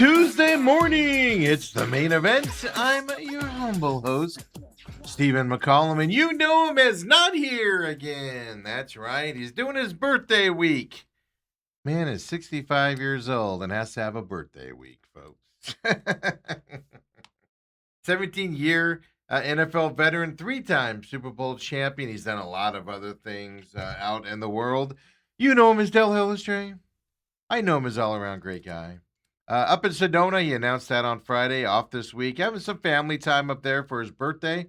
Tuesday morning. It's the main event. I'm your humble host, Stephen McCollum, and you know him as not here again. That's right. He's doing his birthday week. Man is 65 years old and has to have a birthday week, folks. 17-year NFL veteran, three-time Super Bowl champion. He's done a lot of other things out in the world. You know him as Dale Hellestrae. I know him as all-around great guy. Up in Sedona, he announced that on Friday, off this week, having some family time up there for his birthday.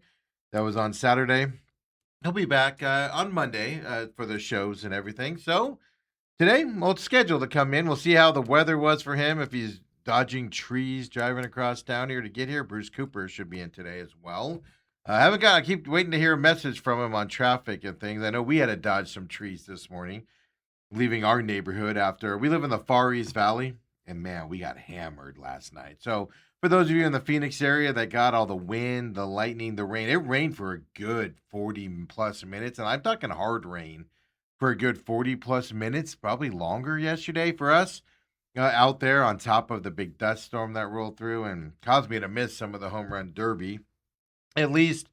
That was on Saturday. He'll be back on Monday for the shows and everything. So today, well, it's scheduled to come in. We'll see how the weather was for him, if he's dodging trees, driving across town here to get here. Bruce Cooper should be in today as well. I keep waiting to hear a message from him on traffic and things. I know we had to dodge some trees this morning, leaving our neighborhood after we live in the Far East Valley. And man, we got hammered last night. So for those of you in the Phoenix area that got all the wind, the lightning, the rain, it rained for a good 40 plus minutes. And I'm talking hard rain for a good 40 plus minutes, probably longer yesterday for us out there on top of the big dust storm that rolled through and caused me to miss some of the home run derby, at least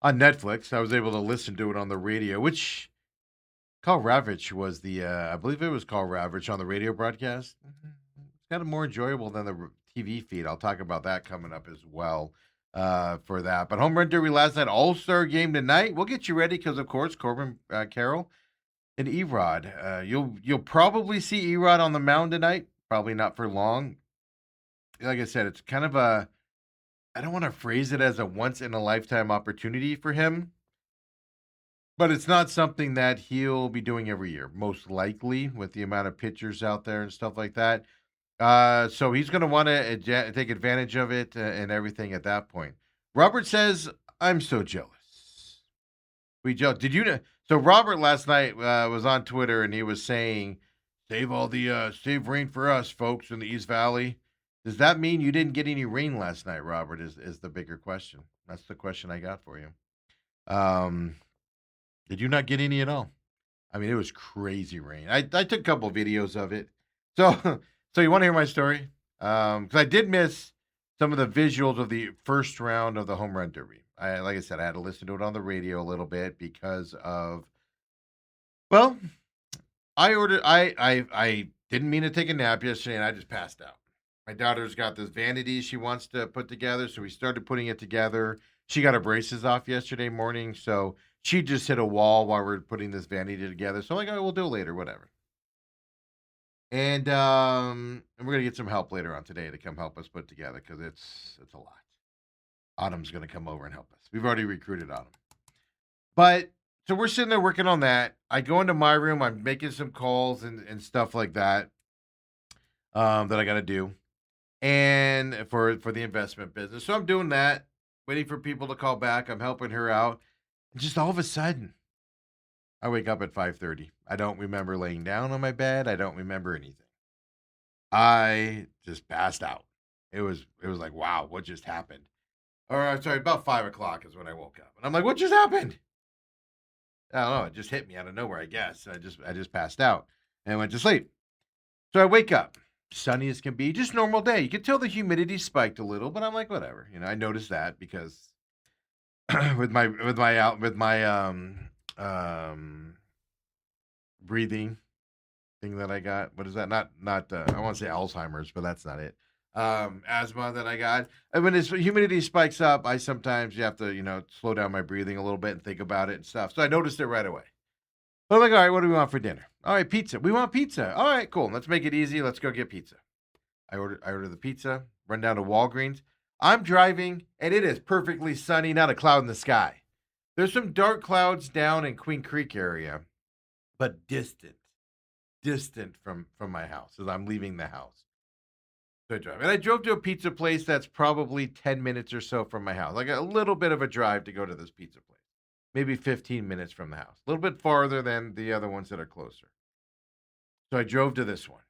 on Netflix. I was able to listen to it on the radio, which Carl Ravitch was I believe it was Carl Ravitch on the radio broadcast. Kind of more enjoyable than the TV feed. I'll talk about that coming up as well for that. But home run derby last night, All-Star game tonight. We'll get you ready because, of course, Corbin Carroll and Erod. You'll probably see Erod on the mound tonight. Probably not for long. Like I said, it's kind of I don't want to phrase it as a once-in-a-lifetime opportunity for him, but it's not something that he'll be doing every year, most likely, with the amount of pitchers out there and stuff like that. So he's going to want to take advantage of it and everything at that point. Robert says, I'm so jealous. Did you know? So Robert last night was on Twitter and he was saying, save rain for us, folks, in the East Valley. Does that mean you didn't get any rain last night, Robert, is the bigger question. That's the question I got for you. Did you not get any at all? I mean, it was crazy rain. I took a couple of videos of it. So So you want to hear my story? Because I did miss some of the visuals of the first round of the home run derby. Like I said, I had to listen to it on the radio a little bit because of, well, I didn't mean to take a nap yesterday and I just passed out. My daughter's got this vanity she wants to put together, so we started putting it together. She got her braces off yesterday morning, so she just hit a wall while we are putting this vanity together. So I'm like, oh, we'll do it later, whatever. And we're gonna get some help later on today to come help us put together because it's a lot. Autumn's gonna come over and help us. We've already recruited Autumn, but so we're sitting there working on that. I go into my room. I'm making some calls and stuff like that that I got to do, and for the investment business. So I'm doing that, waiting for people to call back. I'm helping her out, and just all of a sudden, I wake up at 5:30. I don't remember laying down on my bed. I don't remember anything. I just passed out. It was like, wow, what just happened? Or I'm sorry, about 5 o'clock is when I woke up. And I'm like, what just happened? I don't know. It just hit me out of nowhere, I guess. I just passed out and went to sleep. So I wake up. Sunny as can be, just normal day. You could tell the humidity spiked a little, but I'm like, whatever. I noticed that because with my breathing thing that I got. What is that? Not I want to say Alzheimer's, but that's not it. Asthma that I got. And when humidity spikes up, I sometimes you have to, slow down my breathing a little bit and think about it and stuff. So I noticed it right away. But I'm like, all right, what do we want for dinner? All right, pizza. We want pizza. All right, cool. Let's make it easy. Let's go get pizza. I order the pizza, run down to Walgreens. I'm driving, and it is perfectly sunny, not a cloud in the sky. There's some dark clouds down in Queen Creek area, but distant from my house as I'm leaving the house. So I drive. And I drove to a pizza place that's probably 10 minutes or so from my house. Like a little bit of a drive to go to this pizza place. Maybe 15 minutes from the house. A little bit farther than the other ones that are closer. So I drove to this one.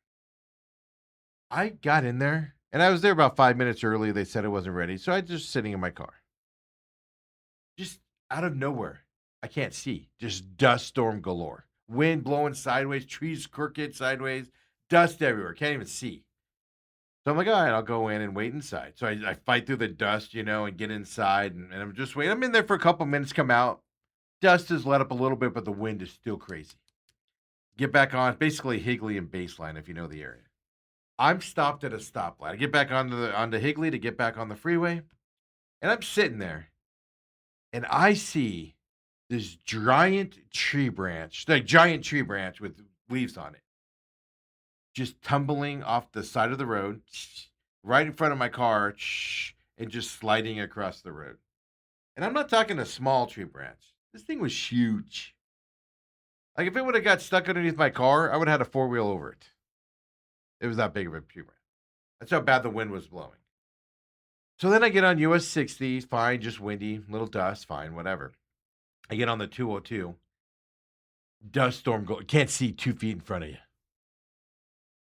I got in there, and I was there about 5 minutes early. They said it wasn't ready. So I was just sitting in my car. Just out of nowhere. I can't see. Just dust storm galore. Wind blowing sideways, trees crooked sideways, dust everywhere. Can't even see. So I'm like, all right, I'll go in and wait inside. So I fight through the dust, and get inside, and I'm just waiting. I'm in there for a couple minutes, come out. Dust has let up a little bit, but the wind is still crazy. Get back on, basically Higley and Baseline, if you know the area. I'm stopped at a stoplight. I get back onto Higley to get back on the freeway, and I'm sitting there, and I see this giant tree branch with leaves on it, just tumbling off the side of the road, right in front of my car, and just sliding across the road. And I'm not talking a small tree branch. This thing was huge. Like if it would have got stuck underneath my car, I would have had a four wheel over it. It was that big of a tree branch. That's how bad the wind was blowing. So then I get on US 60, fine, just windy, little dust, fine, whatever. I get on the 202, dust storm, can't see 2 feet in front of you.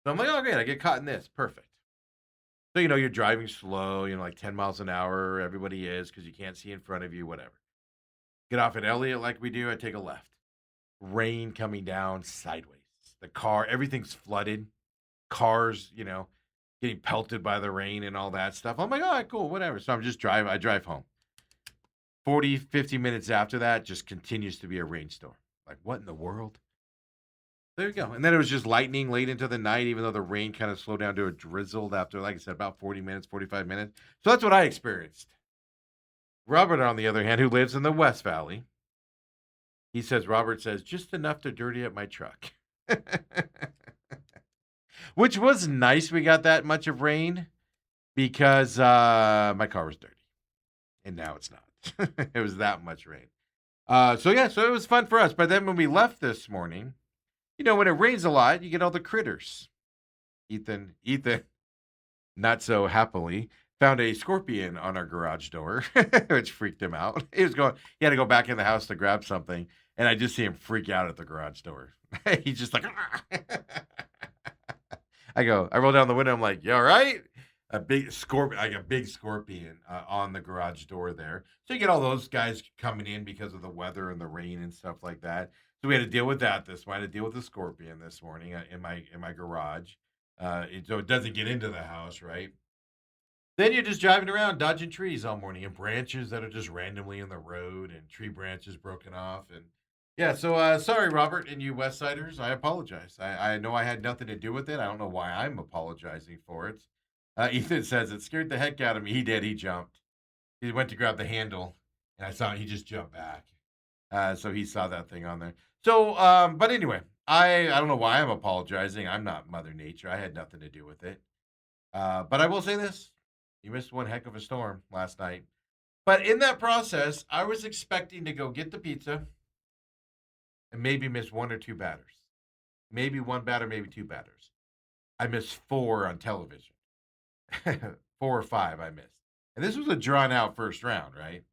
So I'm like, oh, great, I get caught in this. Perfect. So, you're driving slow, like 10 miles an hour. Everybody is because you can't see in front of you, whatever. Get off at Elliott like we do. I take a left. Rain coming down sideways. The car, everything's flooded. Cars, getting pelted by the rain and all that stuff. I'm like, all right, cool, whatever. So I drive home. 40, 50 minutes after that, just continues to be a rainstorm. Like, what in the world? There you go. And then it was just lightning late into the night, even though the rain kind of slowed down to a drizzled after, like I said, about 40 minutes, 45 minutes. So that's what I experienced. Robert, on the other hand, who lives in the West Valley, Robert says, just enough to dirty up my truck. Which was nice. We got that much of rain because my car was dirty. And now it's not. It was that much rain. So it was fun for us. But then when we left this morning, when it rains a lot, you get all the critters. Ethan, not so happily, found a scorpion on our garage door, which freaked him out. He had to go back in the house to grab something, and I just see him freak out at the garage door. He's just like, I roll down the window. I'm like, you all right? A big scorpion on the garage door there. So you get all those guys coming in because of the weather and the rain and stuff like that. So we had to deal with that this morning. I had to deal with the scorpion this morning in my garage. So it doesn't get into the house, right? Then you're just driving around dodging trees all morning and branches that are just randomly in the road and tree branches broken off. And yeah, so sorry, Robert and you West Siders. I apologize. I know I had nothing to do with it. I don't know why I'm apologizing for it. Ethan says it scared the heck out of me. He did. He jumped. He went to grab the handle, and I saw he just jumped back. So he saw that thing on there. So, but anyway, I don't know why I'm apologizing. I'm not Mother Nature. I had nothing to do with it. But I will say this: you missed one heck of a storm last night. But in that process, I was expecting to go get the pizza and maybe miss one or two batters. Maybe one batter, maybe two batters. I missed four on television. 4 or 5 I missed. And this was a drawn out first round, right?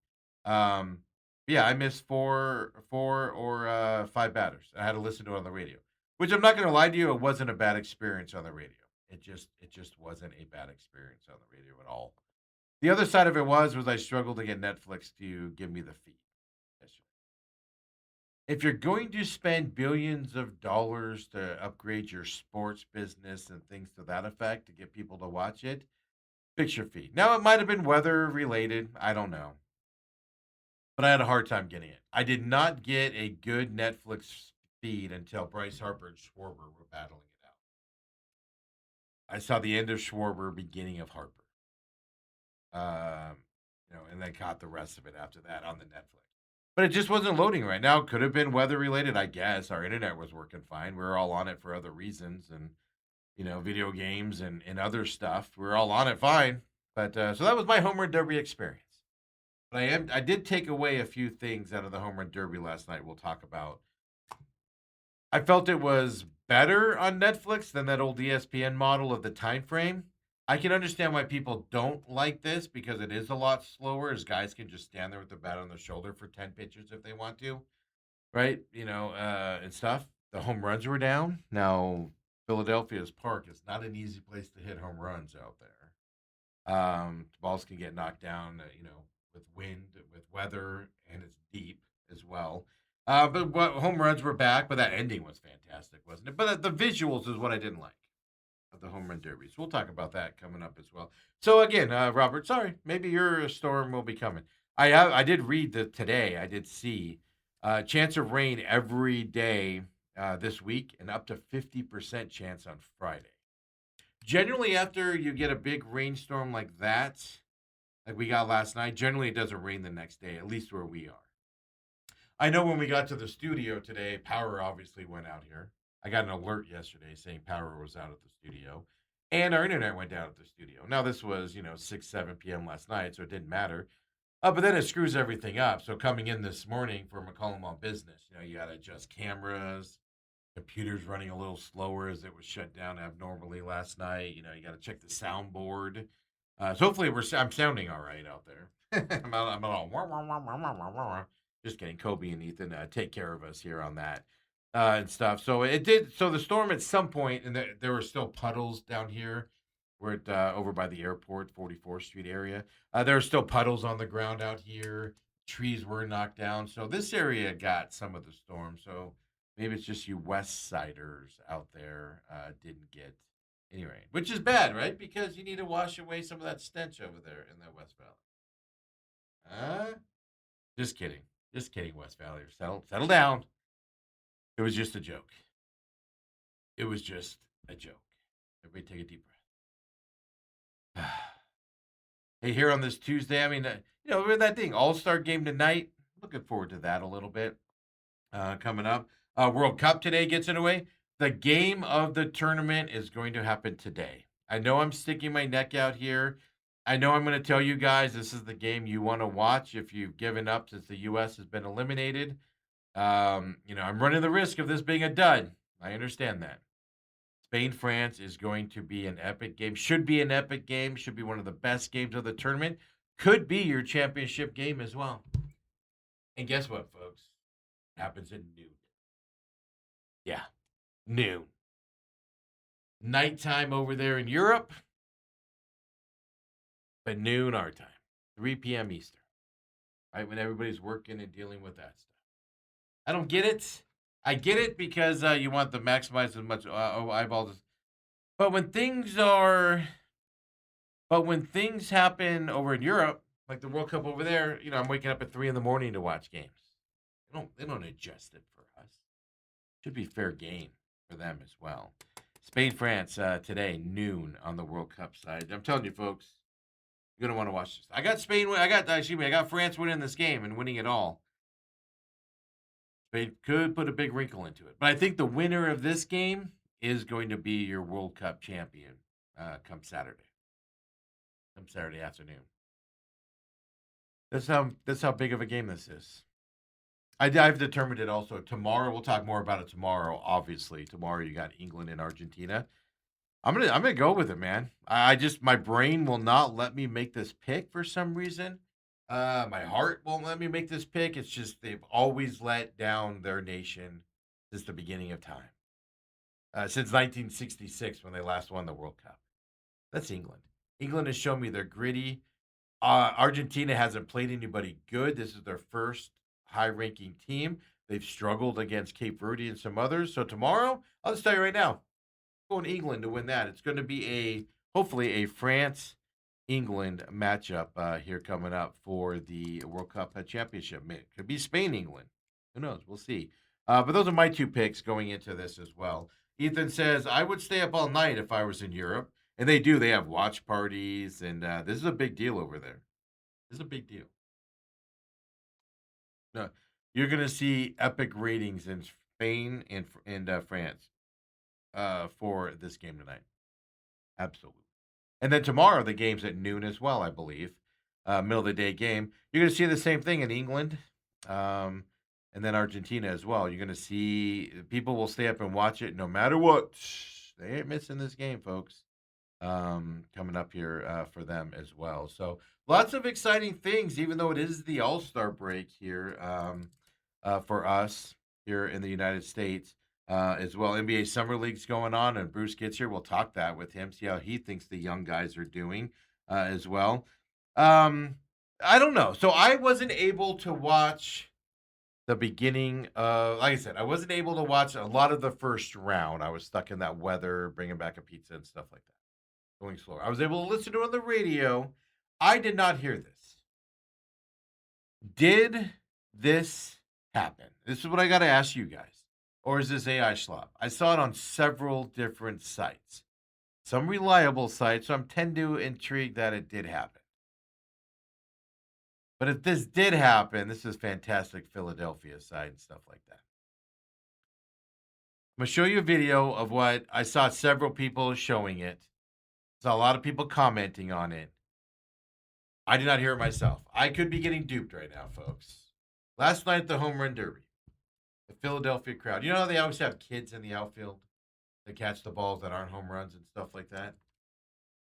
Um, yeah, I missed four or 5 batters. I had to listen to it on the radio, which I'm not going to lie to you, it wasn't a bad experience on the radio. It just wasn't a bad experience on the radio at all. The other side of it was I struggled to get Netflix to give me the feed. If you're going to spend billions of dollars to upgrade your sports business and things to that effect to get people to watch it, fix your feed. Now, it might have been weather related. I don't know. But I had a hard time getting it. I did not get a good Netflix feed until Bryce Harper and Schwarber were battling it out. I saw the end of Schwarber, beginning of Harper. And then caught the rest of it after that on the Netflix. But it just wasn't loading right now. Could have been weather related, I guess. Our internet was working fine. We were all on it for other reasons and, video games and other stuff. We were all on it fine. But so that was my home run derby experience. But I did take away a few things out of the home run derby last night. We'll talk about. I felt it was better on Netflix than that old ESPN model of the time frame. I can understand why people don't like this because it is a lot slower as guys can just stand there with the bat on their shoulder for 10 pitches if they want to, right? And stuff. The home runs were down. Now, Philadelphia's park is not an easy place to hit home runs out there. The balls can get knocked down, with wind, with weather, and it's deep as well. But home runs were back, but that ending was fantastic, wasn't it? But the visuals is what I didn't like. of the home run derby. So we'll talk about that coming up as well. So again, Robert, sorry, maybe your storm will be coming. I did read that today. I did see chance of rain every day this week, and up to 50% chance on Friday. Generally, after you get a big rainstorm like that, like we got last night, generally it doesn't rain the next day, at least where we are. I know when we got to the studio today, power obviously went out here. I got an alert yesterday saying power was out at the studio, and our internet went down at the studio. Now this was 6 7 p.m. last night, so it didn't matter. But then it screws everything up. So coming in this morning for McCollum on business, you got to adjust cameras. Computer's running a little slower as it was shut down abnormally last night. You got to check the soundboard. So hopefully I'm sounding all right out there. I'm all wah, wah, wah, wah, wah, wah, wah. Just kidding. Kobe and Ethan take care of us here on that and stuff. So it did. So the storm at some point, and there were still puddles down here. We're at over by the airport, 44th Street area. There are still puddles on the ground out here. Trees were knocked down. So this area got some of the storm. So maybe it's just you West Siders out there didn't get any rain, which is bad, right? Because you need to wash away some of that stench over there in that West Valley. Just kidding. Just kidding, West Valley. Settle down. It was just a joke. It was just a joke. Everybody take a deep breath. Hey, here on this Tuesday, I mean, we're that thing, All-Star game tonight. Looking forward to that a little bit coming up. World Cup today gets underway. The game of the tournament is going to happen today. I know I'm sticking my neck out here. I know I'm going to tell you guys this is the game you want to watch if you've given up since the U.S. has been eliminated. I'm running the risk of this being a dud. I understand that. Spain France is going to be an epic game. Should be an epic game. Should be one of the best games of the tournament. Could be your championship game as well. And guess what, folks? It happens at noon. Yeah, noon. Nighttime over there in Europe, but noon our time. 3 p.m. Eastern. Right when everybody's working and dealing with that stuff. I don't get it. I get it because you want to maximize as much eyeballs. But when things happen over in Europe, like the World Cup over there, I'm waking up at 3 in the morning to watch games. They don't adjust it for us. Should be fair game for them as well. Spain France today noon on the World Cup side. I'm telling you, folks, you're gonna want to watch this. I got France winning this game and winning it all. Spain could put a big wrinkle into it, but I think the winner of this game is going to be your World Cup champion come Saturday. Come Saturday afternoon. That's how big of a game this is. I've determined it also. Tomorrow, we'll talk more about it tomorrow. Obviously, tomorrow you got England and Argentina. I'm gonna go with it, man. My brain will not let me make this pick for some reason. My heart won't let me make this pick. It's just they've always let down their nation since the beginning of time. Since 1966 when they last won the World Cup. That's England. England has shown me they're gritty. Argentina hasn't played anybody good. This is their first high-ranking team. They've struggled against Cape Verde and some others. So tomorrow, I'll just tell you right now, I'm going England to win that. It's going to be hopefully a France-England matchup here coming up for the World Cup championship. It could be Spain-England. Who knows? We'll see. But those are my two picks going into this as well. Ethan says, I would stay up all night if I was in Europe. And they do. They have watch parties, and this is a big deal over there. This is a big deal. No, you're going to see epic ratings in Spain and France for this game tonight. Absolutely. And then tomorrow, the game's at noon as well, I believe. Middle of the day game. You're going to see the same thing in England and then Argentina as well. You're going to see people will stay up and watch it no matter what. They ain't missing this game, folks. Coming up here for them as well. So lots of exciting things, even though it is the All-Star break here for us here in the United States as well. NBA Summer League's going on, and Bruce gets here. We'll talk that with him, see how he thinks the young guys are doing as well. I don't know. So I wasn't able to watch the beginning of, like I said, I wasn't able to watch a lot of the first round. I was stuck in that weather, bringing back a pizza and stuff like that, going slower. I was able to listen to it on the radio. I did not hear this. Did this happen? This is what I got to ask you guys. Or is this AI slop? I saw it on several different sites, some reliable sites, so I'm tend to intrigued that it did happen. But if this did happen, this is fantastic Philadelphia side and stuff like that. I'm gonna show you a video of what I saw several people showing it. Saw a lot of people commenting on it. I did not hear it myself. I could be getting duped right now, folks. Last night at the home run derby, the Philadelphia crowd. You know how they always have kids in the outfield that catch the balls that aren't home runs and stuff like that?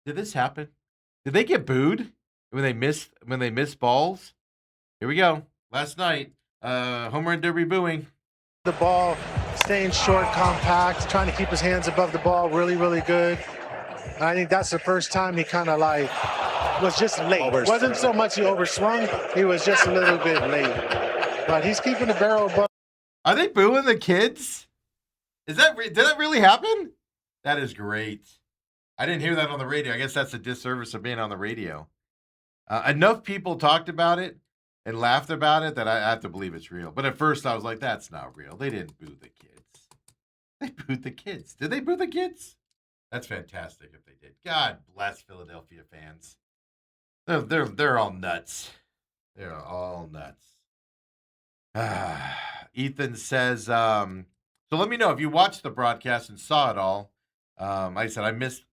Did this happen? Did they get booed when they missed balls? Here we go. Last night, home run derby booing. The ball, staying short, compact, trying to keep his hands above the ball, really, really good. And I think that's the first time he kind of like was just late. It wasn't so much he overswung, he was just a little bit late. But he's keeping the barrel above. Are they booing the kids? Did that really happen? That is great. I didn't hear that on the radio. I guess that's a disservice of being on the radio. Enough people talked about it and laughed about it that I have to believe it's real. But at first I was like, that's not real. They didn't boo the kids. They booed the kids. Did they boo the kids? That's fantastic if they did. God bless Philadelphia fans. They're all nuts. They're all nuts. Ethan says, so let me know if you watched the broadcast and saw it all. Like I said, I missed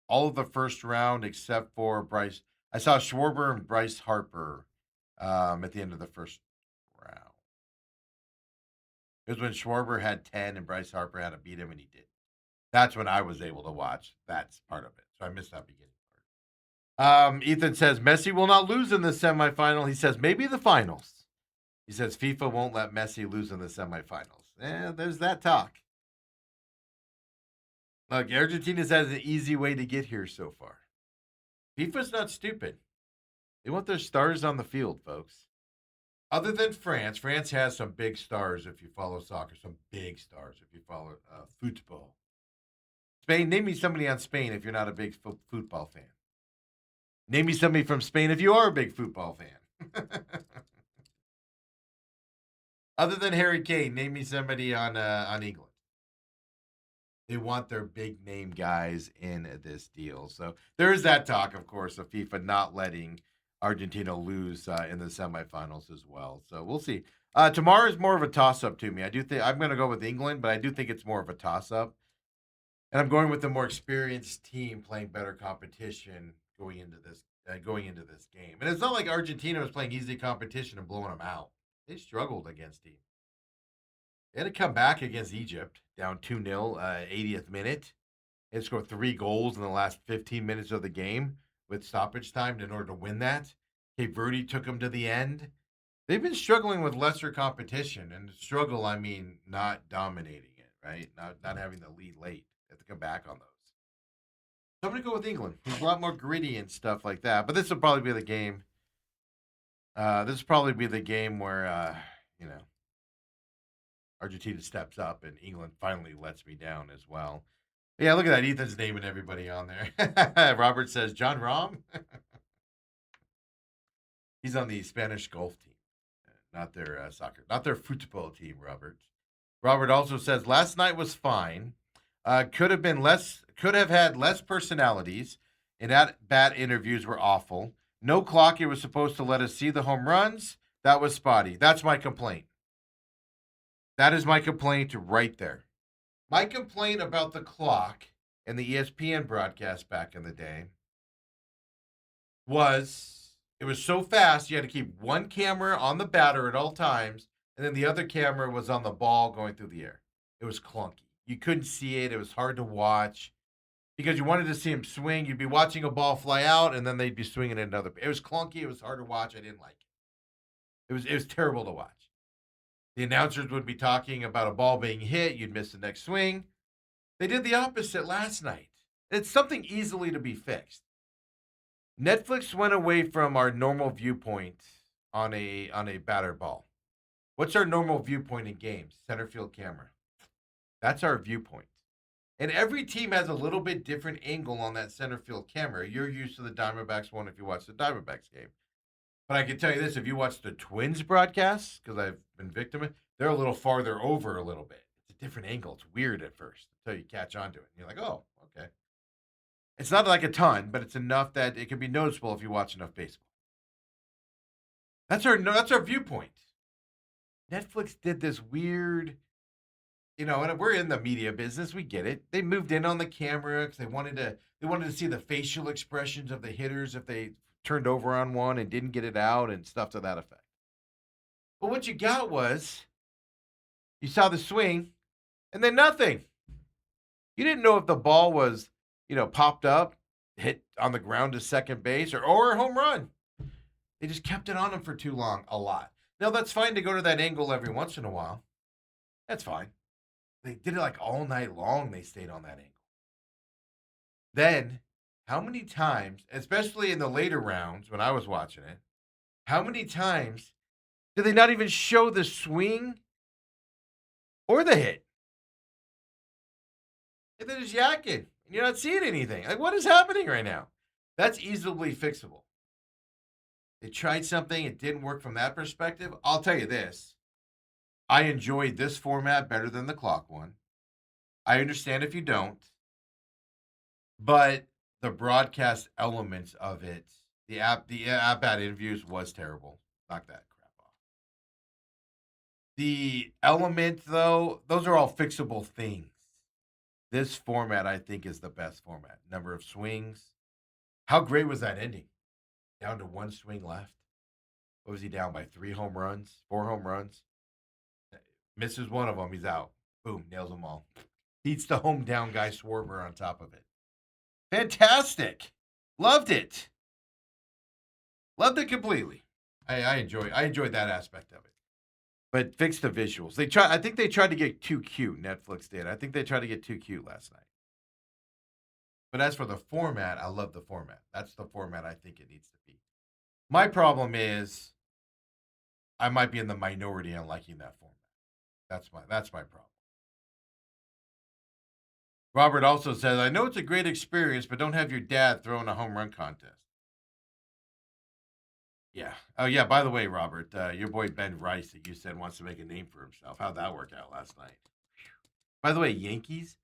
all of the first round except for Bryce. I saw Schwarber and Bryce Harper at the end of the first round. It was when Schwarber had 10 and Bryce Harper had to beat him, and he did. That's when I was able to watch. That's part of it. So I missed that beginning part. Ethan says, Messi will not lose in the semifinal. He says, maybe the finals. He says, FIFA won't let Messi lose in the semifinals. There's that talk. Look, Argentina's has an easy way to get here so far. FIFA's not stupid. They want their stars on the field, folks. Other than France, France has some big stars if you follow soccer, some big stars if you follow football. Spain, name me somebody on Spain if you're not a big football fan. Name me somebody from Spain if you are a big football fan. Other than Harry Kane, name me somebody on England. They want their big name guys in this deal. So there is that talk, of course, of FIFA not letting Argentina lose in the semifinals as well. So we'll see. Tomorrow is more of a toss-up to me. I do think I'm going to go with England, but I do think it's more of a toss-up. And I'm going with the more experienced team playing better competition going into this game. And it's not like Argentina was playing easy competition and blowing them out. They struggled against teams. They had to come back against Egypt, down 2-0, 80th minute. They had to score 3 goals in the last 15 minutes of the game with stoppage time in order to win that. Cape Verde took them to the end. They've been struggling with lesser competition, and struggle, I mean, not dominating it, right? Not having the lead late. They have to come back on those. So I'm going to go with England. It's a lot more gritty and stuff like that. But this will probably be the game. This will probably be the game where, Argentina steps up and England finally lets me down as well. Yeah, look at that. Ethan's naming everybody on there. Robert says, John Rahm? He's on the Spanish golf team, not their soccer, not their football team, Robert. Robert also says, last night was fine. Could have had less personalities, and at-bat interviews were awful. No clock. It was supposed to let us see the home runs. That was spotty. That's my complaint. That is my complaint right there. My complaint about the clock and the ESPN broadcast back in the day was it was so fast you had to keep one camera on the batter at all times, and then the other camera was on the ball going through the air. It was clunky. You couldn't see it. It was hard to watch because you wanted to see him swing. You'd be watching a ball fly out, and then they'd be swinging another. It was clunky. It was hard to watch. I didn't like it. It was terrible to watch. The announcers would be talking about a ball being hit. You'd miss the next swing. They did the opposite last night. It's something easily to be fixed. Netflix went away from our normal viewpoint on a batter ball. What's our normal viewpoint in games? Center field camera. That's our viewpoint. And every team has a little bit different angle on that center field camera. You're used to the Diamondbacks one if you watch the Diamondbacks game. But I can tell you this, if you watch the Twins broadcasts, because I've been victim of, they're a little farther over a little bit. It's a different angle. It's weird at first until you catch on to it. And you're like, oh, okay. It's not like a ton, but it's enough that it can be noticeable if you watch enough baseball. That's our viewpoint. Netflix did this weird, and we're in the media business. We get it. They moved in on the camera because they wanted to see the facial expressions of the hitters if they turned over on one and didn't get it out and stuff to that effect. But what you got was you saw the swing and then nothing. You didn't know if the ball was, popped up, hit on the ground to second base, or a home run. They just kept it on him for too long, a lot. Now, that's fine to go to that angle every once in a while. That's fine. They did it like all night long. They stayed on that angle. Then, how many times, especially in the later rounds when I was watching it, how many times did they not even show the swing or the hit? And they're just yakking. And you're not seeing anything. Like, what is happening right now? That's easily fixable. They tried something, it didn't work from that perspective. I'll tell you this. I enjoyed this format better than the clock one. I understand if you don't. But the broadcast elements of it, the at-bat interviews was terrible. Knock that crap off. The element, though, those are all fixable things. This format, I think, is the best format. Number of swings. How great was that ending? Down to one swing left. What was he down by? 4 home runs. Misses one of them, he's out. Boom, nails them all. Beats the home down guy Schwarber on top of it. Fantastic. Loved it. Loved it completely. I enjoyed that aspect of it. But fix the visuals. I think they tried to get too cute, Netflix did. I think they tried to get too cute last night. But as for the format, I love the format. That's the format I think it needs to be. My problem is I might be in the minority on liking that format. That's my problem. Robert also says, I know it's a great experience, but don't have your dad throw in a home run contest. Yeah. Oh, yeah. By the way, Robert, your boy Ben Rice that you said wants to make a name for himself. How'd that work out last night? By the way, Yankees,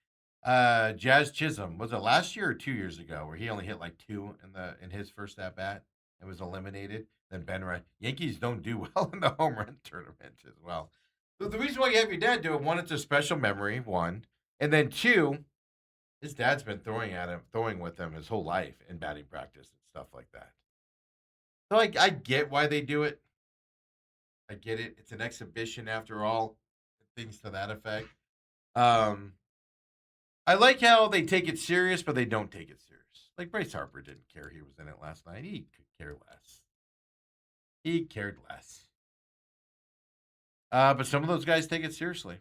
Jazz Chisholm, was it last year or 2 years ago where he only hit like 2 in his first at bat and was eliminated? Then Ben Rice. Yankees don't do well in the home run tournament as well. So the reason why you have your dad do it, one, it's a special memory, one. And then two, his dad's been throwing with him his whole life in batting practice and stuff like that. So I get why they do it. I get it. It's an exhibition after all, things to that effect. I like how they take it serious, but they don't take it serious. Like Bryce Harper didn't care he was in it last night. He could care less. He cared less. But some of those guys take it seriously.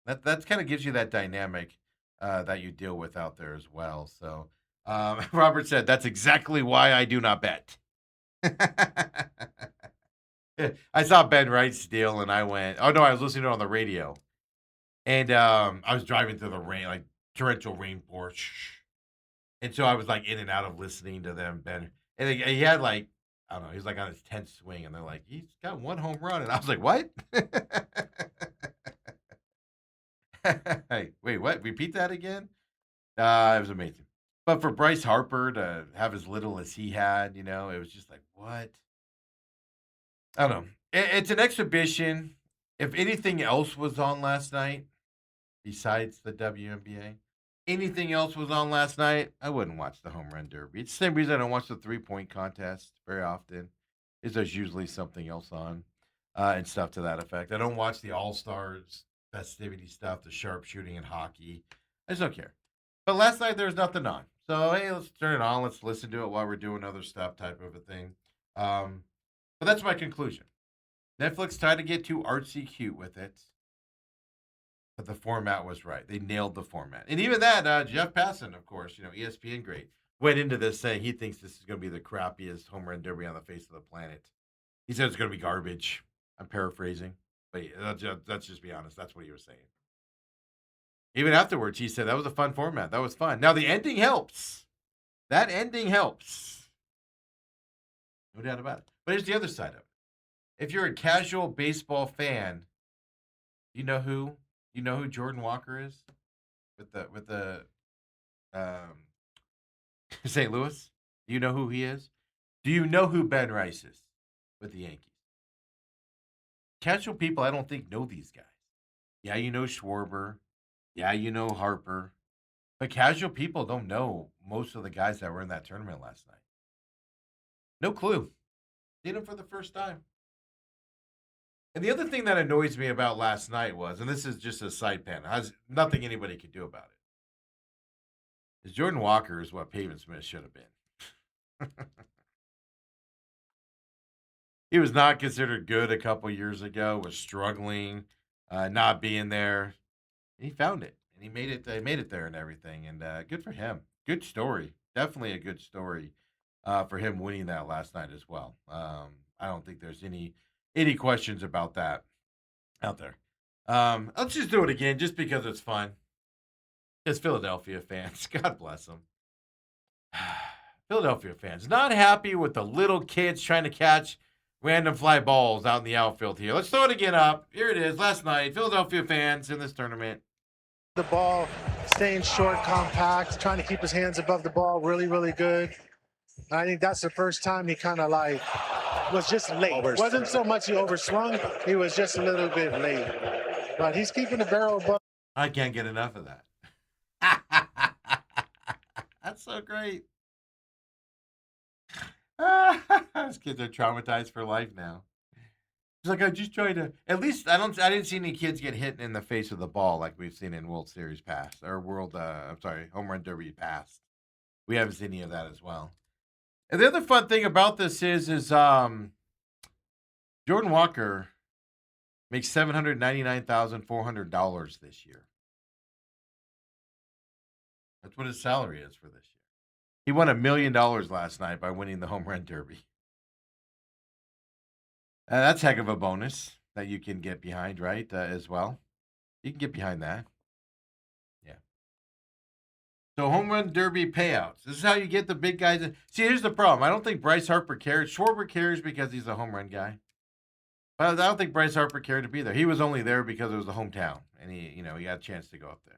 That kind of gives you that dynamic that you deal with out there as well. So Robert said, that's exactly why I do not bet. I saw Ben Wright's deal and I went, oh no, I was listening to it on the radio. And I was driving through the rain, like torrential rainforest. And so I was like in and out of listening to them, Ben. And he had like, I don't know, he was like on his 10th swing. And they're like, he's got 1 home run. And I was like, what? Hey, wait, what? Repeat that again? It was amazing. But for Bryce Harper to have as little as he had, it was just like, what? I don't know. It's an exhibition. If anything else was on last night, besides the WNBA, anything else was on last night, I wouldn't watch the home run derby. It's the same reason I don't watch the 3-point contest very often. Is there's usually something else on and stuff to that effect. I don't watch the All-Stars festivity stuff, the sharpshooting and hockey. I just don't care. But last night there was nothing on. So, hey, let's turn it on. Let's listen to it while we're doing other stuff type of a thing. But that's my conclusion. Netflix tried to get too artsy cute with it. But the format was right. They nailed the format. And even that, Jeff Passan, of course, ESPN great, went into this saying he thinks this is going to be the crappiest home run derby on the face of the planet. He said it's going to be garbage. I'm paraphrasing, but let's just be honest. That's what he was saying. Even afterwards, he said that was a fun format. That was fun. Now the ending helps. That ending helps. No doubt about it. But here's the other side of it. If you're a casual baseball fan, you know who Jordan Walker is with the um, St. Louis. Do you know who he is? Do you know who Ben Rice is with the Yankees? Casual people, I don't think know these guys. Yeah, you know Schwarber. Yeah, you know Harper. But casual people don't know most of the guys that were in that tournament last night. No clue. Seen them for the first time. And the other thing that annoys me about last night was, and this is just a side pan, has nothing anybody could do about it, is Jordan Walker is what Pavin Smith should have been. He was not considered good a couple years ago, was struggling, not being there. And he found it, and he made it. Made it there and everything, and good for him. Good story, definitely a good story for him winning that last night as well. I don't think there's any questions about that out there. Let's just do it again, just because it's fun. It's Philadelphia fans. God bless them. Philadelphia fans not happy with the little kids trying to catch random fly balls out in the outfield here. Let's throw it again up. Here it is. Last night, Philadelphia fans in this tournament. The ball, staying short, compact, trying to keep his hands above the ball, really, really good. I think that's the first time he kind of like was just late. Wasn't so much he overswung, he was just a little bit late. But he's keeping the barrel above. I can't get enough of that. That's so great. These kids are traumatized for life now. It's like I'm just trying to. At least I didn't see any kids get hit in the face with the ball like we've seen in World Series past or Home Run Derby past. We haven't seen any of that as well. And the other fun thing about this is Jordan Walker makes $799,400 this year. That's what his salary is for this year. He won $1 million last night by winning the Home Run Derby. That's heck of a bonus that you can get behind, right? As well, you can get behind that. Yeah. So Home Run Derby payouts. This is how you get the big guys. See, here's the problem. I don't think Bryce Harper cares. Schwarber cares because he's a home run guy. But I don't think Bryce Harper cared to be there. He was only there because it was the hometown, and he got a chance to go up there.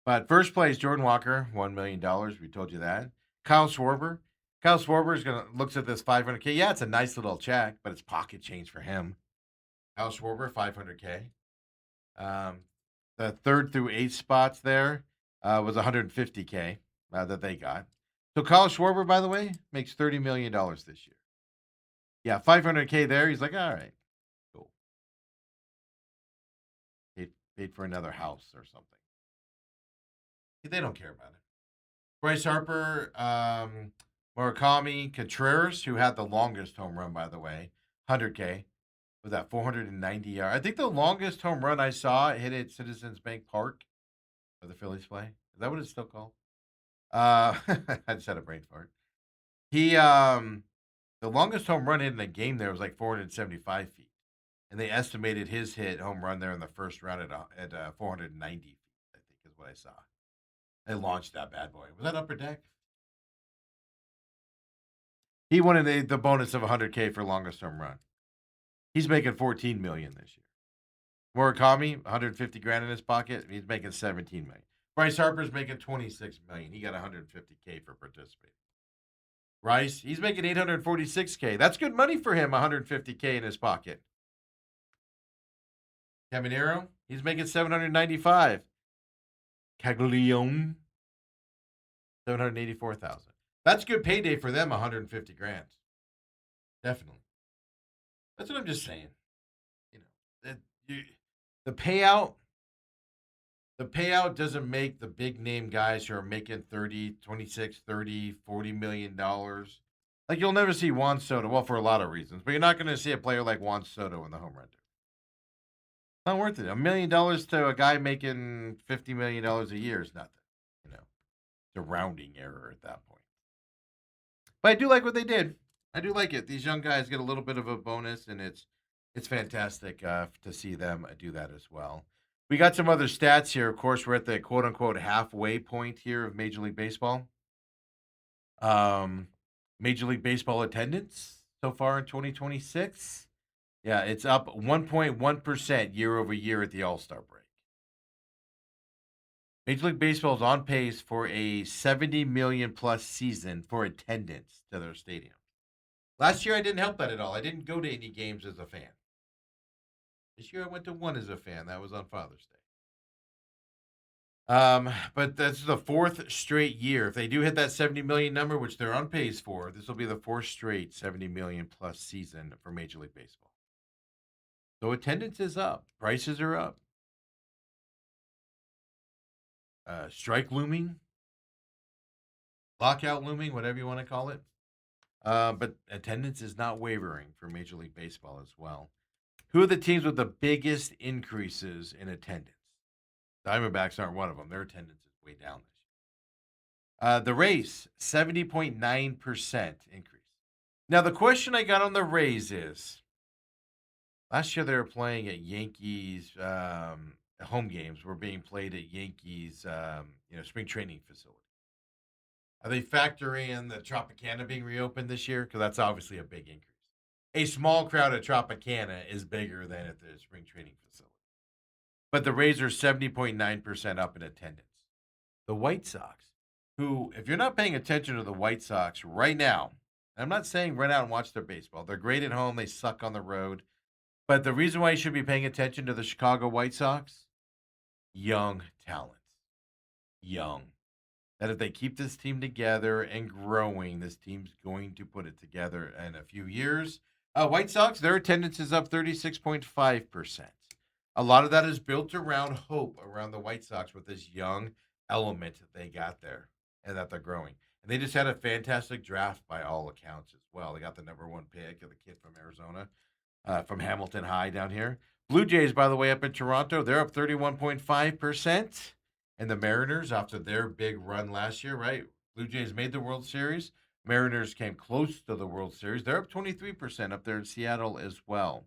But first place, Jordan Walker, $1 million. We told you that. Kyle Schwarber. Kyle Schwarber is looks at this $500K. Yeah, it's a nice little check, but it's pocket change for him. Kyle Schwarber, $500K. The 3rd through 8th spots there was $150K that they got. So Kyle Schwarber, by the way, makes $30 million this year. Yeah, $500K there. He's like, all right, cool. Paid for another house or something. They don't care about it. Bryce Harper, Murakami Contreras, who had the longest home run, by the way, $100K. Was that 490 yards? I think the longest home run I saw hit at Citizens Bank Park, where the Phillies play. Is that what it's still called? I just had a brain fart. He, the longest home run hit in a game there was like 475 feet, and they estimated his home run there in the first round at 490 feet. I think is what I saw. They launched that bad boy. Was that Upper Deck? He wanted the bonus of 100K for longest home run. He's making 14 million this year. Murakami, 150 grand in his pocket. He's making 17 million. Bryce Harper's making 26 million. He got 150K for participating. Rice, he's making 846K. That's good money for him, 150K in his pocket. Caminero, he's making 795. Caglione, 784,000. That's good payday for them, 150 grand. Definitely. That's what I'm just saying. The payout doesn't make the big name guys who are making 30, 26, 30, 40 million dollars. Like you'll never see Juan Soto, well, for a lot of reasons, but you're not going to see a player like Juan Soto in the home run derby. Not worth it. $1 million to a guy making $50 million a year is nothing. It's a rounding error at that point. But I do like what they did. I do like it. These young guys get a little bit of a bonus, and it's fantastic to see them do that as well. We got some other stats here. Of course, we're at the quote unquote halfway point here of Major League Baseball. Um, Major League Baseball attendance so far in 2026. Yeah, it's up 1.1% year over year at the All Star break. Major League Baseball is on pace for a 70 million plus season for attendance to their stadium. Last year, I didn't help that at all. I didn't go to any games as a fan. This year, I went to one as a fan. That was on Father's Day. But that's the fourth straight year. If they do hit that 70 million number, which they're on pace for, this will be the fourth straight 70 million plus season for Major League Baseball. So attendance is up, prices are up. Strike looming, lockout looming, whatever you want to call it. But attendance is not wavering for Major League Baseball as well. Who are the teams with the biggest increases in attendance? Diamondbacks aren't one of them. Their attendance is way down this year. The Rays, 70.9% increase. Now, the question I got on the Rays is last year they were playing at Yankees, home games were being played at Yankees, spring training facility. Are they factoring in the Tropicana being reopened this year? Because that's obviously a big increase. A small crowd at Tropicana is bigger than at the spring training facility. But the Rays are 70.9% up in attendance. The White Sox, who, if you're not paying attention to the White Sox right now, I'm not saying run out and watch their baseball. They're great at home. They suck on the road. But the reason why you should be paying attention to the Chicago White Sox, young talent. Young. That if they keep this team together and growing, this team's going to put it together in a few years. White Sox, their attendance is up 36.5%. A lot of that is built around hope around the White Sox with this young element that they got there and that they're growing. And they just had a fantastic draft by all accounts as well. They got the number one pick of the kid from Arizona, from Hamilton High down here. Blue Jays, by the way, up in Toronto, they're up 31.5%. And the Mariners, after their big run last year, right? Blue Jays made the World Series. Mariners came close to the World Series. They're up 23% up there in Seattle as well.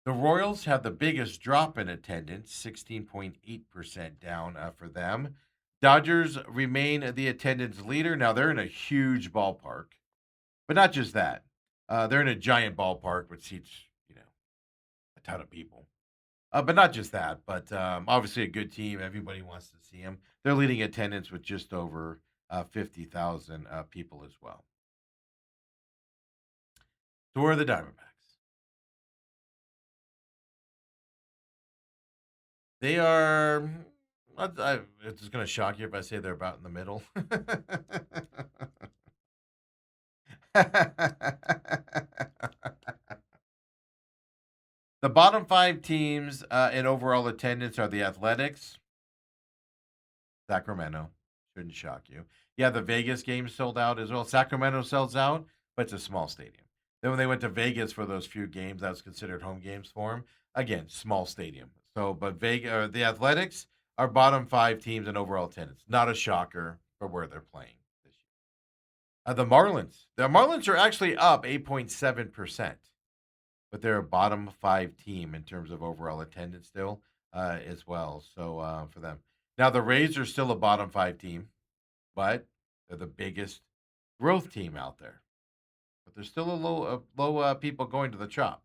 The Royals have the biggest drop in attendance, 16.8% down for them. Dodgers remain the attendance leader. Now, they're in a huge ballpark, but not just that. They're in a giant ballpark, which seats, a ton of people. But not just that, but obviously a good team. Everybody wants to see them. They're leading attendance with just over 50,000 people as well. So where are the Diamondbacks? They are. It's going to shock you if I say they're about in the middle. The bottom five teams in overall attendance are the Athletics, Sacramento. Shouldn't shock you. Yeah, the Vegas game sold out as well. Sacramento sells out, but it's a small stadium. Then when they went to Vegas for those few games, that was considered home games for them. Again, small stadium. So, but the Athletics are bottom five teams in overall attendance. Not a shocker for where they're playing this year. The Marlins. The Marlins are actually up 8.7%, but they're a bottom five team in terms of overall attendance still as well. So for them. Now, the Rays are still a bottom five team, but they're the biggest growth team out there. But there's still a low people going to the Trop.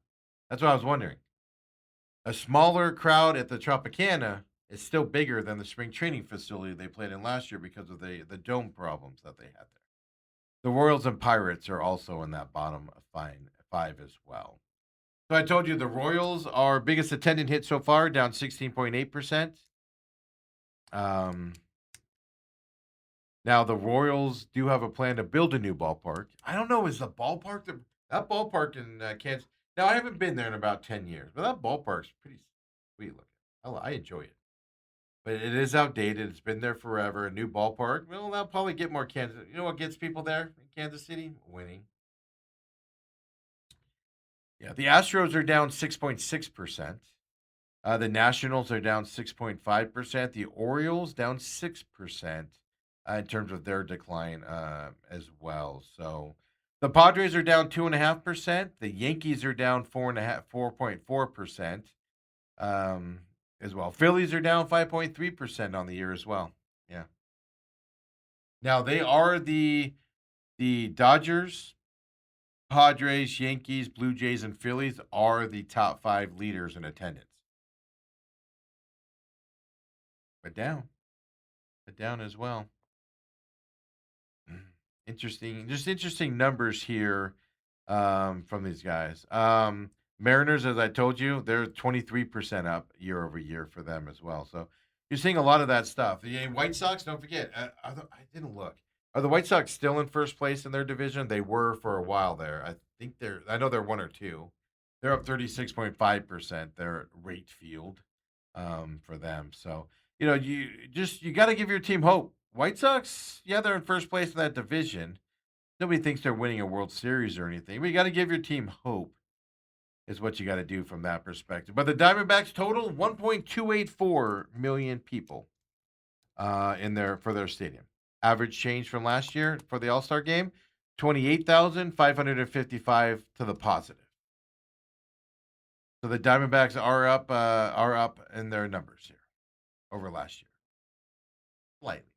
That's what I was wondering. A smaller crowd at the Tropicana is still bigger than the spring training facility they played in last year because of the dome problems that they had there. The Royals and Pirates are also in that bottom five as well. So I told you the Royals are biggest attendant hit so far, down 16.8%. Now the Royals do have a plan to build a new ballpark. I don't know, is the ballpark that ballpark in Kansas? Now I haven't been there in about 10 years, but that ballpark's pretty sweet looking. I enjoy it, but it is outdated. It's been there forever. A new ballpark, well, they'll probably get more Kansas. You know what gets people there in Kansas City? Winning. Yeah, the Astros are down 6.6%. The Nationals are down 6.5%. The Orioles down 6% in terms of their decline as well. So The Padres are down 2.5%. The Yankees are down 4.4%. As well. Phillies are down 5.3% on the year as well. Yeah. Now they are the Dodgers, Padres, Yankees, Blue Jays, and Phillies are the top 5 leaders in attendance. But down as well. Interesting numbers here from these guys. Mariners, as I told you, they're 23% up year over year for them as well. So you're seeing a lot of that stuff. The White Sox, don't forget, I didn't look. Are the White Sox still in first place in their division? They were for a while there. I know they're 1 or 2. They're up 36.5%. They're at rate field for them. So, you got to give your team hope. White Sox, yeah, they're in first place in that division. Nobody thinks they're winning a World Series or anything. But you got to give your team hope is what you got to do from that perspective. But the Diamondbacks total 1.284 million people for their stadium. Average change from last year for the All-Star game, 28,555 to the positive. So the Diamondbacks are up in their numbers here over last year. Slightly.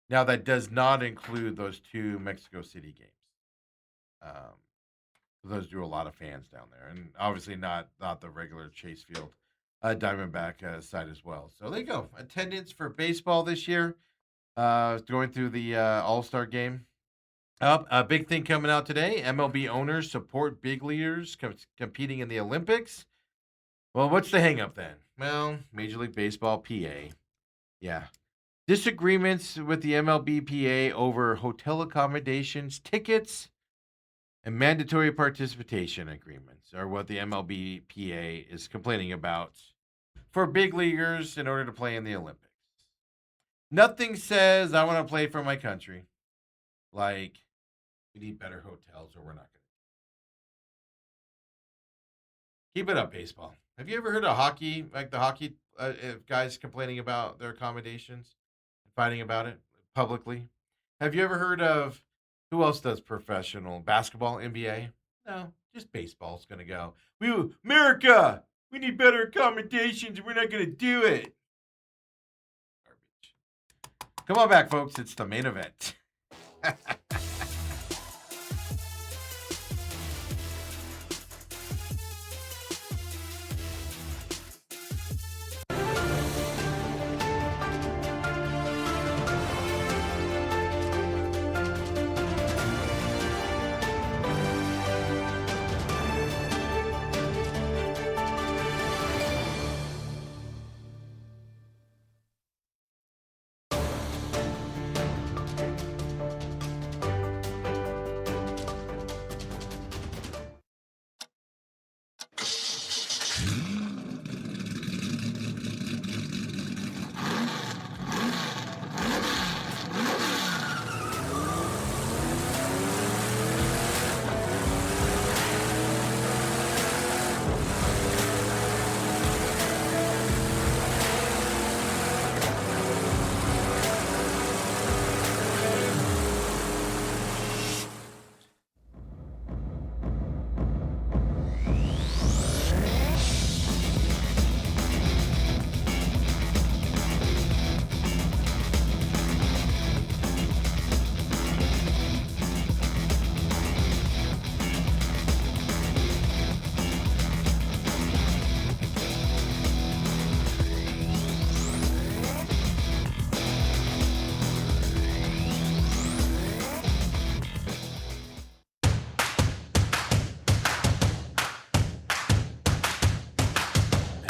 Now that does not include those 2 Mexico City games. Those drew a lot of fans down there, and obviously not the regular Chase Field Diamondback side as well. So there you go. Attendance for baseball this year, going through the All-Star game. A big thing coming out today: MLB owners support big leaguers competing in the Olympics. Well, what's the hang-up then? Well, Major League Baseball PA. Yeah. Disagreements with the MLB PA over hotel accommodations, tickets, and mandatory participation agreements are what the MLB PA is complaining about for big leaguers in order to play in the Olympics. Nothing says I want to play for my country like we need better hotels or we're not going to. Keep it up, baseball. Have you ever heard of hockey, like the hockey guys complaining about their accommodations, fighting about it publicly? Have you ever heard of who else does professional basketball, NBA? No, just baseball's going to go. America, we need better accommodations. We're not going to do it. Garbage. Come on back, folks. It's the main event.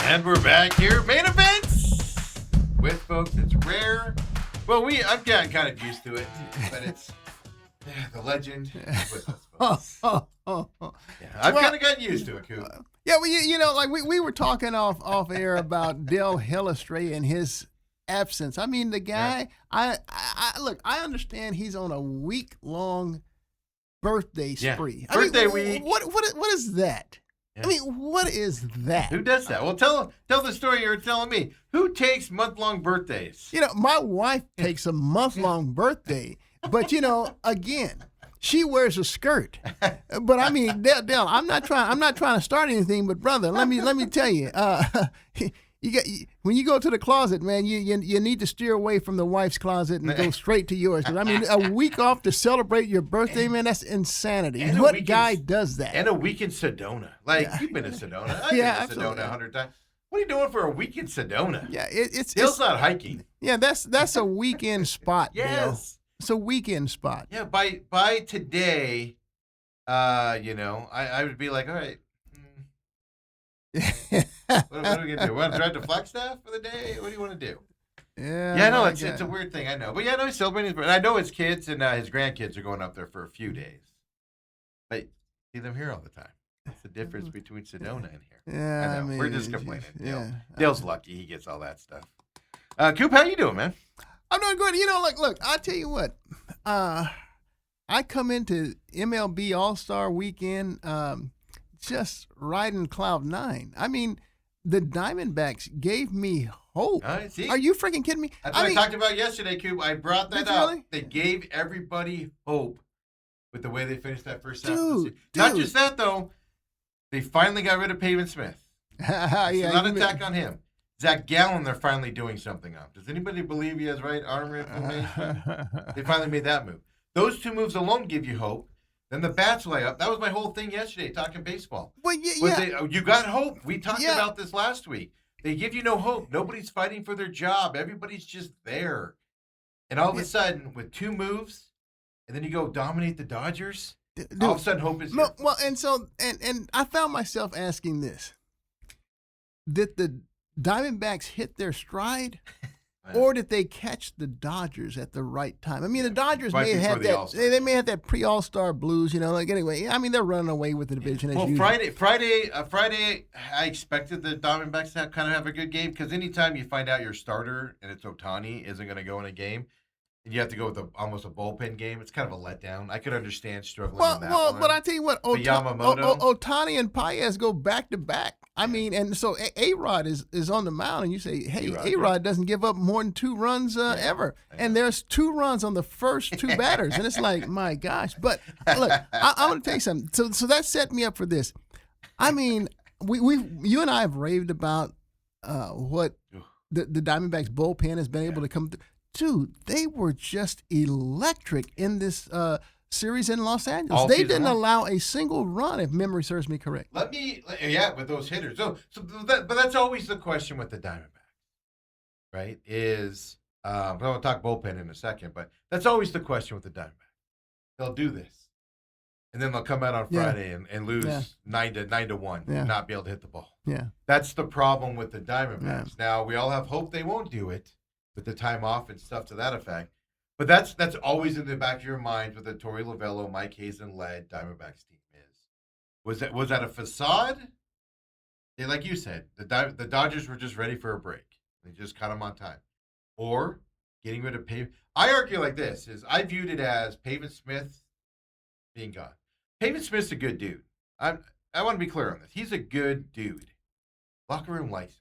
And we're back here. Main events with folks. It's rare. Well, I'm getting kind of used to it, but it's the legend with us, folks. I've kind of gotten used to it, Coop. Yeah, well, like we were talking off air about Dale Hellestrae and his absence. I mean, the guy. Yeah. I understand he's on a week-long birthday spree. Yeah. Birthday week. What is that? Yeah. I mean, what is that? Who does that? Well, tell the story you're telling me. Who takes month-long birthdays? My wife takes a month-long birthday. But again, she wears a skirt. But I mean, Dale, I'm not trying to start anything. But brother, let me tell you, when you go to the closet, man, you need to steer away from the wife's closet and go straight to yours. 'Cause, I mean, a week off to celebrate your birthday, man, that's insanity. What guy does that? And a week in Sedona. You've been to Sedona. I've been to Sedona 100 times. What are you doing for a week in Sedona? Yeah, Dale's not hiking. Yeah, that's a weekend spot. Yes. Dale. It's a weekend spot. Yeah, by today, I would be like, all right. What are we gonna do? Want to drive to Flagstaff for the day? What do you want to do? Yeah, no, it's a weird thing. I know, but he's celebrating his birthday. I know his kids and his grandkids are going up there for a few days, but see them here all the time. That's the difference between Sedona and here. Yeah, I know. We're just complaining. Yeah, Dale's lucky he gets all that stuff. Coop, how you doing, man? I'm doing good. Look, I'll tell you what. I come into MLB All-Star Weekend just riding cloud nine. I mean, the Diamondbacks gave me hope. See? Are you freaking kidding me? That's what I talked about yesterday, Coop. I brought that up. Really? They gave everybody hope with the way they finished that first half. Dude. Not just that, though. They finally got rid of Pavin Smith. It's not an attack on him. Zach Gallen, they're finally doing something on. Does anybody believe he has right arm inflammation? They finally made that move. Those two moves alone give you hope. Then the bats lay up. That was my whole thing yesterday, talking baseball. Well, You got hope. We talked about this last week. They give you no hope. Nobody's fighting for their job. Everybody's just there. And all of a sudden, with two moves, and then you go dominate the Dodgers, all of a sudden hope is here. Well, and I found myself asking this. Did the Diamondbacks hit their stride? Or did they catch the Dodgers at the right time? I mean, the Dodgers may have had that. They may have that pre-All-Star blues, anyway. I mean, they're running away with the division as usual. Friday, I expected the Diamondbacks to kind of have a good game because anytime you find out your starter and it's Ohtani isn't going to go in a game, and you have to go with almost a bullpen game, it's kind of a letdown. I could understand struggling on that one. But I tell you what, Ohtani and Paez go back to back. I mean, and so A-Rod is on the mound, and you say, hey, A-Rod doesn't give up more than 2 runs ever. And there's 2 runs on the first 2 batters. And it's like, my gosh. But look, I'm going to tell you something. So that set me up for this. I mean, you and I have raved about what the Diamondbacks bullpen has been able to come through. Dude, they were just electric in this series in Los Angeles. They didn't allow a single run, if memory serves me correct. With those hitters. But that's always the question with the Diamondbacks, right? I'm going to talk bullpen in a second, but that's always the question with the Diamondbacks. They'll do this, and then they'll come out on Friday and lose 9-1, and not be able to hit the ball. Yeah, that's the problem with the Diamondbacks. Yeah. Now we all have hope they won't do it with the time off and stuff to that effect. But that's always in the back of your mind with the Torey Lovello, Mike Hazen-led Diamondbacks team is. Was that a facade? Yeah, like you said, the Dodgers were just ready for a break. They just cut them on time. Or getting rid of Pavin. I argue like this, I viewed it as Pavin Smith being gone. Pavin Smith's a good dude. I want to be clear on this. He's a good dude. Locker room likes him.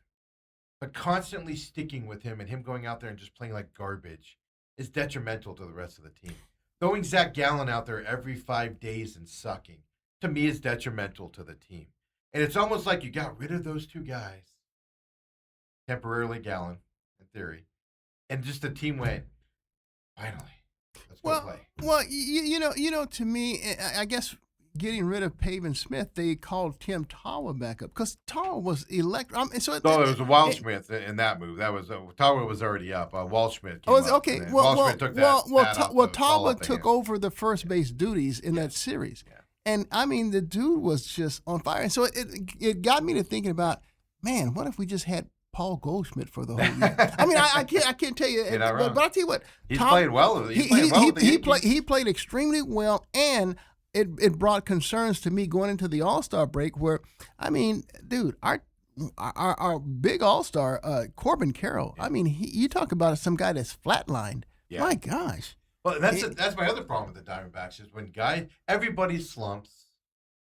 But constantly sticking with him and him going out there and just playing like garbage is detrimental to the rest of the team. Throwing Zach Gallen out there every 5 days and sucking, to me, is detrimental to the team. And it's almost like you got rid of those 2 guys, temporarily Gallen, in theory, and just the team went, finally, let's go play. Well, to me, I guess getting rid of Pavin Smith, they called Tim Tawa back up because Tawa was electric. It was Waldschmidt in that move. That was Tawa was already up. Waldschmidt came up. Okay. Tawa took over the first base duties in that series, and I mean the dude was just on fire. And so it got me to thinking about, man, what if we just had Paul Goldschmidt for the whole year? I mean, I can't tell you, but I'll tell you what, he's played well. He played extremely well, and it brought concerns to me going into the All-Star break where, I mean, dude, our big All-Star, Corbin Carroll, I mean, you talk about some guy that's flatlined. Yeah. My gosh. Well, that's my other problem with the Diamondbacks is when everybody slumps.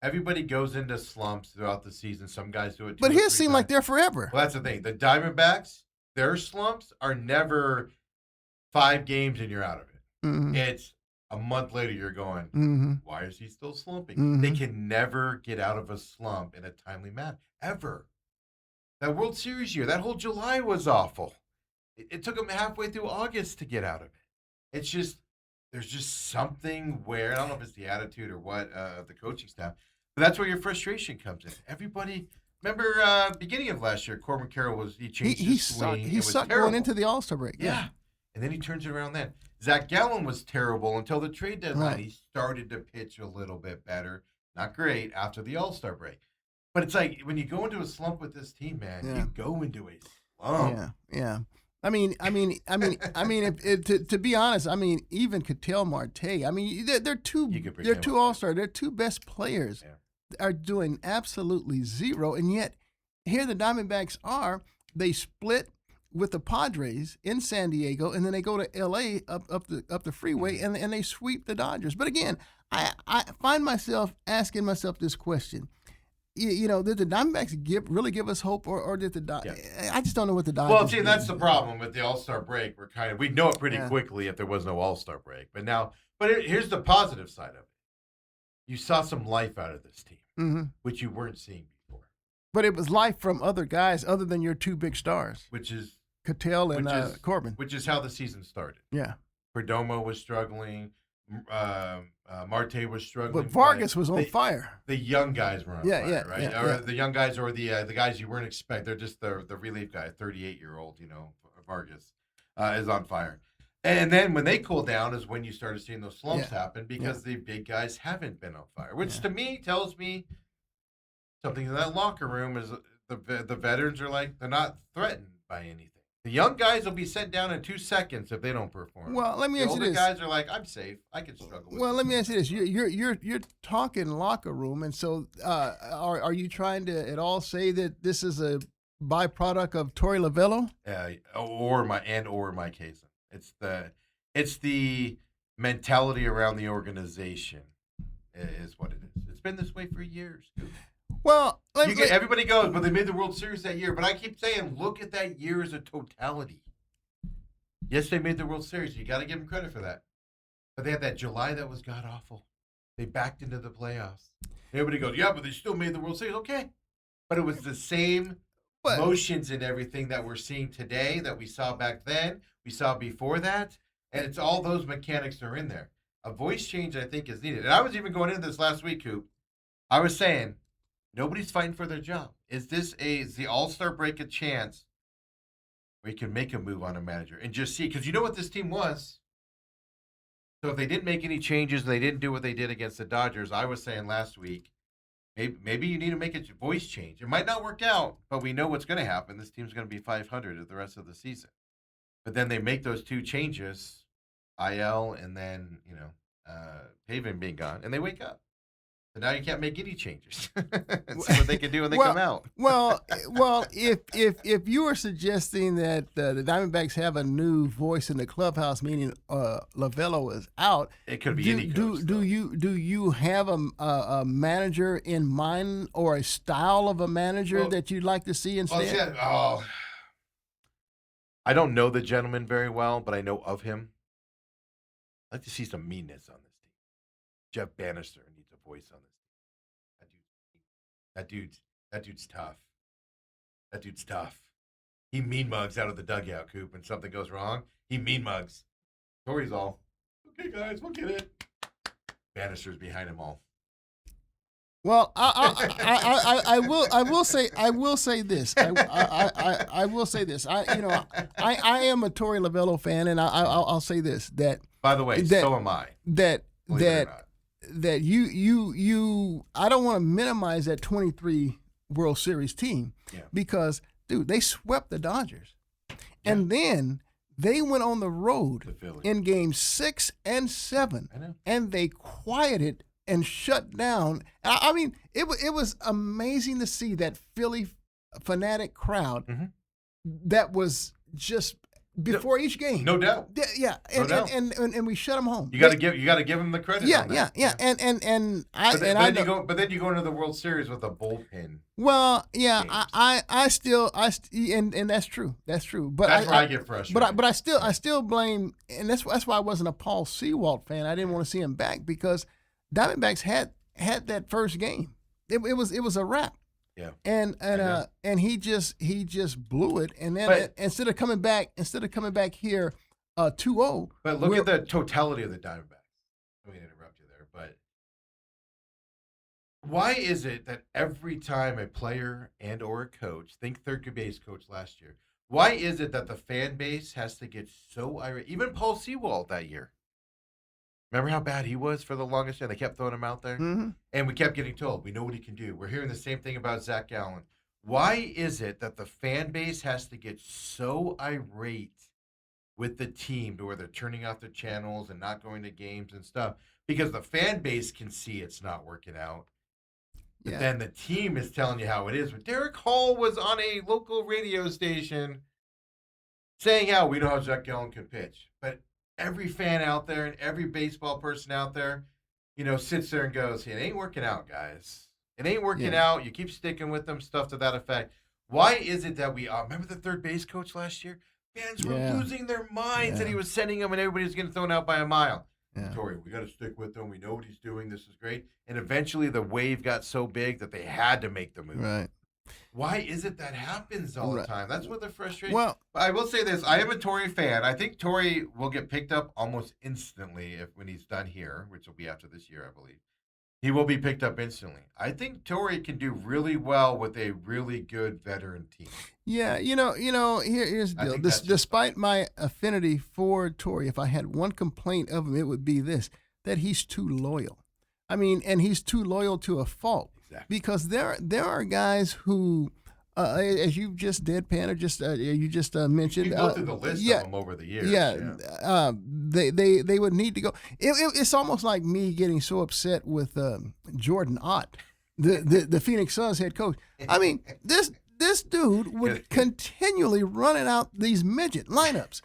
Everybody goes into slumps throughout the season. Some guys do it 2 But his seem like they're forever. Well, that's the thing. The Diamondbacks, their slumps are never 5 games and you're out of it. Mm-hmm. It's A month later, you're going, Mm-hmm. why is he still slumping? Mm-hmm. They can never get out of a slump in a timely manner, ever. That World Series year, that whole July was awful. It took them halfway through August to get out of it. It's just, there's just something where, I don't know if it's the attitude or what of the coaching staff, but that's where your frustration comes in. Everybody, remember beginning of last year, Corbin Carroll he changed his swing. He sucked going into the All-Star break. Yeah. And then he turns it around then. Zach Gallen was terrible until the trade deadline. Right. He started to pitch a little bit better. Not great after the All-Star break. But it's like when you go into a slump with this team, man, you go into a slump. Yeah. I mean, to be honest, I mean, even Ketel Marte. I mean, they're two All-Star. Their two best players are doing absolutely zero, and yet here the Diamondbacks are. They split with the Padres in San Diego, and then they go to L.A. up the freeway, and they sweep the Dodgers. But again, I find myself asking myself this question. You know, did the Diamondbacks really give us hope, or did the Dodgers? Yeah. I just don't know what the Dodgers. Well, see, that's the problem with the All-Star break. We'd know it pretty quickly if there was no All-Star break. But here's the positive side of it. You saw some life out of this team, which you weren't seeing before. But it was life from other guys other than your two big stars, which is Ketel and Corbin. Which is how the season started. Yeah. Perdomo was struggling. Marte was struggling. But Vargas was on fire. The young guys were on fire, right? Yeah. The young guys or the guys you weren't expecting. They're just the relief guy, 38-year-old, Vargas is on fire. And then when they cool down is when you started seeing those slumps happen because the big guys haven't been on fire, which to me tells me something in that locker room is the veterans are like, they're not threatened by anything. The young guys will be sent down in 2 seconds if they don't perform. Well, let me ask you this: the guys are like, I'm safe. I can struggle. Well, let me ask you this: you're talking locker room, and so are you trying to at all say that this is a byproduct of Torey Lovullo? Or Mike Hazen. It's the mentality around the organization is what it is. It's been this way for years. Well, everybody goes, but they made the World Series that year. But I keep saying, look at that year as a totality. Yes, they made the World Series. You got to give them credit for that. But they had that July that was god awful. They backed into the playoffs. Everybody goes, yeah, but they still made the World Series. Okay, but it was the same motions and everything that we're seeing today that we saw back then. We saw before that, and it's all those mechanics that are in there. A voice change, I think, is needed. And I was even going into this last week, Coop. I was saying, nobody's fighting for their job. Is the All-Star break a chance where you can make a move on a manager and just see? Because you know what this team was. So if they didn't make any changes and they didn't do what they did against the Dodgers, I was saying last week, maybe you need to make a voice change. It might not work out, but we know what's going to happen. This team's going to be 500 at the rest of the season. But then they make those two changes, IL and then, Pavin being gone, and they wake up. So now you can't make any changes and see what they can do when they come out. well, if you are suggesting that the Diamondbacks have a new voice in the clubhouse, meaning Lovullo is out, it could be any coach. Do you have a manager in mind or a style of a manager that you'd like to see instead? I don't know the gentleman very well, but I know of him. I'd like to see some meanness on this team. Jeff Bannister needs a voice on this team. That dude's tough. That dude's tough. He mean mugs out of the dugout, Coop, and something goes wrong. He mean mugs. Torey's all, okay, guys, we'll get it. Bannister's behind them all. Well, I will say this. I will say this. I am a Torey Lovullo fan, and I'll say this that. By the way, so am I. That you I don't want to minimize that 23 World Series team because dude, they swept the Dodgers, and then they went on the road in games 6 and 7, and they quieted and shut down. I mean, it was amazing to see that Philly fanatic crowd that was just before each game. No doubt. Yeah, No doubt. and we shut them home. You got to give them the credit. Yeah, on that. yeah. But then you go into the World Series with a bullpen. Well, yeah, games. I still and that's true. That's true. But That's where I get frustrated. But I still blame, and that's why I wasn't a Paul Sewald fan. I didn't want to see him back because Diamondbacks had that first game. It was a wrap. Yeah. And he just blew it. And then instead of coming back here 2-0. But look at the totality of the Diamondbacks. Let me interrupt you there, but why is it that every time a player and or a coach, think third base coach last year, why is it that the fan base has to get so irate? Even Paul Sewald that year. Remember how bad he was for the longest time? They kept throwing him out there. Mm-hmm. And we kept getting told, we know what he can do. We're hearing the same thing about Zach Gallen. Why is it that the fan base has to get so irate with the team to where they're turning off their channels and not going to games and stuff? Because the fan base can see it's not working out. But then the team is telling you how it is. But Derek Hall was on a local radio station saying how we know how Zach Gallen can pitch. But every fan out there and every baseball person out there, sits there and goes, it ain't working out, guys. It ain't working out. You keep sticking with them, stuff to that effect. Why is it that we remember the third base coach last year? Fans were losing their minds that he was sending them and everybody was getting thrown out by a mile. Yeah. Torrey, we got to stick with him. We know what he's doing. This is great. And eventually the wave got so big that they had to make the move. Right. Why is it that happens all the time? That's what the frustration. Well, I will say this. I am a Torrey fan. I think Torrey will get picked up almost instantly when he's done here, which will be after this year, I believe. He will be picked up instantly. I think Torrey can do really well with a really good veteran team. Yeah, here's the deal. Despite my affinity for Torrey, if I had one complaint of him, it would be this, that he's too loyal. I mean, and he's too loyal to a fault. Exactly. Because there are guys who, as you just deadpan or you just mentioned. You go through the list of them over the years. They would need to go. It's almost like me getting so upset with Jordan Ott, the Phoenix Suns head coach. I mean, this dude would continually running out these midget lineups.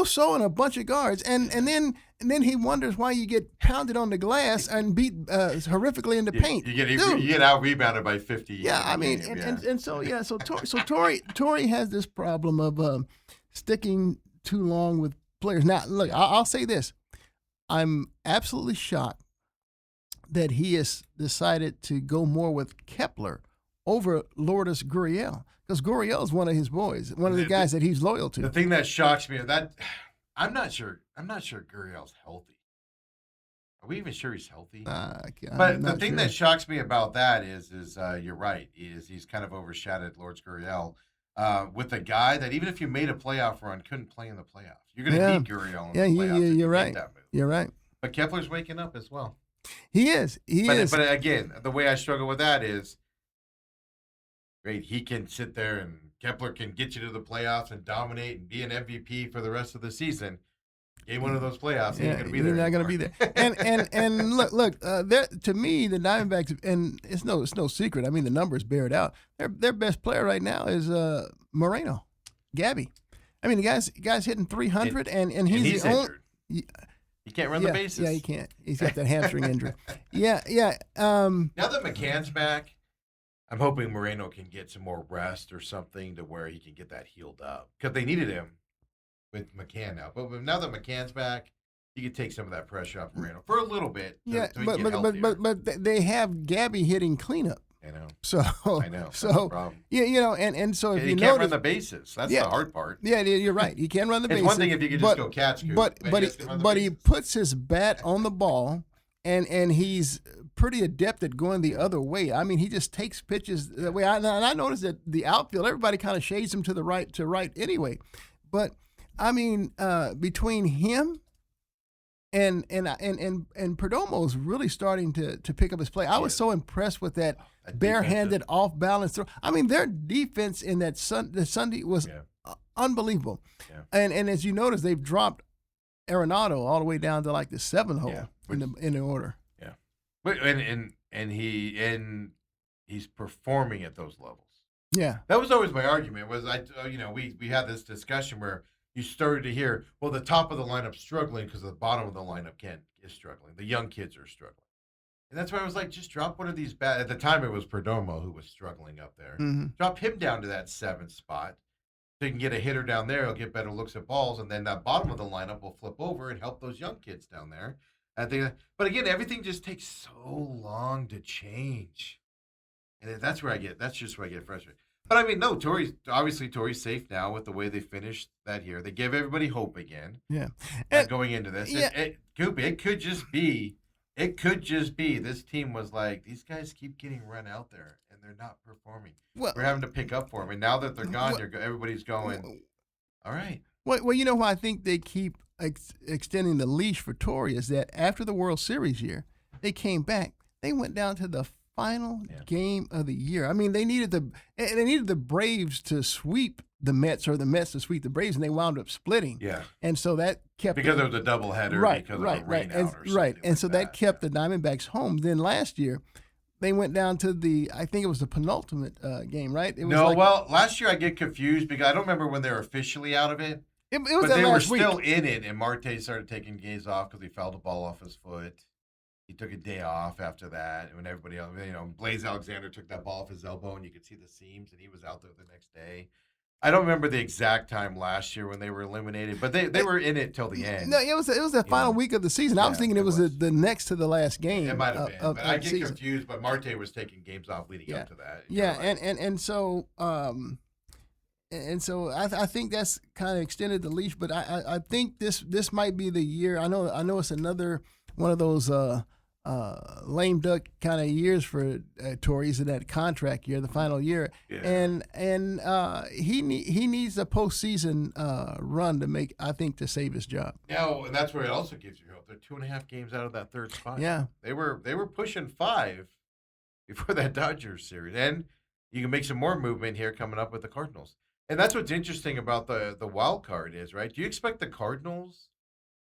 So in a bunch of guards, and then he wonders why you get pounded on the glass and beat horrifically in the paint. You get out rebounded by 50. Yeah, I mean, so Torrey has this problem of sticking too long with players. Now, look, I'll say this: I'm absolutely shocked that he has decided to go more with Kepler over Lourdes Gurriel, because Gurriel is one of his boys, one of the guys that he's loyal to. The thing that shocks me that I'm not sure Gurriel's healthy. Are we even sure he's healthy? But the thing that shocks me about that is you're right. He's kind of overshadowed Lourdes Gurriel with a guy that even if you made a playoff run, couldn't play in the playoffs. You're going to beat Gurriel in the playoffs. You're right. You're right. But Kepler's waking up as well. He is. But again, the way I struggle with that is, great, he can sit there and Kepler can get you to the playoffs and dominate and be an MVP for the rest of the season. Game one of those playoffs, he ain't going to be there. You're not going to be there. And look, to me, the Diamondbacks, and it's no secret. I mean, the numbers bear it out. Their best player right now is Moreno, Gabby. I mean, the guy's hitting 300, and he's the only. He can't run the bases. Yeah, he can't. He's got that hamstring injury. Yeah. Now that McCann's back, I'm hoping Moreno can get some more rest or something to where he can get that healed up, because they needed him with McCann now. But now that McCann's back, he could take some of that pressure off Moreno for a little bit. But they have Gabby hitting cleanup. I know. So I know. So that's the problem. And so if he can't run the bases. That's the hard part. Yeah, you're right. He can run the bases. It's one thing if you could just go catch scoop. But he puts his bat on the ball, and he's pretty adept at going the other way. I mean, he just takes pitches the way. And I noticed that the outfield, everybody kind of shades him to the right anyway. But I mean, between him and Perdomo's really starting to pick up his play. I was so impressed with that barehanded off balance throw. I mean, their defense in that Sunday was unbelievable. Yeah. And as you notice, they've dropped Arenado all the way down to like the 7th hole in the order. Yeah, but and he's performing at those levels. Yeah, that was always my argument. Was we had this discussion where you started to hear, well, the top of the lineup struggling because the bottom of the lineup is struggling. The young kids are struggling. And that's why I was like, just drop one of these bad. At the time, it was Perdomo who was struggling up there. Mm-hmm. Drop him down to that 7th spot. So you can get a hitter down there. He'll get better looks at balls. And then that bottom of the lineup will flip over and help those young kids down there. I think, but again, everything just takes so long to change. And that's just where I get frustrated. But I mean, no, Torrey's safe now with the way they finished that year. They give everybody hope again. Yeah. Going into this. Yeah. It could just be this team was like, these guys keep getting run out there and they're not performing. Well, we're having to pick up for them. And now that they're gone, everybody's going, all right. Well, you know why I think they keep extending the leash for Torrey is that after the World Series year, they came back. They went down to the final game of the year. I mean, they needed the Braves to sweep the Mets or the Mets to sweep the Braves, and they wound up splitting. Yeah. And so that kept because it was a doubleheader. Right, because right, of a rain right, out or something and so that kept the Diamondbacks home. Then last year, they went down to I think it was the penultimate game, right? It was last year I get confused because I don't remember when they were officially out of it. It was but they were last week. still in it, and Marte started taking games off because he fouled the ball off his foot. He took a day off after that. And when everybody else, Blaze Alexander took that ball off his elbow, and you could see the seams, and he was out there the next day. I don't remember the exact time last year when they were eliminated, but they were in it till the end. No, it was the final week of the season. I was thinking it was the next to the last game. It might have been, but I get season. confused. But Marte was taking games off leading up to that. And so. And so I think that's kind of extended the leash, but I think this might be the year. I know it's another one of those lame duck kind of years for Torrey's in that contract year, the final year, and he needs a postseason run to save his job. No, and that's where it also gives you hope. They're 2.5 games out of that 3rd spot. Yeah, they were pushing 5 before that Dodgers series, and you can make some more movement here coming up with the Cardinals. And that's what's interesting about the wild card is, right? Do you expect the Cardinals?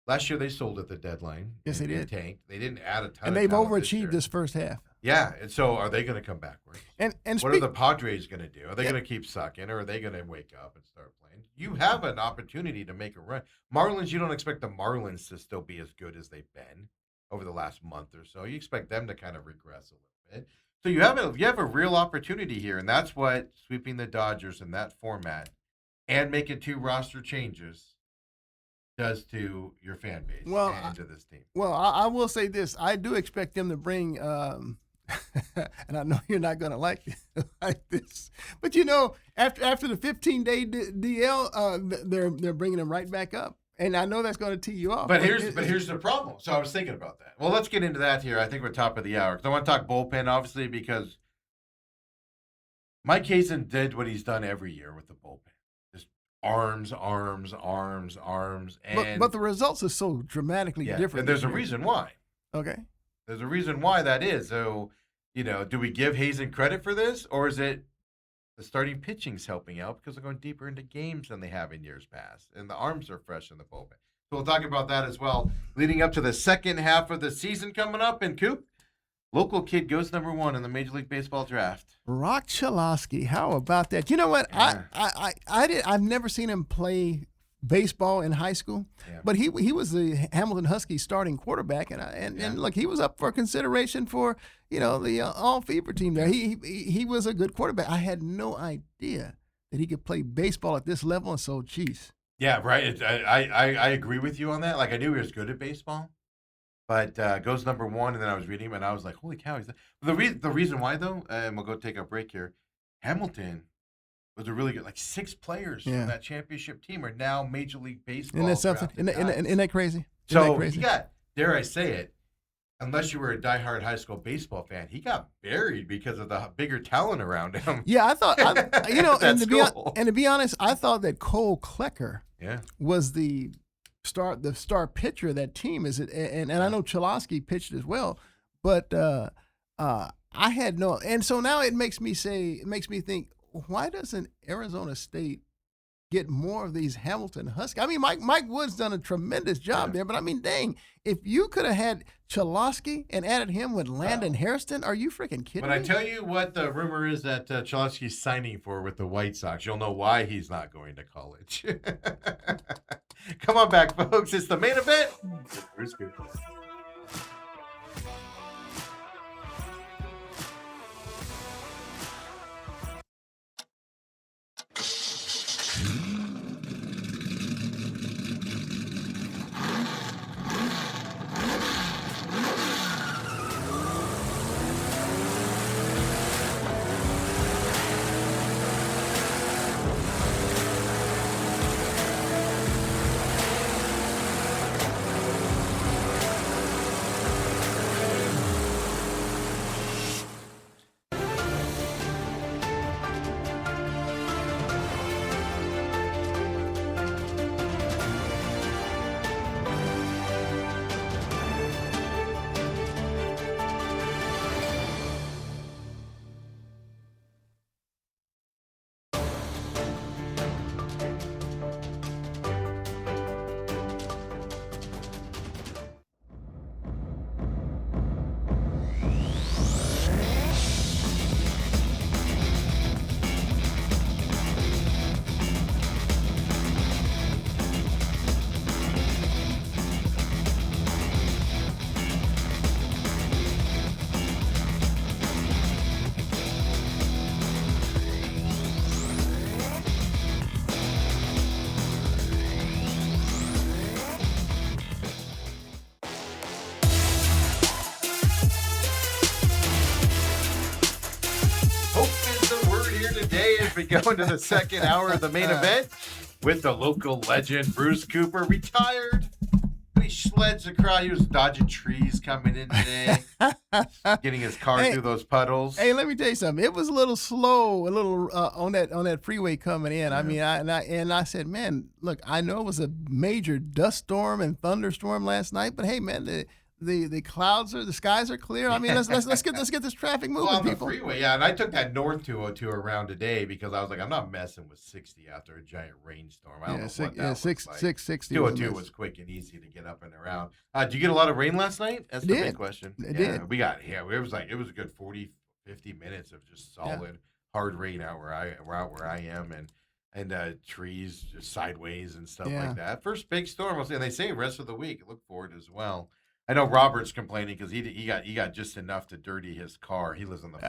Last year they sold at the deadline. Yes, they did. Tanked. They didn't add a ton. And they've overachieved this first half. Yeah, and so are they going to come backwards? And what are the Padres going to do? Are they going to keep sucking, or are they going to wake up and start playing? You have an opportunity to make a run. Marlins, you don't expect the Marlins to still be as good as they've been over the last month or so. You expect them to kind of regress a little bit. So you have a real opportunity here, and that's what sweeping the Dodgers in that format and making 2 roster changes does to your fan base and to this team. Well, I will say this. I do expect them to bring, and I know you're not going to like this, but after the 15-day DL, they're bringing them right back up. And I know that's going to tee you off. But here's the problem. So I was thinking about that. Well, let's get into that here. I think we're top of the hour. Because I want to talk bullpen, obviously, because Mike Hazen did what he's done every year with the bullpen. Just arms. And but the results are so dramatically different. And there's a reason why. Okay. There's a reason why that is. So, do we give Hazen credit for this? Or is it the starting pitching's helping out because they're going deeper into games than they have in years past, and the arms are fresh in the bullpen. So we'll talk about that as well, leading up to the second half of the season coming up. And Coop, local kid goes number 1 in the Major League Baseball draft. Rock Chalosky, how about that? You know what? Yeah. I've never seen him play baseball in high school, but he was the Hamilton Huskies starting quarterback, and look, he was up for consideration for the all fever team there. He was a good quarterback. I had no idea that he could play baseball at this level, and so geez. Yeah, right. I agree with you on that. Like, I knew he was good at baseball, but goes number 1, and then I was reading him, and I was like, holy cow. The reason why, though, and we'll go take a break here, Hamilton was a really good, 6 players from that championship team are now Major League Baseball. Isn't that something? Isn't that crazy? He got, dare I say it, unless you were a diehard high school baseball fan, he got buried because of the bigger talent around him. Yeah, I thought, and to be honest, I thought that Cole Klecker was the star pitcher of that team. And I know Chalosky pitched as well, but I had no, and so now it makes me think, why doesn't Arizona State get more of these Hamilton Huskies. I mean, Mike Wood's done a tremendous job there, but I mean, dang, if you could have had Chalosky and added him with Landon Hairston, are you freaking kidding But me? I tell you what the rumor is that Chalosky's signing for with the White Sox. You'll know why he's not going to college. Come on back, folks. It's the main event. Bruce Cooper. We go into the second hour of the main event with the local legend Bruce Cooper, retired. He sleds the crowd. He was dodging trees coming in today, getting his car through those puddles. Hey, let me tell you something. It was a little slow, a little on that freeway coming in. Yeah. I mean, I said, man, look, I know it was a major dust storm and thunderstorm last night, but hey, man, the clouds the skies are clear. I mean, let's get this traffic moving, on people. The freeway, yeah. And I took that north 202 around today because I was like, I'm not messing with 60 after a giant rainstorm. I don't know what that was like. 660. 202 was quick and easy to get up and around. Did you get a lot of rain last night? That's the big question. It did. We got it was a good 40, 50 minutes of just solid hard rain out where I am and trees just sideways and stuff like that. First big storm. And they say rest of the week. Look forward as well. I know Robert's complaining because he got just enough to dirty his car. He lives on the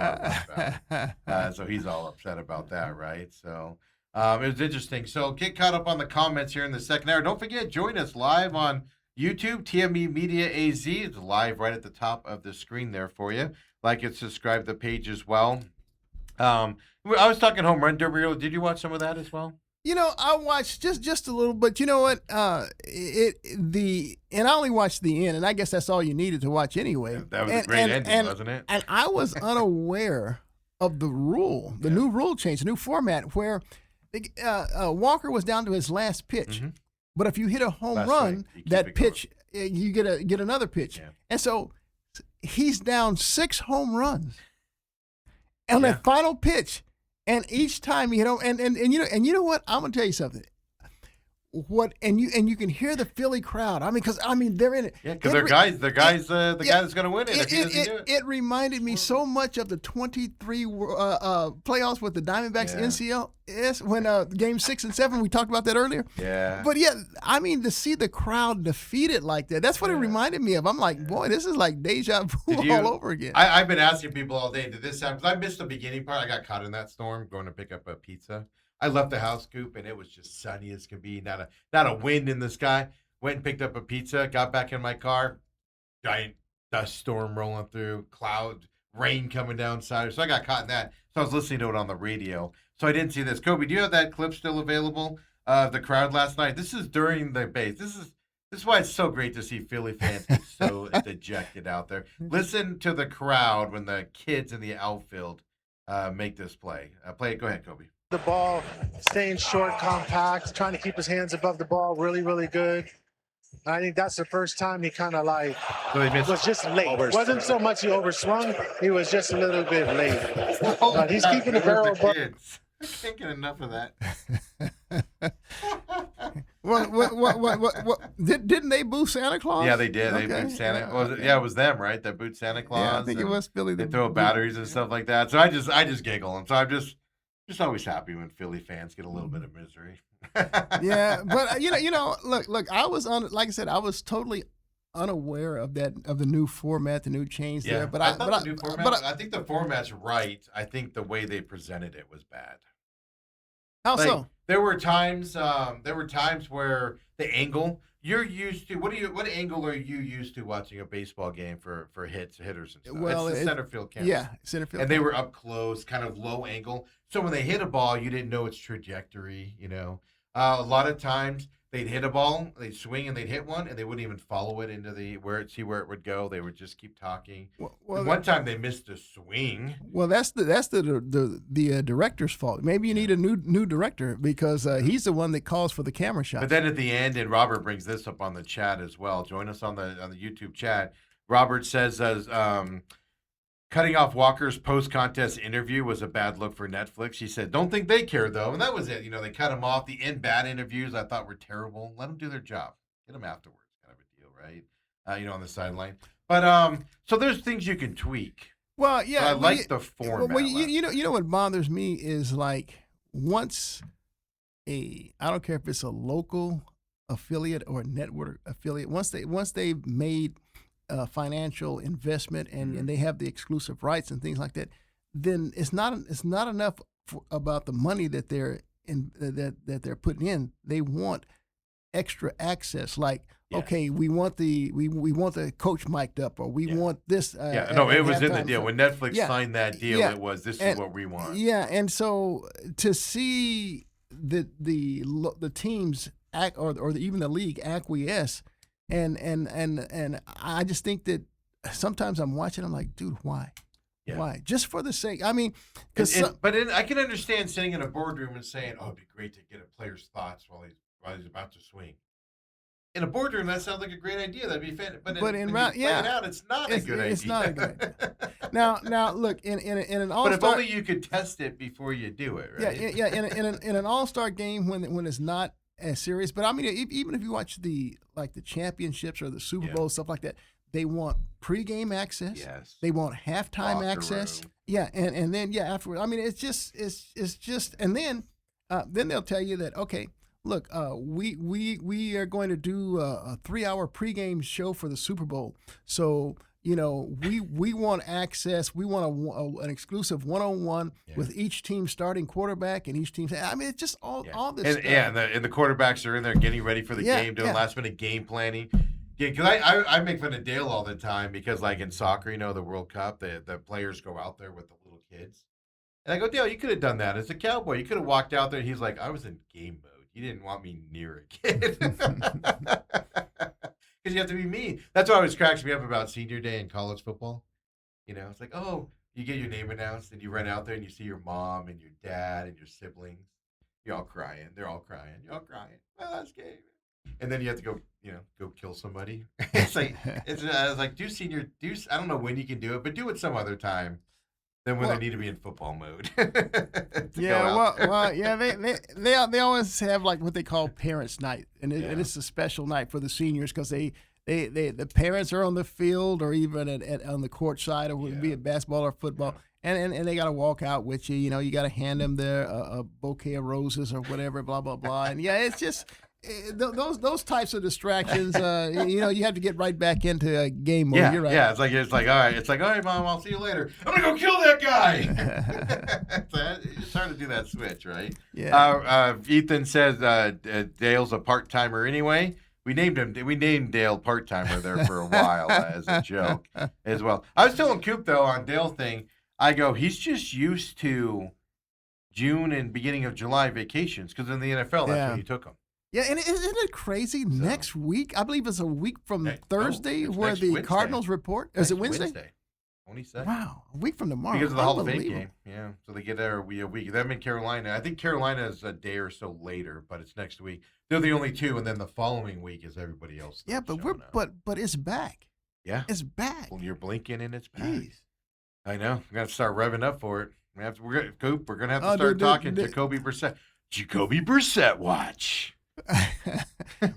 farm, so he's all upset about that, right? So it was interesting. So get caught up on the comments here in the second hour. Don't forget, join us live on YouTube, TME Media AZ. It's live right at the top of the screen there for you. Like and subscribe to the page as well. I was talking home run derby. Did you watch some of that as well? You know, I watched just a little, but you know what? And I only watched the end, and I guess that's all you needed to watch anyway. Yeah, that was a great ending, wasn't it? And I was unaware of the rule, the new rule change, the new format, where Walker was down to his last pitch. Mm-hmm. But if you hit a home run, that pitch, you get another pitch. Yeah. And so he's down 6 home runs on that final pitch. And each time, you know, and you know what? I'm gonna tell you something. You can hear the Philly crowd. I mean, they're in it. Yeah, because the guy that's gonna win it. If he doesn't do it. It reminded me so much of the 23 playoffs with the Diamondbacks NCLS when Game 6 and 7. We talked about that earlier. Yeah. But I mean, to see the crowd defeated like that, that's what it reminded me of. I'm like, boy, this is like deja vu all over again. I've been asking people all day, did this happen? Because I missed the beginning part. I got caught in that storm going to pick up a pizza. I left the house, Coop, and it was just sunny as can be. Not a wind in the sky. Went and picked up a pizza. Got back in my car. Giant dust storm rolling through. Cloud, rain coming down side. So I got caught in that. So I was listening to it on the radio. So I didn't see this. Kobe, do you have that clip still available of the crowd last night? This is during the base. This is why it's so great to see Philly fans get so dejected out there. Listen to the crowd when the kids in the outfield make this play. Play it. Go ahead, Kobe. The ball, staying short, compact, trying to keep his hands above the ball, really, really good. I think that's the first time he kind of was just late. It wasn't so much he overswung, he was just a little bit late. But he's keeping the barrel above. I can't get enough of that. Didn't they boo Santa Claus? Yeah, they did. They Okay. booed Santa. Was it, Okay. yeah, it was them, right? That booed Santa Claus. Yeah, I think it and was Philly. They throw batteries and stuff like that. So I just giggle, and so I'm just always happy when Philly fans get a little bit of misery. Yeah, but look. I was like I said, I was totally unaware of the new format, the new change there. But I thought the new format. I think the format's right. I think the way they presented it was bad. How Like, so? there were times where the angle you're used to. What angle are you used to watching a baseball game for hitters and stuff? Well, it's the center field camera. Yeah, center field. And they were up close, kind of low angle. So when they hit a ball, you didn't know its trajectory. A lot of times they'd hit a ball, they'd swing, and they'd hit one, and they wouldn't even follow it into see where it would go. They would just keep talking. Well, one time they missed a swing. Well, that's the director's fault. Maybe you need a new director because he's the one that calls for the camera shots. But then at the end, and Robert brings this up on the chat as well. Join us on the YouTube chat. Robert says cutting off Walker's post-contest interview was a bad look for Netflix. He said, "Don't think they care though," and that was it. They cut him off. The bad interviews I thought were terrible. Let them do their job. Get them afterwards, kind of a deal, right? On the sideline. But so there's things you can tweak. Well, yeah, but I like the format. Well, you know what bothers me is like once I don't care if it's a local affiliate or a network affiliate. Once they've made financial investment and they have the exclusive rights and things like that, then it's not enough about the money that they're that they're putting in. They want extra access, like okay, we want the coach mic'd up, or we want this. It was in the deal when Netflix signed that deal. It was this is what we want. Yeah, and so to see the teams act or even the league acquiesce. And I just think that sometimes I'm watching, I'm like, dude, why? Yeah. Why? Just for the sake. I mean, I can understand sitting in a boardroom and saying, "Oh, it'd be great to get a player's thoughts while he's about to swing." In a boardroom, that sounds like a great idea. That'd be fan. But in it out, it's not a good idea. It's not a good idea. Now, look in an all-star. But if only you could test it before you do it, right? Yeah. In an all-star game when it's not as serious. But I mean, even if you watch the championships or the Super Bowl, stuff like that, they want pregame access. Yes. They want halftime access. Room. Yeah, and then afterward. I mean, it's just and then they'll tell you that okay, look, we are going to do a 3-hour pregame show for the Super Bowl. So we want access. We want an exclusive one-on-one with each team starting quarterback and each team. I mean, it's just all this stuff. Yeah, and the quarterbacks are in there getting ready for the game, doing last-minute game planning. Yeah, because I make fun of Dale all the time because, like in soccer, the World Cup, the players go out there with the little kids. And I go, Dale, you could have done that as a cowboy. You could have walked out there. He's like, I was in game mode. You didn't want me near a kid. Because you have to be mean. That's what always cracks me up about senior day in college football. It's like, oh, you get your name announced and you run out there and you see your mom and your dad and your siblings. You're all crying. They're all crying. You're all crying. My last game. And then you have to go kill somebody. It's like, do I don't know when you can do it, but do it some other time than when they need to be in football mode. They always have like what they call parents' night, and it's a special night for the seniors because the parents are on the field or even on the court side, or be it basketball or football, and they got to walk out with you. You got to hand them a bouquet of roses or whatever, blah blah blah, and it's just. Those types of distractions, you have to get right back into game mode. You're right. Yeah. It's like, all right, Mom, I'll see you later. I'm gonna go kill that guy. It's hard to do that switch, right? Yeah. Ethan says Dale's a part timer anyway. We named Dale part timer there for a while as a joke as well. I was telling Coop though on Dale thing. I go, he's just used to June and beginning of July vacations because in the NFL that's when you took them. Yeah, and isn't it crazy? So, next week, I believe it's a week from Thursday where the Wednesday. Cardinals report. Is it Wednesday? 22nd. Wow, a week from tomorrow. Because of the Hall of Fame game. Yeah, so they get there a week. Them in Carolina. I think Carolina is a day or so later, but it's next week. They're the only two, and then the following week is everybody else. Yeah, but but it's back. Yeah, it's back. Well, you're blinking and it's back. Jeez. I know. We got to start revving up for it. We're gonna have to start talking Jacoby Brissett. Jacoby Brissett watch.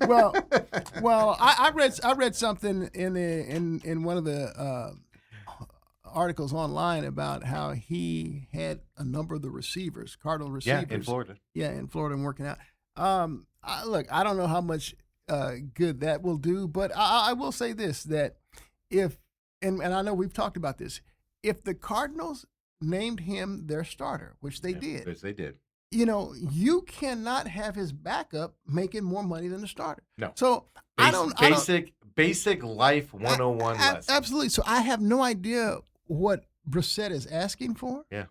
well, I read something in one of the articles online about how he had a number of the receivers, Cardinal receivers, in Florida. Yeah, in Florida and working out. Look, I don't know how much good that will do, but I will say this: that if and I know we've talked about this, if the Cardinals named him their starter, which they did, Which they did. You cannot have his backup making more money than the starter. No. So Basic life 101 lesson. Absolutely. So I have no idea what Brissett is asking for. Yeah.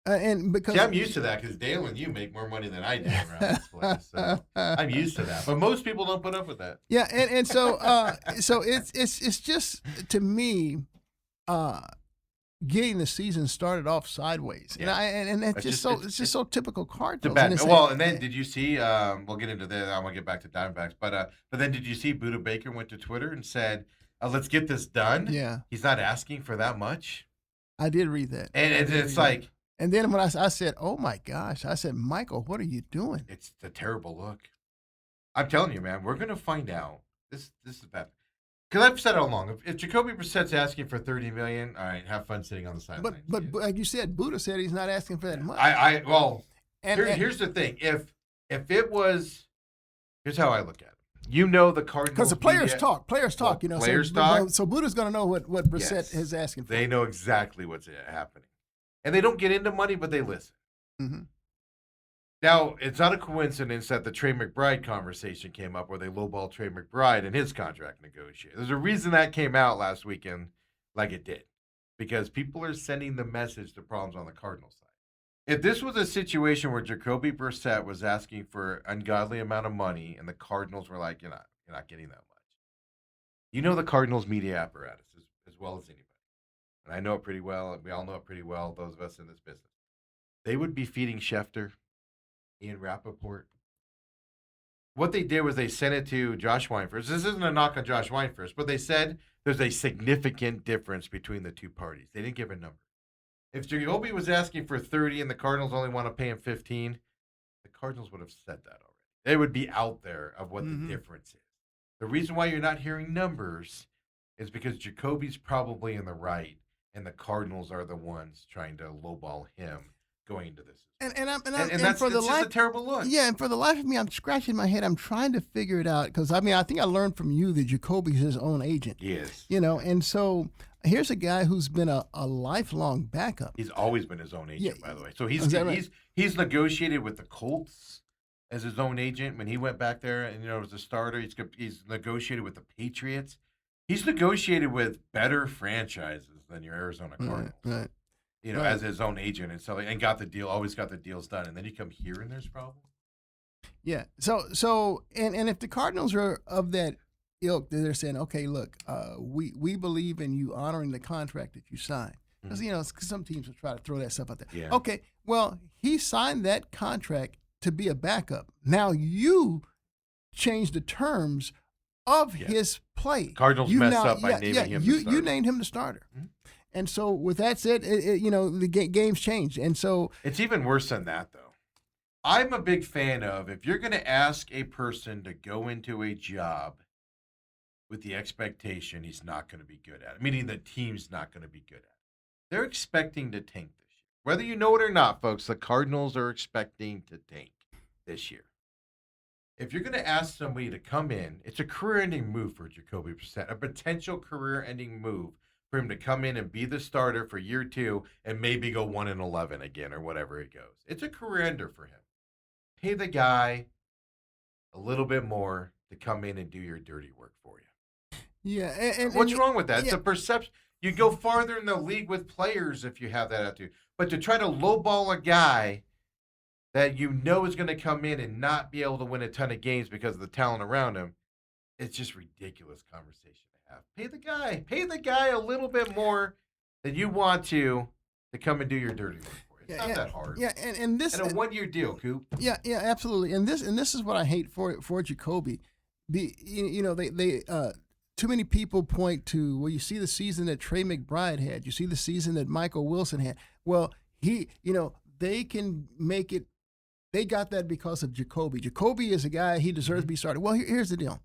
And because I'm used to that because Dale and you make more money than I do around this place. So I'm used to that. But most people don't put up with that. Yeah, and so so it's just to me getting the season started off sideways. Yeah. And it's just so typical Cardinals. And then did you see we'll get into that. I want to get back to Diamondbacks, but then did you see Buda Baker went to Twitter and said, let's get this done? Yeah. He's not asking for that much. I did read that. And it's like and then when I said, "Oh my gosh," I said, "Michael, what are you doing?" It's a terrible look. I'm telling you, man, we're gonna find out. This is bad. Because I've said it all along. If Jacoby Brissett's asking for $30 million, all right, have fun sitting on the sideline. But like you said, Buddha said he's not asking for that much. Here's the thing. If it was, here's how I look at it. The Cardinals. Because the players talk. Players talk. Players talk. So Buddha's going to know what Brissett is asking for. They know exactly what's happening, and they don't get into money, but they listen. Mm-hmm. Now, it's not a coincidence that the Trey McBride conversation came up where they lowballed Trey McBride in his contract negotiation. There's a reason that came out last weekend like it did, because people are sending the message to problems on the Cardinals side. If this was a situation where Jacoby Brissett was asking for an ungodly amount of money and the Cardinals were like, you're not getting that much. The Cardinals media apparatus as well as anybody. And I know it pretty well, and we all know it pretty well, those of us in this business. They would be feeding Schefter, Ian Rappaport. What they did was they sent it to Josh Weinfurst. This isn't a knock on Josh Weinfurst, but they said there's a significant difference between the two parties. They didn't give a number. If Jacoby was asking for 30 and the Cardinals only want to pay him 15, the Cardinals would have said that already. They would be out there of what the difference is. The reason why you're not hearing numbers is because Jacoby's probably in the right, and the Cardinals are the ones trying to lowball him going into this. That's just a terrible look. Yeah, and for the life of me, I'm scratching my head. I'm trying to figure it out because I think I learned from you that Jacoby's his own agent. Yes. And so here's a guy who's been a lifelong backup. He's always been his own agent, by the way. So he's negotiated with the Colts as his own agent when he went back there and as a starter. He's negotiated with the Patriots. He's negotiated with better franchises than your Arizona Cardinals. Right. As his own agent and so and got the deal, always got the deals done, and then you come here and there's problems. Yeah. So and if the Cardinals are of that ilk, they're saying, okay, look, we believe in you honoring the contract that you signed, because some teams will try to throw that stuff out there. Yeah. Okay. Well, he signed that contract to be a backup. Now you change the terms of his play. Cardinals messed up by naming him the starter. You named him the starter. Mm-hmm. And so with that said, the game's changed. And so it's even worse than that, though. I'm a big fan of if you're going to ask a person to go into a job with the expectation he's not going to be good at it, meaning the team's not going to be good at it. They're expecting to tank this year. Whether you know it or not, folks, the Cardinals are expecting to tank this year. If you're going to ask somebody to come in, it's a career-ending move for Jacoby Brissett, a potential career-ending move for him to come in and be the starter for year 2 and maybe go 1-11 again or whatever it goes. It's a career ender for him. Pay the guy a little bit more to come in and do your dirty work for you. Yeah. And what's wrong with that? It's a perception. You go farther in the league with players if you have that attitude. But to try to lowball a guy that is going to come in and not be able to win a ton of games because of the talent around him, it's just ridiculous conversation. Pay the guy a little bit more than you want to come and do your dirty work for you. It's not that hard. Yeah, and this and a 1-year deal, Coop. Yeah, absolutely. And this is what I hate for Jacoby. They too many people point to, well, you see the season that Trey McBride had, you see the season that Michael Wilson had. Well, they can make it They got that because of Jacoby. Jacoby is a guy, he deserves to be started. Well, here's the deal.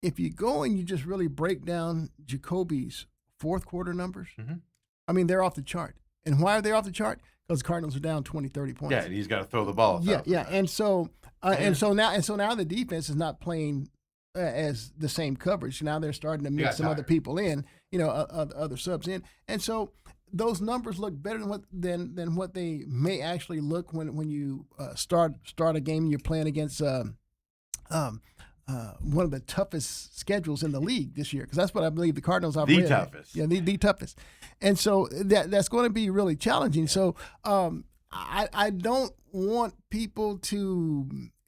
If you go and you just really break down Jacoby's fourth quarter numbers, I mean, they're off the chart. And why are they off the chart? Because the Cardinals are down 20, 30 points. Yeah, and he's got to throw the ball. Yeah. And so now the defense is not playing as the same coverage. Now they're starting to mix some other people in, other subs in. And so those numbers look better than what they may actually look when you start a game and you're playing against one of the toughest schedules in the league this year, because that's what I believe the Cardinals have. The toughest. Yeah, the toughest. And so that's going to be really challenging. Yeah. So I don't want people to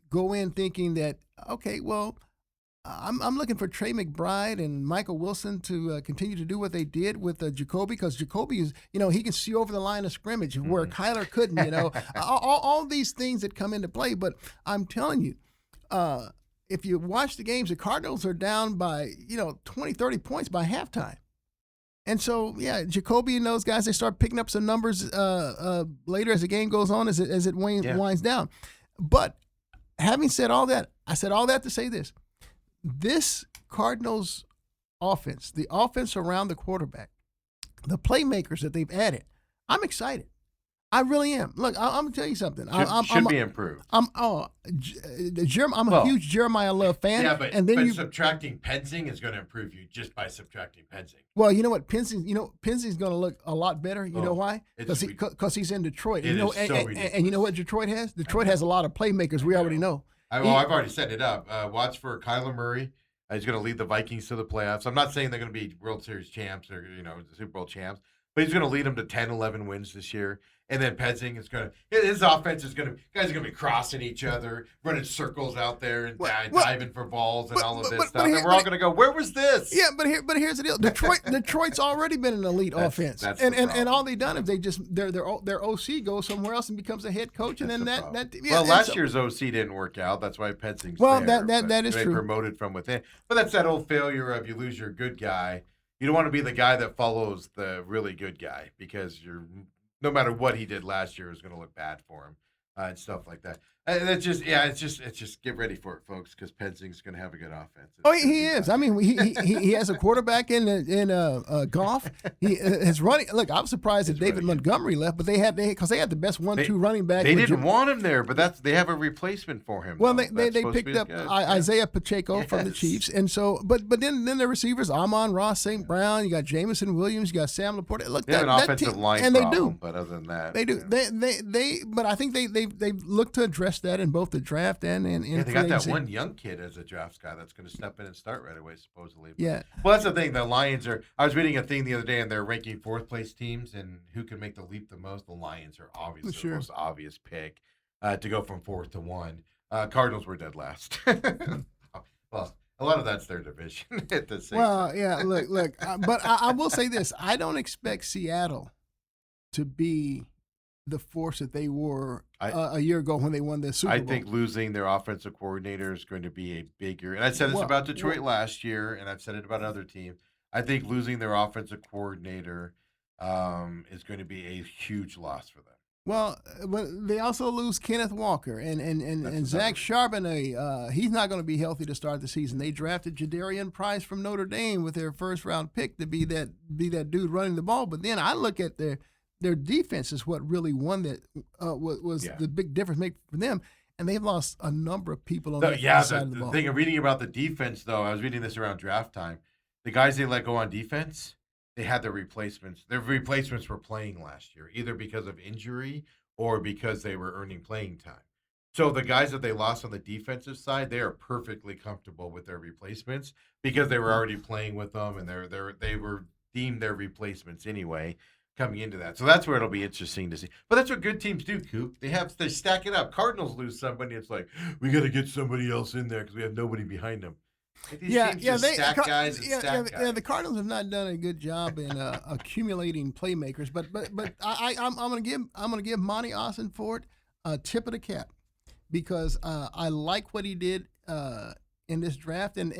go in thinking that, okay, well, I'm looking for Trey McBride and Michael Wilson to continue to do what they did with Jacoby, because Jacoby is, he can see over the line of scrimmage where Kyler couldn't, all these things that come into play. But I'm telling you, if you watch the games, the Cardinals are down by, 20, 30 points by halftime. And so, yeah, Jacoby and those guys, they start picking up some numbers later as the game goes on, as it winds down. But having said all that, I said all that to say this. This Cardinals offense, the offense around the quarterback, the playmakers that they've added, I'm excited. I really am. Look, I'm gonna tell you something. Should be improved. I'm a huge Jeremiah Love fan. Yeah, but subtracting Penzing is going to improve you just by subtracting Penzing. Well, you know what, Penzing's going to look a lot better. You know why? Because he's in Detroit. And you know what Detroit has? Detroit has a lot of playmakers. We already know. I've already set it up. Watch for Kyler Murray. He's going to lead the Vikings to the playoffs. I'm not saying they're going to be World Series champs or Super Bowl champs, but he's going to lead them to 10, 11 wins this year. And then Penzing is his offense is guys are going to be crossing each other, running circles out there and diving for balls and all of this stuff. And we're all going to go, where was this? Yeah, but here's the deal. Detroit's already been an elite offense. And all they've done is their OC goes somewhere else and becomes a head coach. And then last year's OC didn't work out. That's why Penzing's that is true. They promoted from within. But that's that old failure of you lose your good guy. You don't want to be the guy that follows the really good guy, because no matter what he did last year is going to look bad for him and stuff like that. And it's just get ready for it, folks, because Penzing's going to have a good offense. He is. I mean, he has a quarterback in Goff. He is running. Look, I'm surprised that David Montgomery left, but they had the best 1-2 running back. They didn't want him there, but they have a replacement for him. Well, they picked up Isaiah Pacheco from the Chiefs, and so but then the receivers, Amon-Ra St. Brown, you got Jamison Williams, you got Sam Laporte. Look, they have an offensive line, and problem, they do. But other than that, they do. But I think they've looked to address that in both the draft and in they got that one young kid as a draft guy that's going to step in and start right away, supposedly. Yeah. Well, that's the thing. The Lions are. I was reading a thing the other day, and they're ranking fourth place teams and who can make the leap the most. The Lions are obviously the most obvious pick to go from 4th to 1. Cardinals were dead last. Well, a lot of that's their division at the same time. Yeah. Look. But I will say this: I don't expect Seattle to be the force that they were a year ago when they won the Super Bowl. I think losing their offensive coordinator is going to be a bigger, and I said this about Detroit last year, and I've said it about other teams. I think losing their offensive coordinator is going to be a huge loss for them. Well, but they also lose Kenneth Walker and Zach Charbonnet. He's not going to be healthy to start the season. They drafted Jadarian Price from Notre Dame with their first-round pick to be that dude running the ball. But then I look at their defense is what really won that was the big difference made for them, and they've lost a number of people on that side of the ball. The thing of reading about the defense, though, I was reading this around draft time. The guys they let go on defense, they had their replacements. Their replacements were playing last year, either because of injury or because they were earning playing time. So the guys that they lost on the defensive side, they are perfectly comfortable with their replacements because they were already playing with them, and they were deemed their replacements anyway coming into that. So that's where it'll be interesting to see. But that's what good teams do, Coop. They stack it up. Cardinals lose somebody, it's like, we got to get somebody else in there because we have nobody behind them. These teams just stack guys. The Cardinals have not done a good job in accumulating playmakers, but I'm gonna give Monty Ossenfort a tip of the cap because I like what he did in this draft, and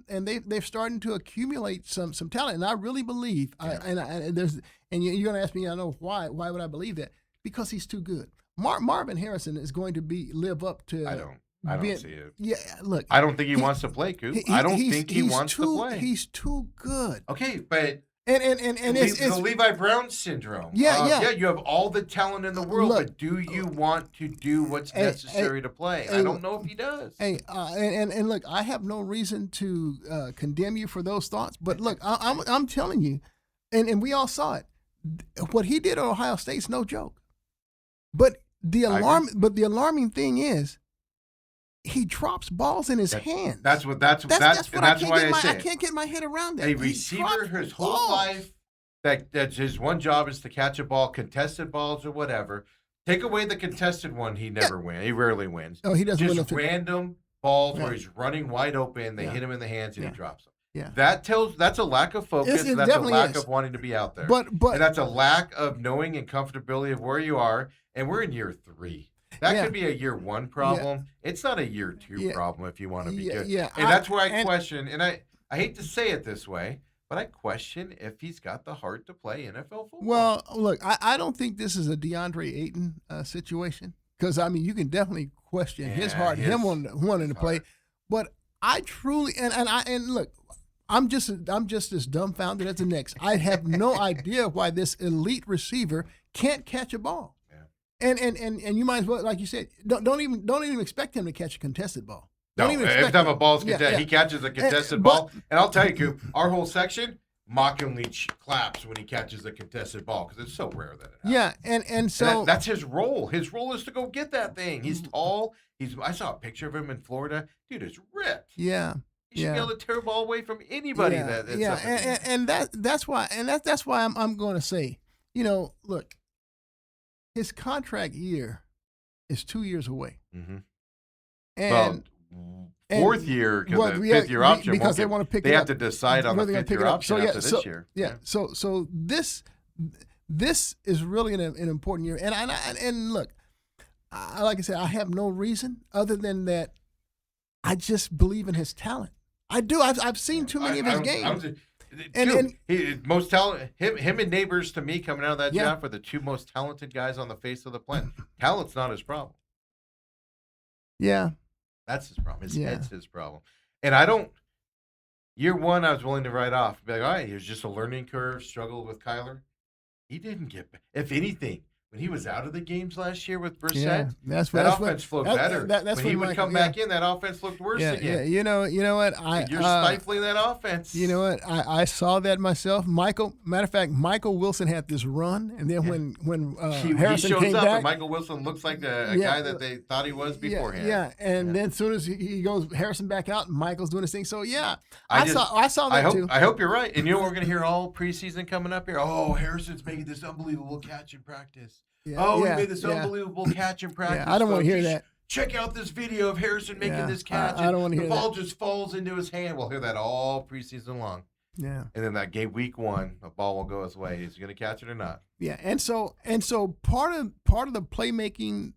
they've starting to accumulate some talent, and I really believe you're going to ask me, I know why would I believe that? Because he's too good. Marvin Harrison is going to live up to. I don't see it. Yeah, look. I don't think he wants to play, Coop. I don't think he wants to play. He's too good. Okay, but and it's the Levi Brown syndrome. Yeah. You have all the talent in the world, Look, but do you want to do what's necessary to play? I don't know if he does. Hey, and look, I have no reason to condemn you for those thoughts, but look, I'm telling you, and we all saw it. What he did at Ohio State's no joke. But the alarming thing is, he drops balls in his hands. That's why I can't get my head around that. A receiver his whole life that's his one job is to catch a ball, contested balls or whatever. Take away the contested one, he never wins. He rarely wins. Oh, he doesn't win. Just random balls where he's running wide open, they hit him in the hands and he drops them. Yeah. That's a lack of focus. That's a lack of wanting to be out there. But and that's a lack of knowing and comfortability of where you are. And we're in year 3. That could be a year 1 problem. It's not a year 2 problem if you want to be good. Yeah. And that's where I question, and I hate to say it this way, but I question if he's got the heart to play NFL football. Well, look, I don't think this is a DeAndre Ayton situation, because, I mean, you can definitely question his heart, him wanting to play. But I truly, and look, I'm just as dumbfounded as the next. I have no idea why this elite receiver can't catch a ball. And you might as well, like you said, don't even expect him to catch a contested ball. Every time a ball's contested, he catches a contested ball. And I'll tell you, Coop, our whole section mockingly claps when he catches a contested ball because it's so rare that it happens. Yeah, and so that's his role. His role is to go get that thing. He's tall. I saw a picture of him in Florida. Dude is ripped. Yeah. He should be able to tear a ball away from anybody. That's why I'm going to say, look. His contract year is 2 years away. Mm-hmm. And fourth year, because the 5th year option, because they want to pick it up. They have to decide on the 5th year option after this year. Yeah. So this is really an important year. And look, like I said, I have no reason other than that I just believe in his talent. I do. I've seen too many of his games. Most talented. Him and Neighbors, to me, coming out of that draft, were the 2 most talented guys on the face of the planet. Talent's not his problem. Yeah, that's his problem. His head's his problem. And year 1, I was willing to write off. Be like, all right, he was just a learning curve. Struggled with Kyler. He didn't get. If anything, when he was out of the games last year with Brissett, that offense flowed better. When he would come back in, that offense looked worse again. You know what? You're stifling that offense. You know what? I saw that myself. Matter of fact, Michael Wilson had this run, and then when Harrison came back, and Michael Wilson looks like a guy that they thought he was beforehand. And then as soon as he goes Harrison back out, and Michael's doing his thing. So I saw that too. I hope you're right. And you know what we're going to hear all preseason coming up here? Oh, Harrison's making this unbelievable catch in practice. He made this unbelievable catch in practice. I don't want to hear that. Check out this video of Harrison making this catch. I don't want to hear that. The ball just falls into his hand. We'll hear that all preseason long. Yeah. And then that game week 1, the ball will go his way. Is he going to catch it or not? Yeah. And so part of the playmakers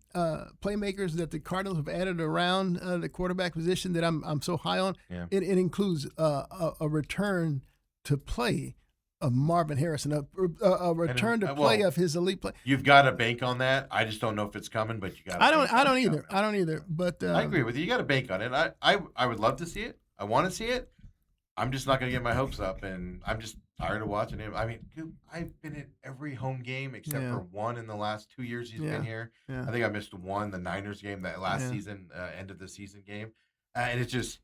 that the Cardinals have added around the quarterback position that I'm so high on, it includes a return to play of Marvin Harrison, a return to play of his elite play. You've got to bank on that. I just don't know if it's coming, but you got. I don't either. But I agree with you. You got to bank on it. I would love to see it. I want to see it. I'm just not going to get my hopes up, and I'm just tired of watching him. I mean, dude, I've been at every home game except for one in the last 2 years he's been here. Yeah. I think I missed one, the Niners game, that last season, end of the season game, and it's just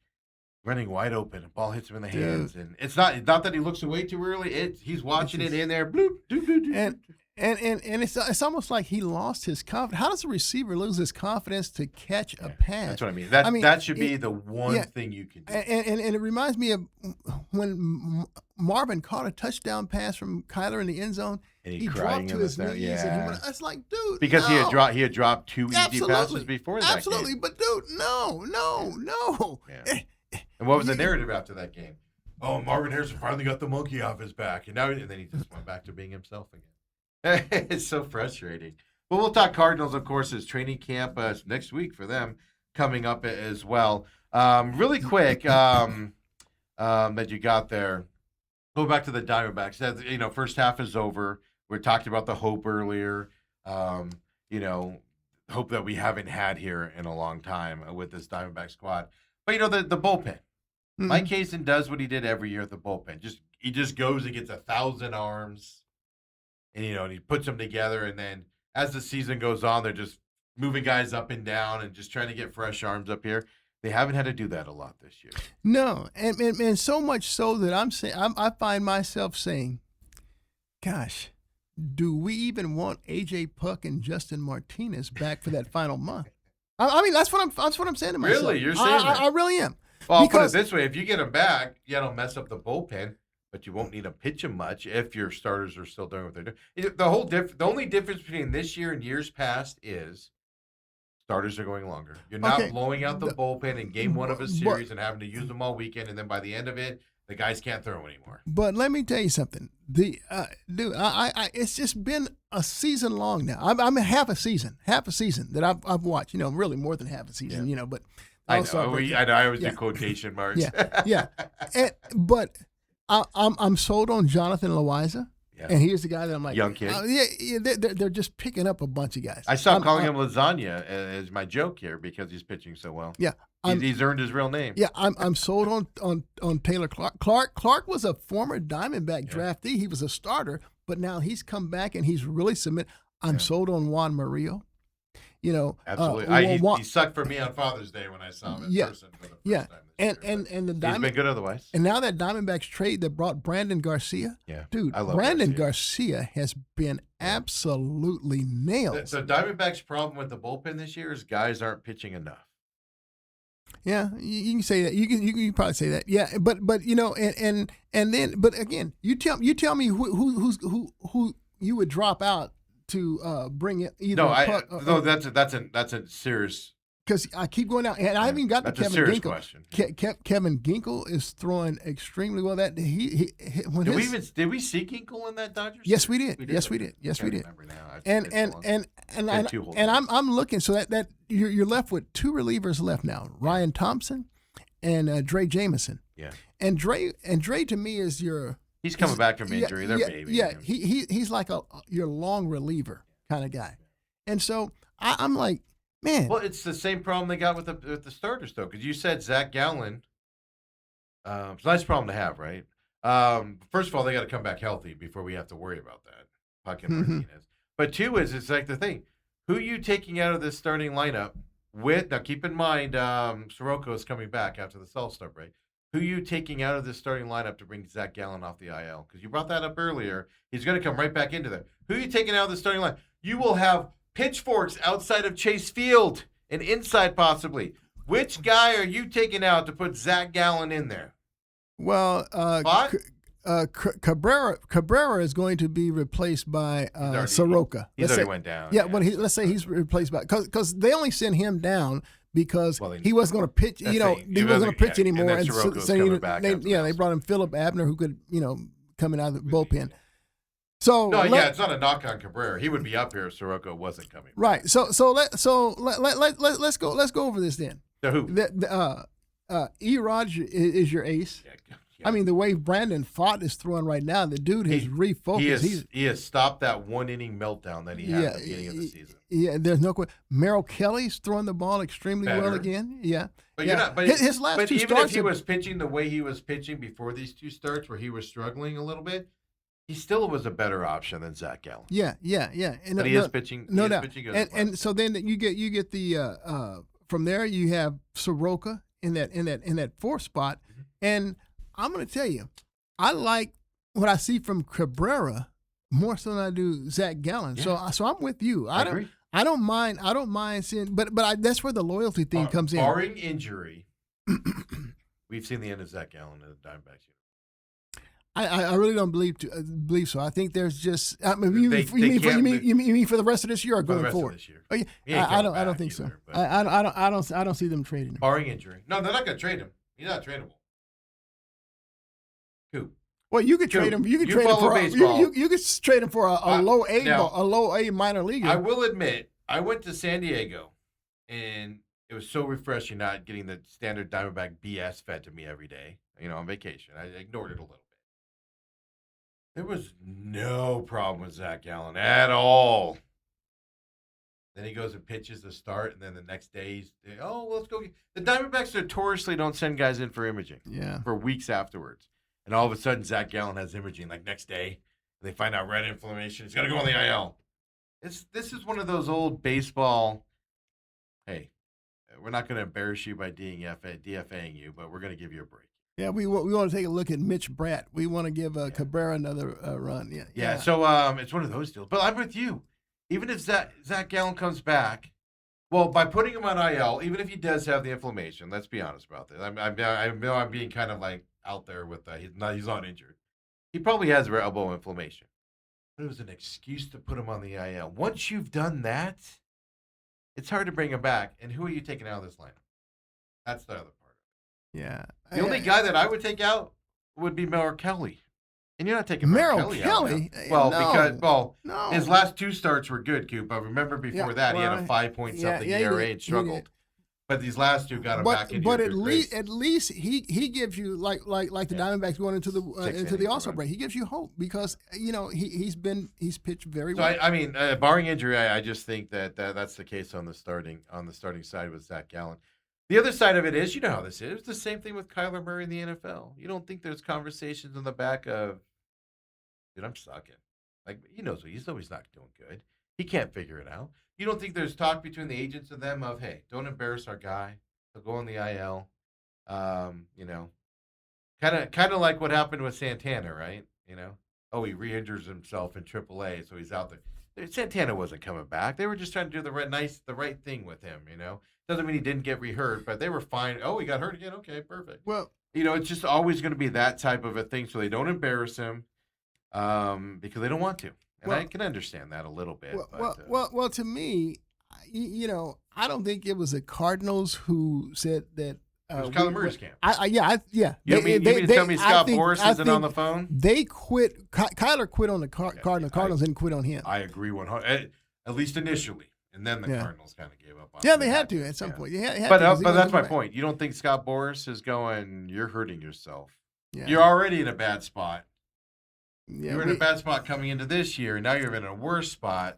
running wide open. The ball hits him in the hands, and it's not that he looks away too early. He's watching it in there, bloop, doop, doop, doop. And it's almost like he lost his confidence. How does a receiver lose his confidence to catch a pass? That's what I mean. That should be the one thing you can do. And it reminds me of when Marvin caught a touchdown pass from Kyler in the end zone. And he dropped to his knees. And he went, it's like, dude, because he had dropped 2 easy passes before that game. Absolutely, but dude, no. Yeah. And what was the narrative after that game? Oh, Marvin Harrison finally got the monkey off his back, and then he just went back to being himself again. It's so frustrating. But we'll talk Cardinals, of course, as training camp next week for them coming up as well. Really quick, that you got there. Go back to the Diamondbacks. First half is over. We talked about the hope earlier. hope that we haven't had here in a long time with this Diamondback squad. But the bullpen. Mike Kaysen does what he did every year at the bullpen. He just goes and gets 1,000 arms, and and he puts them together. And then as the season goes on, they're just moving guys up and down and just trying to get fresh arms up here. They haven't had to do that a lot this year. No, and so much so that I find myself saying, "Gosh, do we even want AJ Puck and Justin Martinez back for that final month?" I mean, that's what I'm saying to myself. Really, you're saying that? I really am. Well, I'll put it this way: if you get them back, it'll mess up the bullpen, but you won't need to pitch them much if your starters are still doing what they're doing. The only difference between this year and years past is starters are going longer. You're not blowing out the bullpen in game one of a series and having to use them all weekend, and then by the end of it, the guys can't throw anymore. But let me tell you something. Dude, it's just been a season long now. I'm half a season that I've watched. Really more than half a season. But I know. I always do quotation marks. Yeah. But I'm sold on Jonathan Loaiza. Yeah. And he's the guy that I'm like, young kid. They're just picking up a bunch of guys. I stopped calling him lasagna as my joke here because he's pitching so well. Yeah, he's earned his real name. Yeah, I'm sold on Taylor Clark. Clark was a former Diamondback draftee. He was a starter, but now he's come back and he's really submit. I'm sold on Juan Murillo. Absolutely. He sucked for me on Father's Day when I saw him in person for the first time. And the he's been good otherwise. And now that Diamondbacks trade that brought Brandon Garcia, dude, Brandon Garcia has been absolutely nailed. The Diamondbacks' problem with the bullpen this year is guys aren't pitching enough. Yeah, you can say that. You can probably say that. Yeah, but and then again, you tell me who you would drop out to bring it either. No, that's a serious. Because I keep going out, and I haven't got to Kevin Ginkel. Question. Kevin Ginkel is throwing extremely well. That did we see Ginkel in that Dodgers? Yes, we did. Yes, we did. Remember now. And I'm looking so that you're left with two relievers left now: Ryan Thompson and Dre Jameson. Yeah. And Dre to me is your. He's coming back from injury. They're baby. Yeah. He's like your long reliever kind of guy, and so I'm like. Man. Well, it's the same problem they got with the starters, though, because you said Zach Gallen. It's a nice problem to have, right? First of all, they got to come back healthy before we have to worry about that. Puck and Martinez. But two is, it's like the thing. Who are you taking out of this starting lineup with? Now, keep in mind, Soroka is coming back after the All-Star break. Who are you taking out of this starting lineup to bring Zach Gallen off the IL? Because you brought that up earlier. He's going to come right back into there. Who are you taking out of the starting lineup? You will have pitchforks outside of Chase Field and inside possibly. Which guy are you taking out to put Zach Gallen in there? Well, Cabrera is going to be replaced by Soroka. He's already went down. Yeah, but let's say he's replaced by because they only sent him down because he wasn't going to pitch. He wasn't going to pitch anymore. And they brought in Philip Abner, who could coming out of the bullpen. So it's not a knock on Cabrera. He would be up here if Soroka wasn't coming. Right. Let's go over this then. So who? E-Rod is your ace. Yeah. I mean, the way Brandon Pfaadt is throwing right now, the dude has refocused. He has stopped that one-inning meltdown that he had at the beginning of the season. Yeah, there's no question. Merrill Kelly's throwing the ball extremely well again. Yeah. But you're not. But his last two starts. Even if he was pitching the way he was pitching before these two starts, where he was struggling a little bit, he still was a better option than Zach Gallen. Yeah. But he is pitching. No doubt. Pitching good and so then you get the from there you have Soroka in that fourth spot, and I'm going to tell you, I like what I see from Cabrera more so than I do Zach Gallen. Yeah. So I'm with you. I agree. I don't mind seeing, but that's where the loyalty thing comes in. Barring injury, we've seen the end of Zach Gallen in the Diamondbacks. I really don't believe so. I think there's just. I mean, you mean for the rest of this year or going forward? This year. Oh, yeah. I don't think so. I don't see them trading him. Barring injury, no, they're not going to trade him. He's not tradable. Who? Well, you could trade him. You could trade him for you could trade him for a low A minor leaguer. I will admit, I went to San Diego, and it was so refreshing not getting the standard Diamondback BS fed to me every day. On vacation, I ignored it a little bit. There was no problem with Zach Gallen at all. Then he goes and pitches the start, and then the next day, let's go. The Diamondbacks notoriously don't send guys in for imaging for weeks afterwards. And all of a sudden, Zach Gallen has imaging like next day. And they find out red inflammation. He's got to go on the IL. This is one of those old baseball, hey, we're not going to embarrass you by DFAing you, but we're going to give you a break. Yeah, we want to take a look at Mitch Bratt. We want to give Cabrera another run. Yeah. So it's one of those deals. But I'm with you. Even if Zach Gallen comes back, well, by putting him on IL, even if he does have the inflammation, let's be honest about this. I know I'm being kind of like out there with he's not injured. He probably has elbow inflammation. But it was an excuse to put him on the IL. Once you've done that, it's hard to bring him back. And who are you taking out of this lineup? That's the other part. Yeah. The only guy that I would take out would be Merrill Kelly. And you're not taking Merrill Kelly out. Well, because his last 2 starts were good, Coop. I remember before that he had a 5-point-something ERA and struggled. But these last 2 got him back into. But at least he gives you like the Diamondbacks going into the All-Star break. He gives you hope because he's pitched very well. I mean, barring injury, I just think that's the case on the starting side with Zach Gallen. The other side of it is, you know how this is. It's the same thing with Kyler Murray in the NFL. You don't think there's conversations in the back of, dude, I'm sucking. Like, he knows he's not doing good. He can't figure it out. You don't think there's talk between the agents and them of, hey, don't embarrass our guy. He'll go on the IL. Kind of like what happened with Santana, right? He re-injures himself in AAA, so he's out there. Santana wasn't coming back. They were just trying to do the right thing with him, Doesn't mean he didn't get re-hurt, but they were fine. Oh, he got hurt again? Okay, perfect. Well, it's just always going to be that type of a thing, so they don't embarrass him because they don't want to. And I can understand that a little bit. Well, to me, I don't think it was the Cardinals who said that. It was Kyler Murray's camp. Yeah. You mean to tell me Scott Boras isn't on the phone? They quit. Kyler quit on the Cardinals. Cardinals didn't quit on him. I agree 100%. At least initially. And then the Cardinals kind of gave up on him. Yeah, they had to at some point. But that's my point. You don't think Scott Boras is going, you're hurting yourself. Yeah. You're already in a bad spot. Yeah, you're in a bad spot coming into this year, and now you're in a worse spot.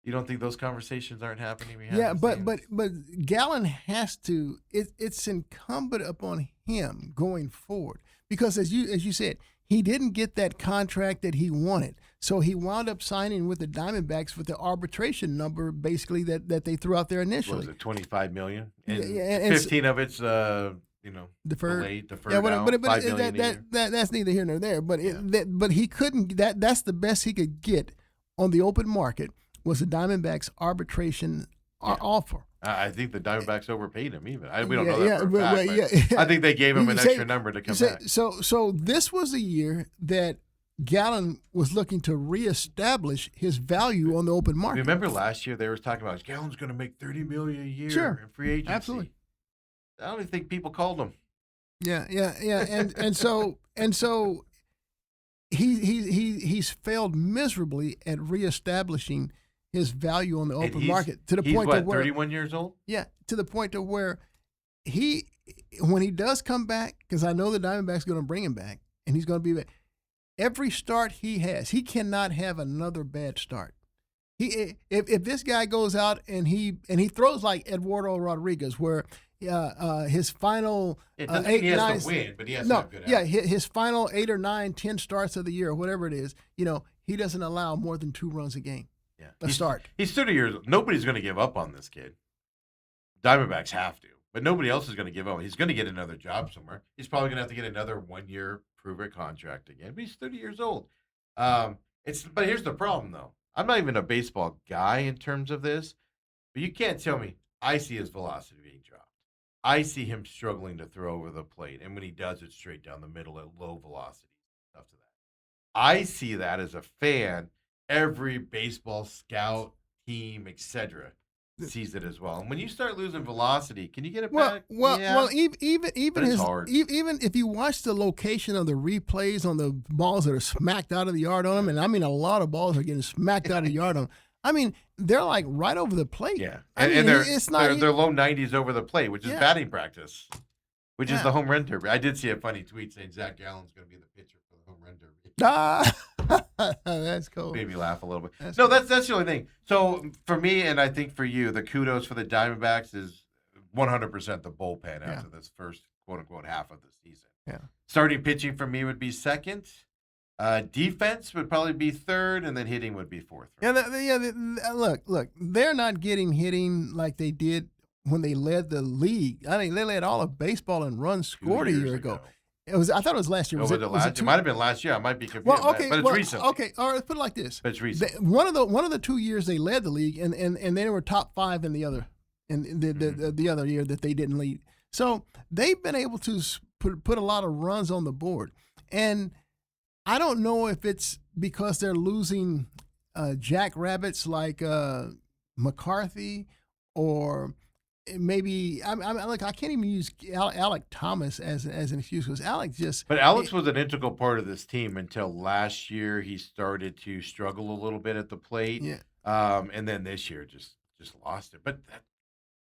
You don't think those conversations aren't happening? But Gallen has to. It's incumbent upon him going forward because, as you said, he didn't get that contract that he wanted, so he wound up signing with the Diamondbacks with the arbitration number, basically that they threw out there initially. What was it, $25 million? And 15 of it's deferred. Yeah, but that's neither here nor there. But he couldn't. That's the best he could get on the open market was the Diamondbacks arbitration offer. I think the Diamondbacks overpaid him even. We don't know that for a fact. I think they gave him an extra number to come back. So this was a year that Gallen was looking to reestablish his value on the open market. Remember last year they were talking about Gallen's going to make $30 million a year in free agency. Absolutely. I don't even think people called him. Yeah, and so he's failed miserably at reestablishing his value on the open market to the point to where 31 years old. Yeah, to the point to where when he does come back, because I know the Diamondbacks going to bring him back, and he's going to be back. Every start he has, he cannot have another bad start. If this guy goes out and he throws like Eduardo Rodriguez, where his final it doesn't mean he has to win, but he has to have good outcome. His final 8 or 9, 10 starts of the year, or whatever it is, he doesn't allow more than 2 runs a game. Yeah, a start. He's 30 years old. Nobody's going to give up on this kid. Diamondbacks have to, but nobody else is going to give up. He's going to get another job somewhere. He's probably going to have to get another 1-year prove-it contract again. But he's 30 years old. But here's the problem, though. I'm not even a baseball guy in terms of this, but you can't tell me I see his velocity being dropped. I see him struggling to throw over the plate, and when he does, it's straight down the middle at low velocity. Stuff to that. I see that as a fan. Every baseball scout, team, etc., sees it as well. And when you start losing velocity, can you get it back? Well, even if you watch the location of the replays on the balls that are smacked out of the yard on him, and I mean a lot of balls are getting smacked out of the yard on him. I mean, they're like right over the plate. Yeah, and they're low 90s over the plate, which is batting practice, which is the home run derby. I did see a funny tweet saying Zach Gallen's going to be the pitcher for the home run derby. That's cool. Made me laugh a little bit. That's No, cool. that's the only thing. So for me, and I think for you, the kudos for the Diamondbacks is 100% the bullpen Yeah. after this first quote unquote half of the season. Yeah. Starting pitching for me would be second. Defense would probably be third, and then hitting would be fourth. Yeah, look, they're not getting hitting like they did when they led the league. I mean, they led all of baseball in runs 2 scored a years year ago. ago. I thought it was last year. Was it last? It might have been last year. I might be confused. Well, okay, but it's recent. Okay, all right. Let's put it like this. But it's recent. One of the 2 years they led the league, and they were top 5 in the other, the other year that they didn't lead. So they've been able to put a lot of runs on the board, and I don't know if it's because they're losing jackrabbits like McCarthy, or maybe I can't even use Alec Thomas as an excuse, because Alec just. But Alex was an integral part of this team until last year. He started to struggle a little bit at the plate. Yeah. And then this year just lost it. But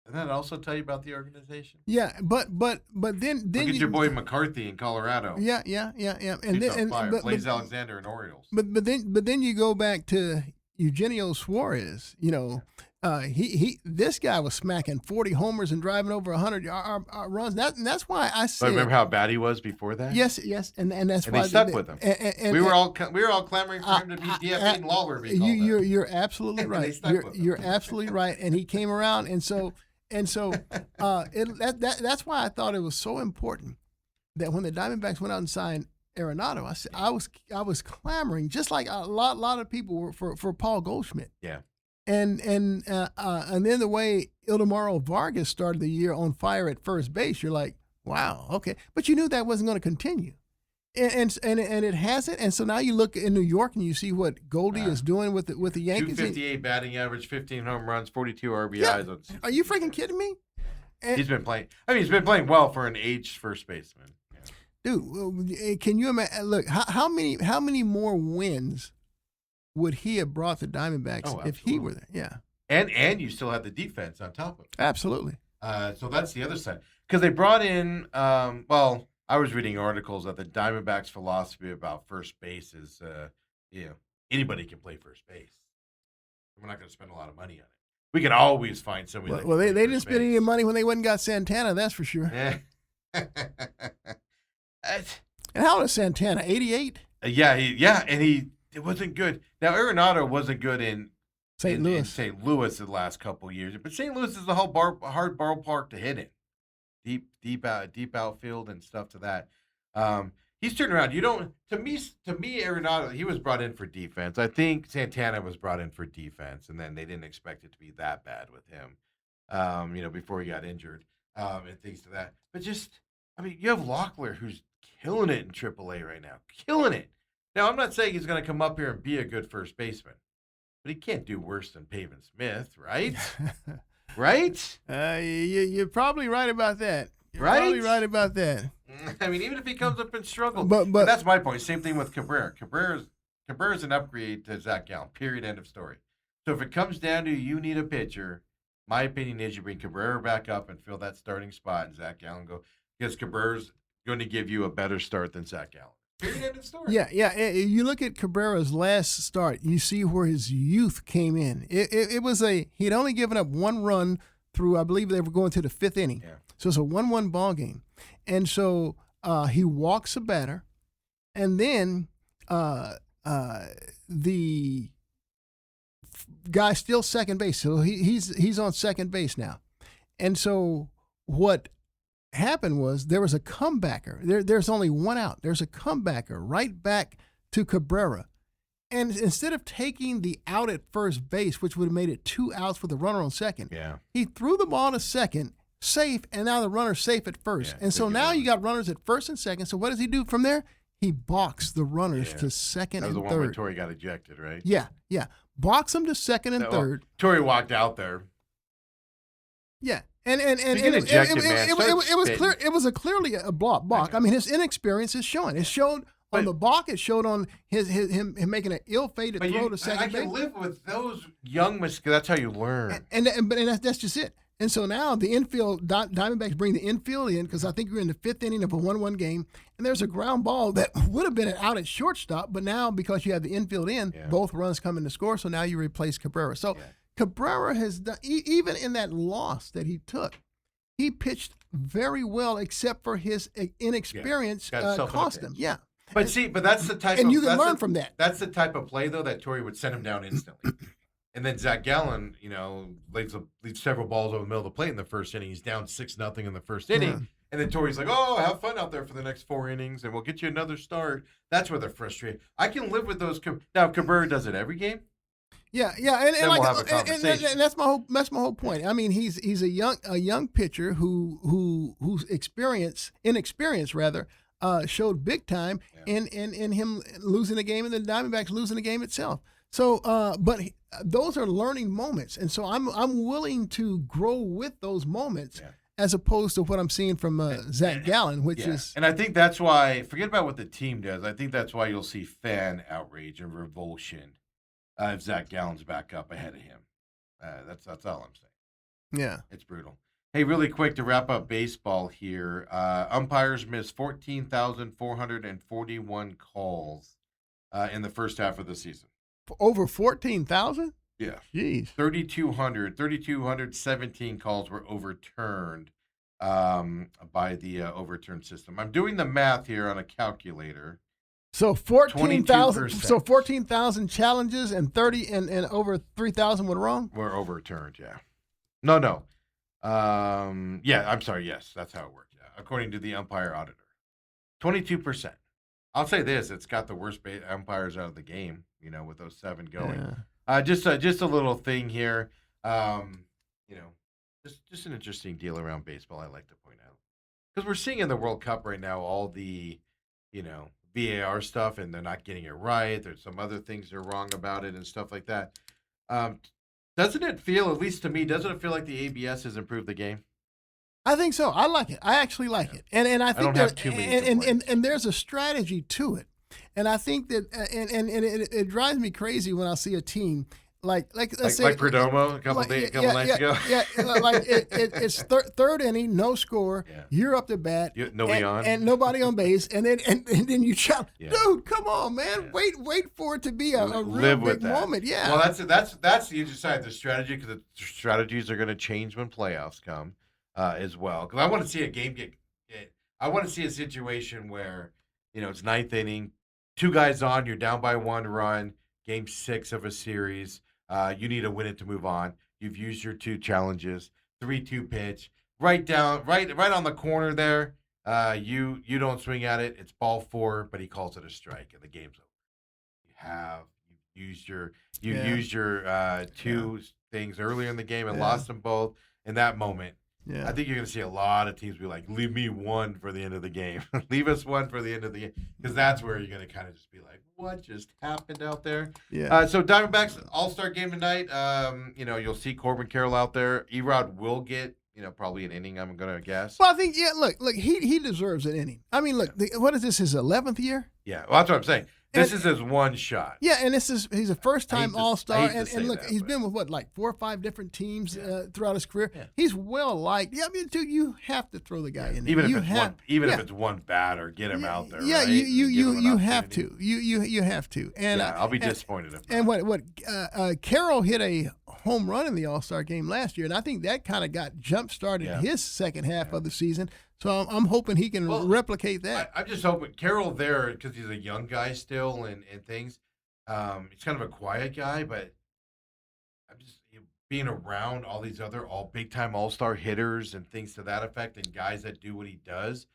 doesn't that also tell you about the organization? Yeah, but then Look at your boy McCarthy in Colorado. Yeah, and He's then on fire. but, Blaze Alexander and Orioles. but then you go back to Eugenio Suarez. You know, this guy was smacking 40 homers and driving over 100 runs. That's why I But said. remember how bad he was before that? Yes, and that's And why they stuck with him. And, we were all clamoring for him to be DFA and Lawler. You're absolutely And they right. stuck with him. You're absolutely right. And he came around, and so that's why I thought it was so important that when the Diamondbacks went out and signed Arenado, I was clamoring, just like a lot of people were for Paul Goldschmidt. Yeah. And then the way Ildemaro Vargas started the year on fire at first base, you're like, wow, okay. But you knew that wasn't going to continue. And it hasn't. And so now you look in New York and you see what Goldie is doing with the Yankees. 258 batting average, 15 home runs, 42 RBIs. Yeah. On Are you freaking kidding me? He's been playing. I mean, he's been playing well for an aged first baseman. Yeah. Dude, can you imagine? Look, how many more wins would he have brought the Diamondbacks if he were there? Yeah. And you still have the defense on top of it. Absolutely. So that's the other side. Because they brought in, I was reading articles that the Diamondbacks' philosophy about first base is, anybody can play first base. We're not going to spend a lot of money on it. We can always find somebody. Well, they didn't spend any money when they went and got Santana. That's for sure. Yeah. And how old is Santana? 88. It wasn't good. Now Arenado wasn't good in St. Louis. In St. Louis the last couple of years, but St. Louis is a whole hard ballpark to hit in, deep outfield and stuff to that. He's turned around. To me, Arenado, he was brought in for defense. I think Santana was brought in for defense, and then they didn't expect it to be that bad with him, before he got injured, and things to that. But you have Locklear, who's killing it in AAA right now, killing it. Now, I'm not saying he's going to come up here and be a good first baseman, but he can't do worse than Pavin Smith, right? Right? You're probably right about that. You're Right? probably right about that. I mean, even if he comes up and struggles. But And that's my point. Same thing with Cabrera. Cabrera's an upgrade to Zach Gallen, period, end of story. So if it comes down to you need a pitcher, my opinion is you bring Cabrera back up and fill that starting spot, and Zach Gallen go, because Cabrera's going to give you a better start than Zach Gallen. Period, end of story. Yeah. You look at Cabrera's last start, you see where his youth came in. It was he'd only given up one run through, I believe they were going to the 5th inning. Yeah. So it's a 1-1 ball game. And so he walks a batter, and then the guy's still second base. So he's on second base now. And so what happened was there was a comebacker. There's only one out. There's a comebacker right back to Cabrera. And instead of taking the out at first base, which would have made it 2 outs with a runner on second, he threw the ball to second, safe, and now the runner's safe at first. Yeah, and so now you got runners at first and second. So what does he do from there? He boxed the runners to second and That was the third. one where Torrey got ejected, right? Yeah. Box them to second and third. Torrey walked out there. Yeah. And get ejected, man. it was Start clear. spitting. It was clearly a balk. I mean, his inexperience is showing. It showed on the balk. It showed on him making an ill-fated throw to second I base. can live with those young because that's how you learn. And that's just it. And so now the infield, Diamondbacks bring the infield in because I think you're in the 5th inning of a 1-1 game, and there's a ground ball that would have been out at shortstop, but now because you have the infield in, both runs come in to score, so now you replace Cabrera. So Cabrera has done, even in that loss that he took, he pitched very well, except for his inexperience cost him. Yeah. But that's the type and you can learn from that. That's the type of play, though, that Torrey would send him down instantly. And then Zach Gallen, leaves several balls over the middle of the plate in the first inning. He's down 6-0 in the first inning. And then Torrey's like, oh, have fun out there for the next 4 innings, and we'll get you another start. That's where they're frustrated. I can live with those. Now, Cabrera does it every game. Yeah, and then like, we'll have a conversation. And that's my whole point. I mean, he's a young pitcher whose inexperience rather showed big time in him losing the game and the Diamondbacks losing the game itself. So, those are learning moments, and so I'm willing to grow with those moments as opposed to what I'm seeing from Zach Gallen, which is. And I think that's why. Forget about what the team does. I think that's why you'll see fan outrage and revulsion if Zach Gallen's back up ahead of him. That's all I'm saying. Yeah, it's brutal. Hey, really quick to wrap up baseball here. Umpires missed 14,441 calls in the first half of the season. Over 14,000? Yeah. Jeez. 3,217 calls were overturned by the overturned system. I'm doing the math here on a calculator. So 14,000. So 14,000 challenges and 30 and over 3,000 were wrong. Were overturned. Yeah. No. I'm sorry. Yes, that's how it worked. Yeah, according to the umpire auditor, 22%. I'll say this: it's got the worst umpires out of the game. With those 7 going. Yeah. Just a little thing here. Just an interesting deal around baseball. I like to point out because we're seeing in the World Cup right now all the, VAR stuff, and they're not getting it right. There's some other things they're wrong about it and stuff like that. Doesn't it feel, at least to me, doesn't it feel like the ABS has improved the game? I think so. I like it. I actually like it, and I think don't have too many and there's a strategy to it, and I think that it drives me crazy when I see a team like let's say Perdomo a couple nights ago. Like it's third inning, no score. Yeah. You're up to bat, nobody on, and nobody on base, and then you shout, dude, come on, man, wait for it to be a real big moment. Yeah. Well, that's the other side of the strategy, because the strategies are going to change when playoffs come. As well, because I want to see a game I want to see a situation where it's 9th inning, 2 guys on, you're down by 1 run, game 6 of a series. You need to win it to move on. You've used your 2 challenges, 3-2 pitch, right on the corner there. You don't swing at it. It's ball 4, but he calls it a strike, and the game's over. You've used your 2 things earlier in the game and lost them both. In that moment. Yeah. I think you're going to see a lot of teams be like, leave me 1 for the end of the game. Leave us 1 for the end of the game. Because that's where you're going to kind of just be like, what just happened out there? Yeah. So Diamondbacks All-Star game tonight. You'll see Corbin Carroll out there. Erod will get, probably an inning, I'm going to guess. Well, I think, look, he deserves an inning. I mean, look, what is this, his 11th year? Yeah, well, that's what I'm saying. This is his one shot. Yeah, and he's a first-time All-Star, and look, he's been with 4 or 5 different teams throughout his career. Yeah. He's well liked. Yeah, I mean, dude, you have to throw the guy in there. Even if it's one batter, get him out there. Yeah, right? you have to. You have to. And I'll be disappointed if not. And Carroll hit a home run in the All-Star game last year, and I think that kind of got jump-started his second half of the season. So I'm hoping he can replicate that. I'm just hoping Carroll there, because he's a young guy still and things. He's kind of a quiet guy, but I'm just being around all these other big-time all-star hitters and things to that effect, and guys that do what he does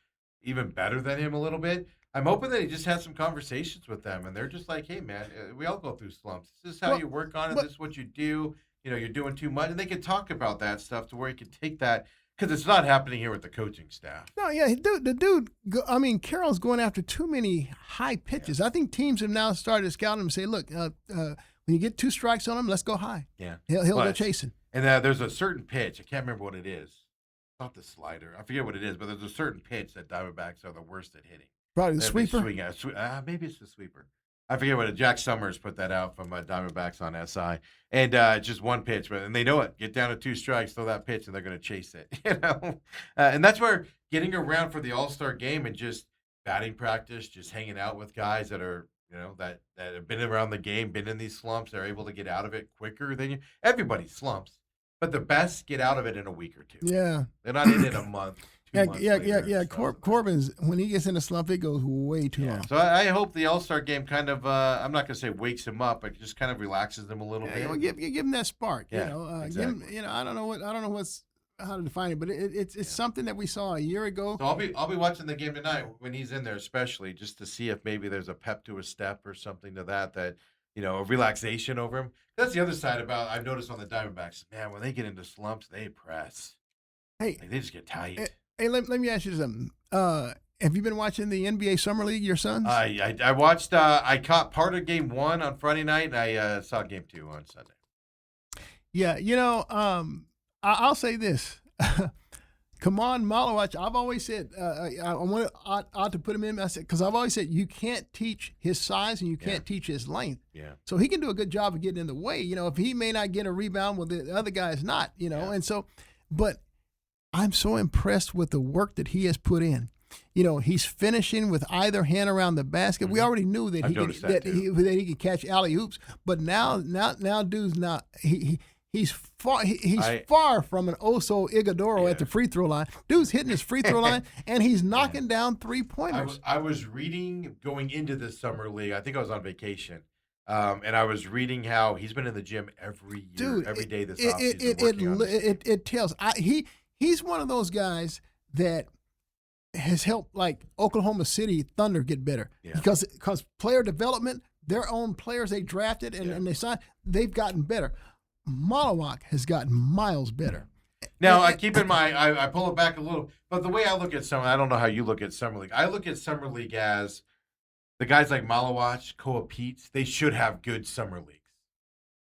even better than him a little bit. I'm hoping that he just has some conversations with them, and they're just like, hey, man, we all go through slumps. This is how you work on it. This is what you do. You're doing too much. And they can talk about that stuff to where you can take that. Because it's not happening here with the coaching staff. No, Carroll's going after too many high pitches. I think teams have now started scouting him and say, look, when you get 2 strikes on him, let's go high. Yeah. He'll go chasing. And there's a certain pitch. I can't remember what it is. It's not the slider. I forget what it is, but there's a certain pitch that Diamondbacks are the worst at hitting. Probably the sweeper? Maybe it's the sweeper. I forget what Jack Summers put that out from Diamondbacks on SI, and just one pitch, but and they know it. Get down to 2 strikes, throw that pitch, and they're going to chase it. And that's where getting around for the All-Star game and just batting practice, just hanging out with guys that are that have been around the game, been in these slumps, they're able to get out of it quicker than you. Everybody slumps, but the best get out of it in a week or 2. Yeah, they're not in it a month. Yeah. Corbin's, when he gets in a slump, it goes way too long. So I hope the All-Star game kind of, I'm not going to say wakes him up, but just kind of relaxes him a little bit. Give him that spark. Yeah, exactly. Give him, I don't know how to define it, but it's something that we saw a year ago. So I'll be watching the game tonight when he's in there, especially just to see if maybe there's a pep to his step or something to that a relaxation over him. That's the other side about I've noticed on the Diamondbacks. Man, when they get into slumps, they press. Hey, they just get tight. Hey, let me ask you something. Have you been watching the NBA Summer League, your sons? I watched, I caught part of game 1 on Friday night, and I saw game 2 on Sunday. Yeah, I'll say this. Come on, Malowich. I've always said, I ought to put him in. I said, because I've always said you can't teach his size and you can't teach his length. Yeah. So he can do a good job of getting in the way. If he may not get a rebound, well, the other guy is not, And so, but I'm so impressed with the work that he has put in. He's finishing with either hand around the basket. Mm-hmm. We already knew that he could catch alley oops, but now, dude's not. He's far from an Oso Ighodaro at the free throw line. Dude's hitting his free throw line, and he's knocking down 3-pointers. I was reading going into the summer league. I think I was on vacation. And I was reading how he's been in the gym every year, every day this offseason. It tells. He's one of those guys that has helped like Oklahoma City Thunder get better because player development, their own players they drafted and they signed, they've gotten better. Malawak has gotten miles better. Now, I keep in mind, I pull it back a little, but the way I look at summer, I don't know how you look at summer league. I look at summer league as the guys like Malawak, Koa Peets, they should have good summer leagues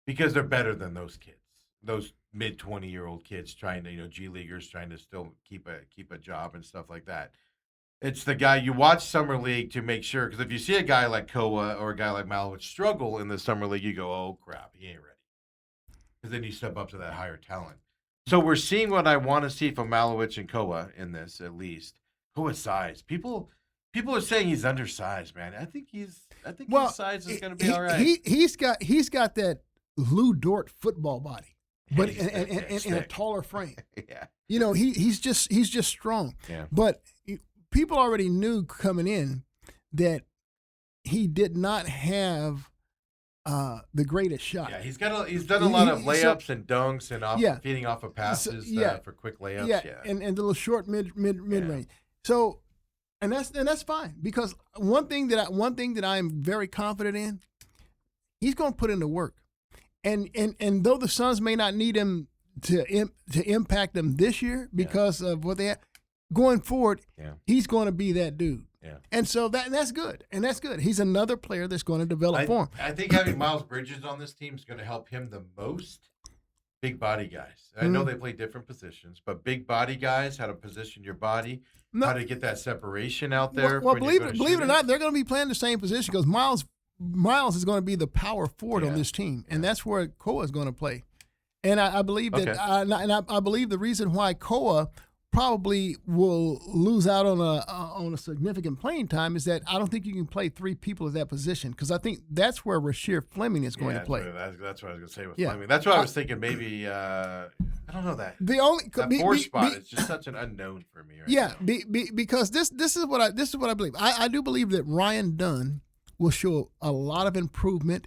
because they're better than those kids, those mid-20-year-old kids trying to, G leaguers trying to still keep a job and stuff like that. It's the guy you watch summer league to make sure, because if you see a guy like Koa or a guy like Malawak struggle in the summer league, you go, oh crap, he ain't ready. Because then you step up to that higher talent. So we're seeing what I want to see from Malawak and Koa in this, at least. Koa's size. People are saying he's undersized, man. I think his size is going to be all right. He's got that Lou Dort football body, but in a taller frame. Yeah. He's just strong. Yeah. But people already knew coming in that he did not have the greatest shot. Yeah, he's done a lot of layups and dunks and feeding off of passes for quick layups. Yeah. And the little short mid range. So, and that's fine because one thing that I'm very confident in, he's going to put in the work, and though the Suns may not need him to impact them this year because of what they have going forward, he's going to be that dude. Yeah. And so that's good. And that's good. He's another player that's going to develop for him. I think having Miles Bridges on this team is going to help him the most. Big body guys. I know they play different positions, but big body guys, how to position your body, how to get that separation out there. Well, believe it or not, they're going to be playing the same position because Miles is going to be the power forward on this team, and that's where Koa is going to play. And I believe that, I believe the reason why Koa probably will lose out on a significant playing time is that I don't think you can play 3 people at that position because I think that's where Rasheer Fleming is going to play. That's what I was going to say with Fleming. That's what I was thinking. Maybe I don't know that that 4 spot is just such an unknown for me. Because this is what I believe. I do believe that Ryan Dunn will show a lot of improvement,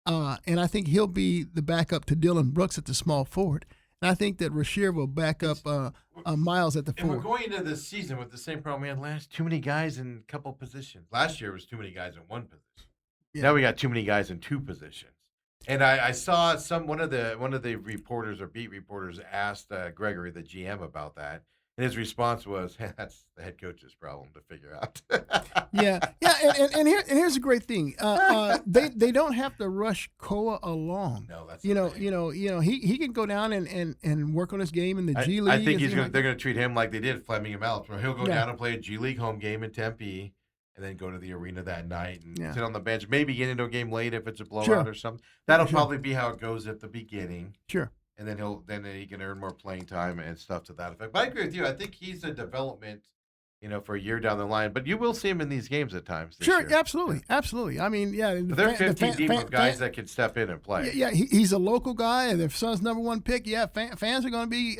and I think he'll be the backup to Dylan Brooks at the small forward. And I think that Rasheer will back up Miles at the 4. And we're going into this season with the same problem we had last. Too many guys in a couple positions. Last year was too many guys in one position. Yeah. Now we got too many guys in 2 positions. And I saw one of the reporters or beat reporters asked Gregory, the GM, about that. And his response was, "That's the head coach's problem to figure out." And here's the great thing: they don't have to rush Koa along. No, that's he can go down and work on his game in the G League. I think they're going to treat him like they did Fleming and Mallet. He'll go down and play a G League home game in Tempe, and then go to the arena that night and Yeah. sit on the bench, maybe get into a game late if it's a blowout Sure. or something. That'll Sure. probably be how it goes at the beginning. Sure. And then he can earn more playing time and stuff to that effect. But I agree with you. I think he's a development, for a year down the line. But you will see him in these games at times. This Sure, year. absolutely, absolutely. I mean, yeah, But they're 15 deep of guys that can step in and play. Yeah, he's a local guy, and if Son's #1 pick, yeah, fans are going to be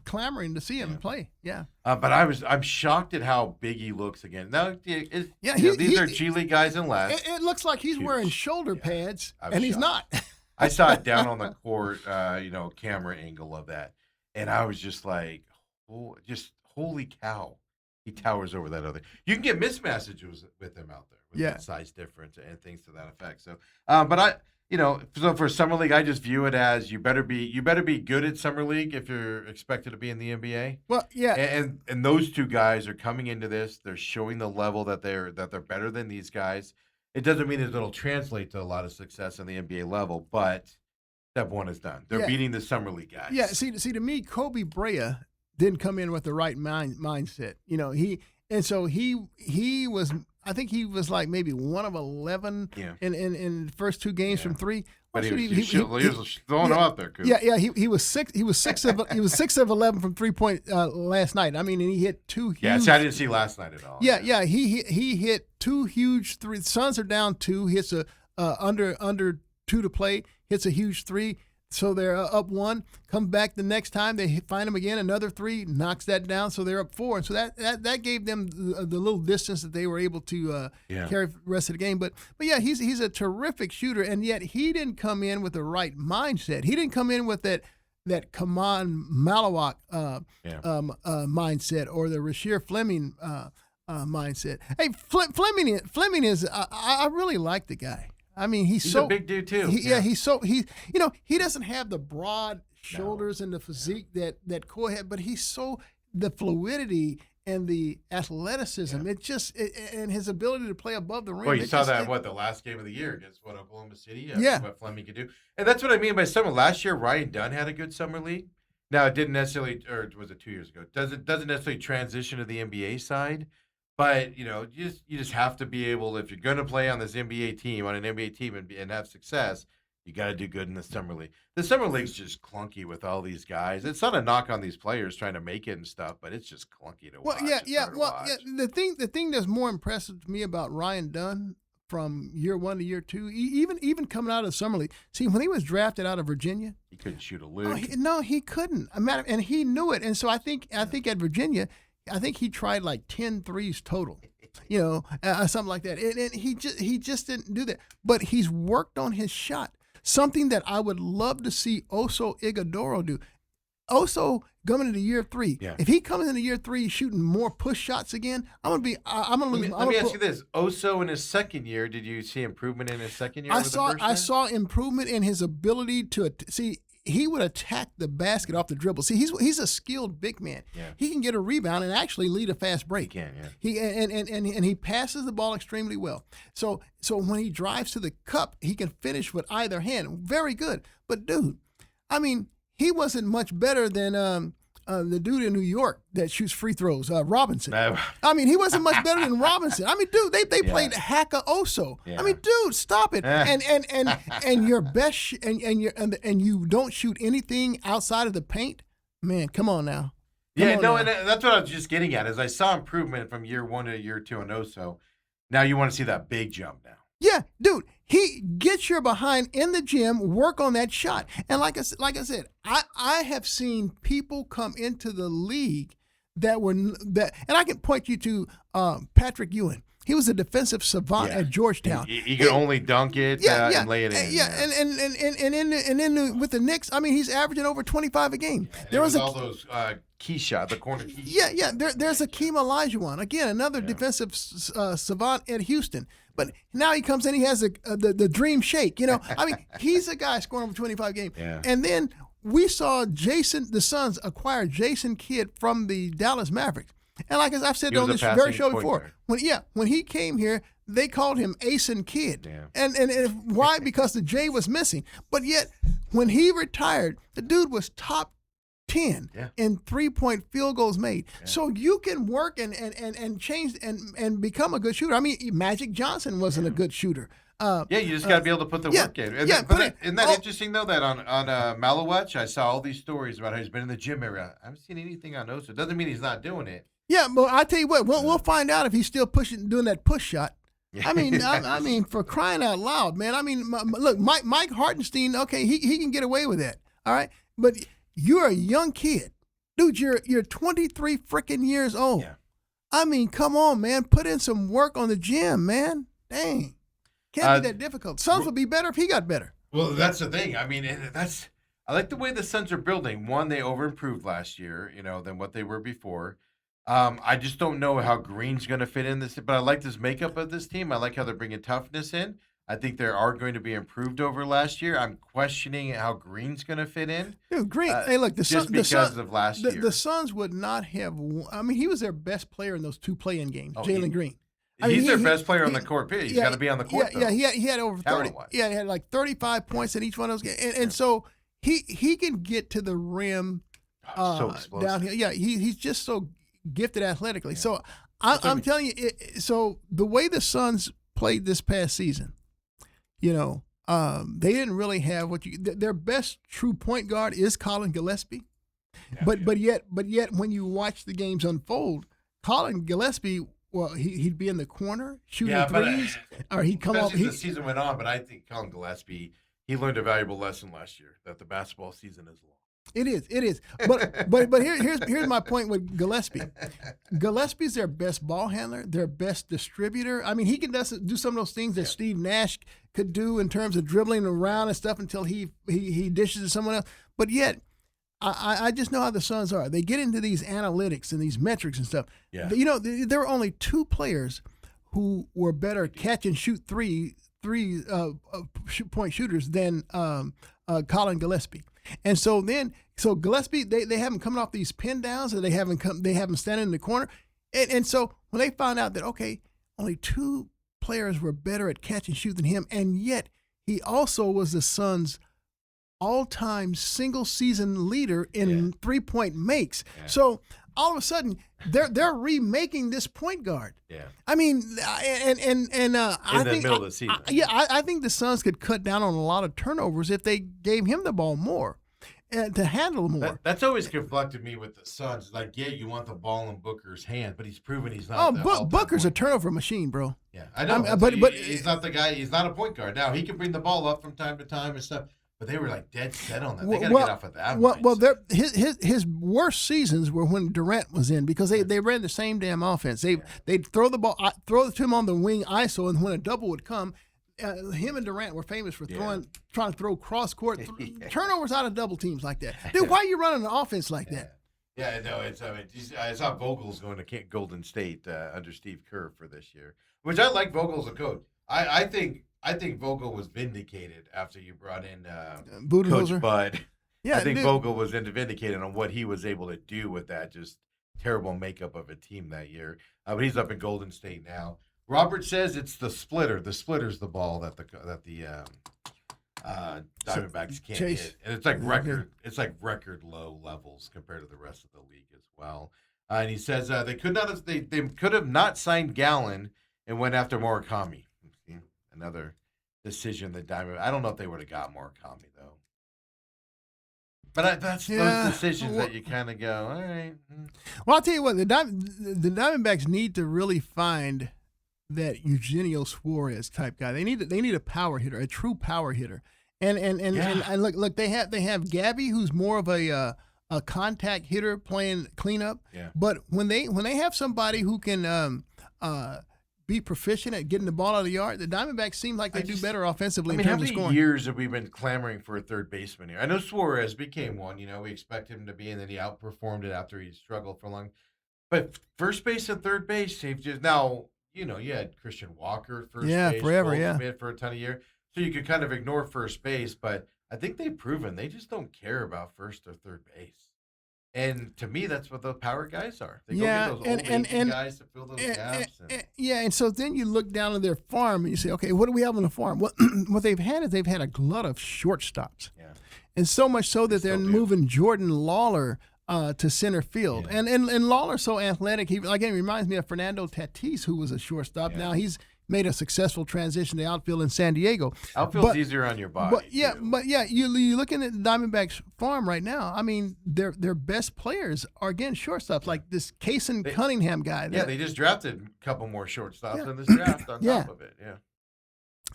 clamoring to see him play. Yeah. But I'm shocked at how big he looks again. Now, these are G League guys and less. It looks like he's Huge. wearing shoulder pads, I'm and he's shocked. not. I saw it down on the court, camera angle of that, and I was just like, holy cow. He towers over that other. You can get mismatches with him out there with that size difference and things to that effect. So, so for summer league, I just view it as you better be good at summer league if you're expected to be in the NBA. Well, yeah, and those two guys are coming into this. They're showing the level that they're better than these guys. It doesn't mean it'll translate to a lot of success on the NBA level, but step one is done. They're beating the summer league guys. Yeah, see to me, Kobe Brea didn't come in with the right mindset. He was. I think he was like maybe 1 of 11 in the first 2 games from 3. But he was throwing them out there. Coop. Yeah. He was 6 of 11 from 3-point last night. I mean, and he hit 2 huge. Yeah, see, I didn't see last night at all. Yeah. He hit 2 huge 3. Suns are down 2. Hits a under 2 to play. Hits a huge 3. So they're up 1. Come back the next time, they find him again, another 3, knocks that down, so they're up 4. And so that gave them the little distance that they were able to carry the rest of the game. But yeah, he's a terrific shooter, and yet he didn't come in with the right mindset. He didn't come in with that Kaman Malawak mindset or the Rasheer Fleming mindset. Hey, Fleming is I really like the guy. I mean, he's so a big dude too. He doesn't have the broad shoulders and the physique that Kawhi had, but the fluidity and the athleticism. And his ability to play above the rim. Well, you saw that the last game of the year against Oklahoma City. Yeah, what Fleming could do, and that's what I mean by summer. Last year, Ryan Dunn had a good summer league. Now it didn't necessarily, or was it 2 years ago? Doesn't necessarily transition to the NBA side. But, you just have to be able, if you're going to play on an NBA team and have success, you got to do good in the summer league. The summer league's just clunky with all these guys. It's not a knock on these players trying to make it and stuff, but it's just clunky to watch. The thing that's more impressive to me about Ryan Dunn from year 1 to year 2, even coming out of the summer league. See, when he was drafted out of Virginia, he couldn't shoot a lick. He couldn't. And he knew it. And so I think at Virginia, I think he tried like 10 threes total, something like that. And he just didn't do that. But he's worked on his shot, something that I would love to see Oso Ighodaro do. Oso coming into year 3. Yeah. If he comes into year 3 shooting more push shots again, I'm gonna lose. Let me ask you this: Oso in his second year, did you see improvement in his second year? I saw improvement in his ability to see. He would attack the basket off the dribble. See, he's a skilled big man. Yeah. He can get a rebound and actually lead a fast break. He can, yeah. He passes the ball extremely well. So when he drives to the cup, he can finish with either hand. Very good. But dude, I mean, he wasn't much better than the dude in New York that shoots free throws, Robinson. I mean, he wasn't much better than Robinson. I mean, dude, they played Haka Oso. Yeah. I mean, dude, stop it. And your best and you don't shoot anything outside of the paint. Man, come on now. And that's what I was just getting at. Is I saw improvement from year 1 to year 2 in Oso. Now you want to see that big jump now. Yeah, dude, he gets your behind in the gym, work on that shot. And like I said, I have seen people come into the league and I can point you to Patrick Ewing. He was a defensive savant at Georgetown. He could only dunk it and lay it in. And with the Knicks, I mean, he's averaging over 25 a game. Yeah, there was all those key shots, the corner key. Yeah. There's Akeem Olajuwon, again, another defensive savant at Houston. But now he comes in, he has the dream shake. I mean, he's a guy scoring over 25 a game. Yeah. And then we saw the Suns acquire Jason Kidd from the Dallas Mavericks. And like I've said on this very show before, when he came here, they called him Asen Kidd. Yeah. And why? Because the J was missing. But yet, when he retired, the dude was top 10 Yeah. in 3-point field goals made. Yeah. So you can work and change and become a good shooter. I mean, Magic Johnson wasn't a good shooter. Yeah, you just got to be able to put the yeah, work in. yeah, Isn't that interesting, though, that on Malowetch, I saw all these stories about how he's been in the gym area. I haven't seen anything on those. So it doesn't mean he's not doing it. Yeah, but I tell you what, we'll find out if he's still doing that push shot. I mean, I mean, for crying out loud, man. I mean, look, Mike Hartenstein. Okay, he can get away with that. All right, but you're a young kid, dude. You're 23 freaking years old. Yeah. I mean, come on, man. Put in some work on the gym, man. Dang, can't be that difficult. Suns would be better if he got better. Well, that's the thing. I mean, I like the way the Suns are building. One, they overimproved last year, than what they were before. I just don't know how Green's going to fit in this, but I like this makeup of this team. I like how they're bringing toughness in. I think they are going to be improved over last year. I'm questioning how Green's going to fit in. Dude, Green. Hey, look, just because of last year. The Suns would not have. I mean, he was their best player in those 2 play-in games. Jalen Green. He's their best player on the court. He's got to be on the court. Yeah, he had over 30. Yeah, he had like 35 points in each one of those games, and so he can get to the rim. So explosive. Down here. Yeah, he's just so gifted athletically. Yeah. So I'm telling you, so the way the Suns played this past season, they didn't really have their best true point guard is Colin Gillespie. Yeah, but yet when you watch the games unfold, Colin Gillespie, well, he'd be in the corner shooting threes, or he'd come off. The season went on, but I think Colin Gillespie, he learned a valuable lesson last year that the basketball season is long. It is. But here's my point with Gillespie. Gillespie's their best ball handler, their best distributor. I mean, he can do some of those things that Steve Nash could do in terms of dribbling around and stuff until he dishes to someone else. But yet, I just know how the Suns are. They get into these analytics and these metrics and stuff. Yeah. There were only 2 players who were better catch and shoot three point shooters than Colin Gillespie. And so Gillespie, they have him coming off these pin downs, or they have him standing in the corner. And so when they found out that, okay, only 2 players were better at catch and shoot than him, and yet he also was the Suns' all-time single-season leader in 3-point makes. Yeah. So all of a sudden, they're remaking this point guard. Yeah. I mean, I think middle of the season. I think the Suns could cut down on a lot of turnovers if they gave him the ball more to handle more. That's always conflicted me with the Suns. Like, you want the ball in Booker's hand, but he's proven he's not. Booker's a turnover machine, bro. Yeah, I know. But he's not the guy. He's not a point guard. Now he can bring the ball up from time to time and stuff. But they were like dead set on that. They got to get off of that. Well, his worst seasons were when Durant was in, because they ran the same damn offense. They'd throw the ball, throw it to him on the wing ISO, and when a double would come, him and Durant were famous for trying to throw cross court turnovers out of double teams like that. Dude, why are you running an offense like that? Yeah, no, I saw Vogel's going to Golden State under Steve Kerr for this year, which I like Vogel as a coach. I think Vogel was vindicated after you brought in Coach Bud. Yeah, I think Vogel was vindicated on what he was able to do with that just terrible makeup of a team that year. But he's up in Golden State now. Robert says it's the splitter. The splitter's the ball that the Diamondbacks can't hit, and it's like record. It's like record low levels compared to the rest of the league as well. And he says they could have not signed Gallen and went after Murakami. Another decision that Diamond. I don't know if they would have got Murakami though. But that's those decisions that you kind of go, all right. Well, I'll tell you what, the Diamondbacks need to really find that Eugenio Suarez type guy. They need a power hitter, a true power hitter. And look, they have Gabby, who's more of a contact hitter playing cleanup. Yeah. But when they have somebody who can be proficient at getting the ball out of the yard, the Diamondbacks seem like they do better offensively in terms of scoring. How many years have we been clamoring for a third baseman here? I know Suarez became one. We expect him to be, and then he outperformed it after he struggled for long. But first base and third base, they've just now, you had Christian Walker at first base. Forever, for a ton of years. So you could kind of ignore first base, but I think they've proven they just don't care about first or third base. And to me, that's what the power guys are. They Yeah, go get those old aging guys to fill those gaps. yeah, and so then you look down at their farm and you say, okay, what do we have on the farm? What what they've had is they've had a glut of shortstops, Yeah. and so much so that they're still do. moving Jordan Lawler to center field, Yeah. and Lawler's so athletic. He again reminds me of Fernando Tatis, who was a shortstop. Yeah. Now he's made a successful transition to outfield in San Diego. Outfield's easier on your body. But yeah, too. you're looking at the Diamondbacks farm right now. I mean, their best players are again shortstops, like this Kason Cunningham guy. Yeah, they just drafted a couple more shortstops in this draft on top of it. Yeah.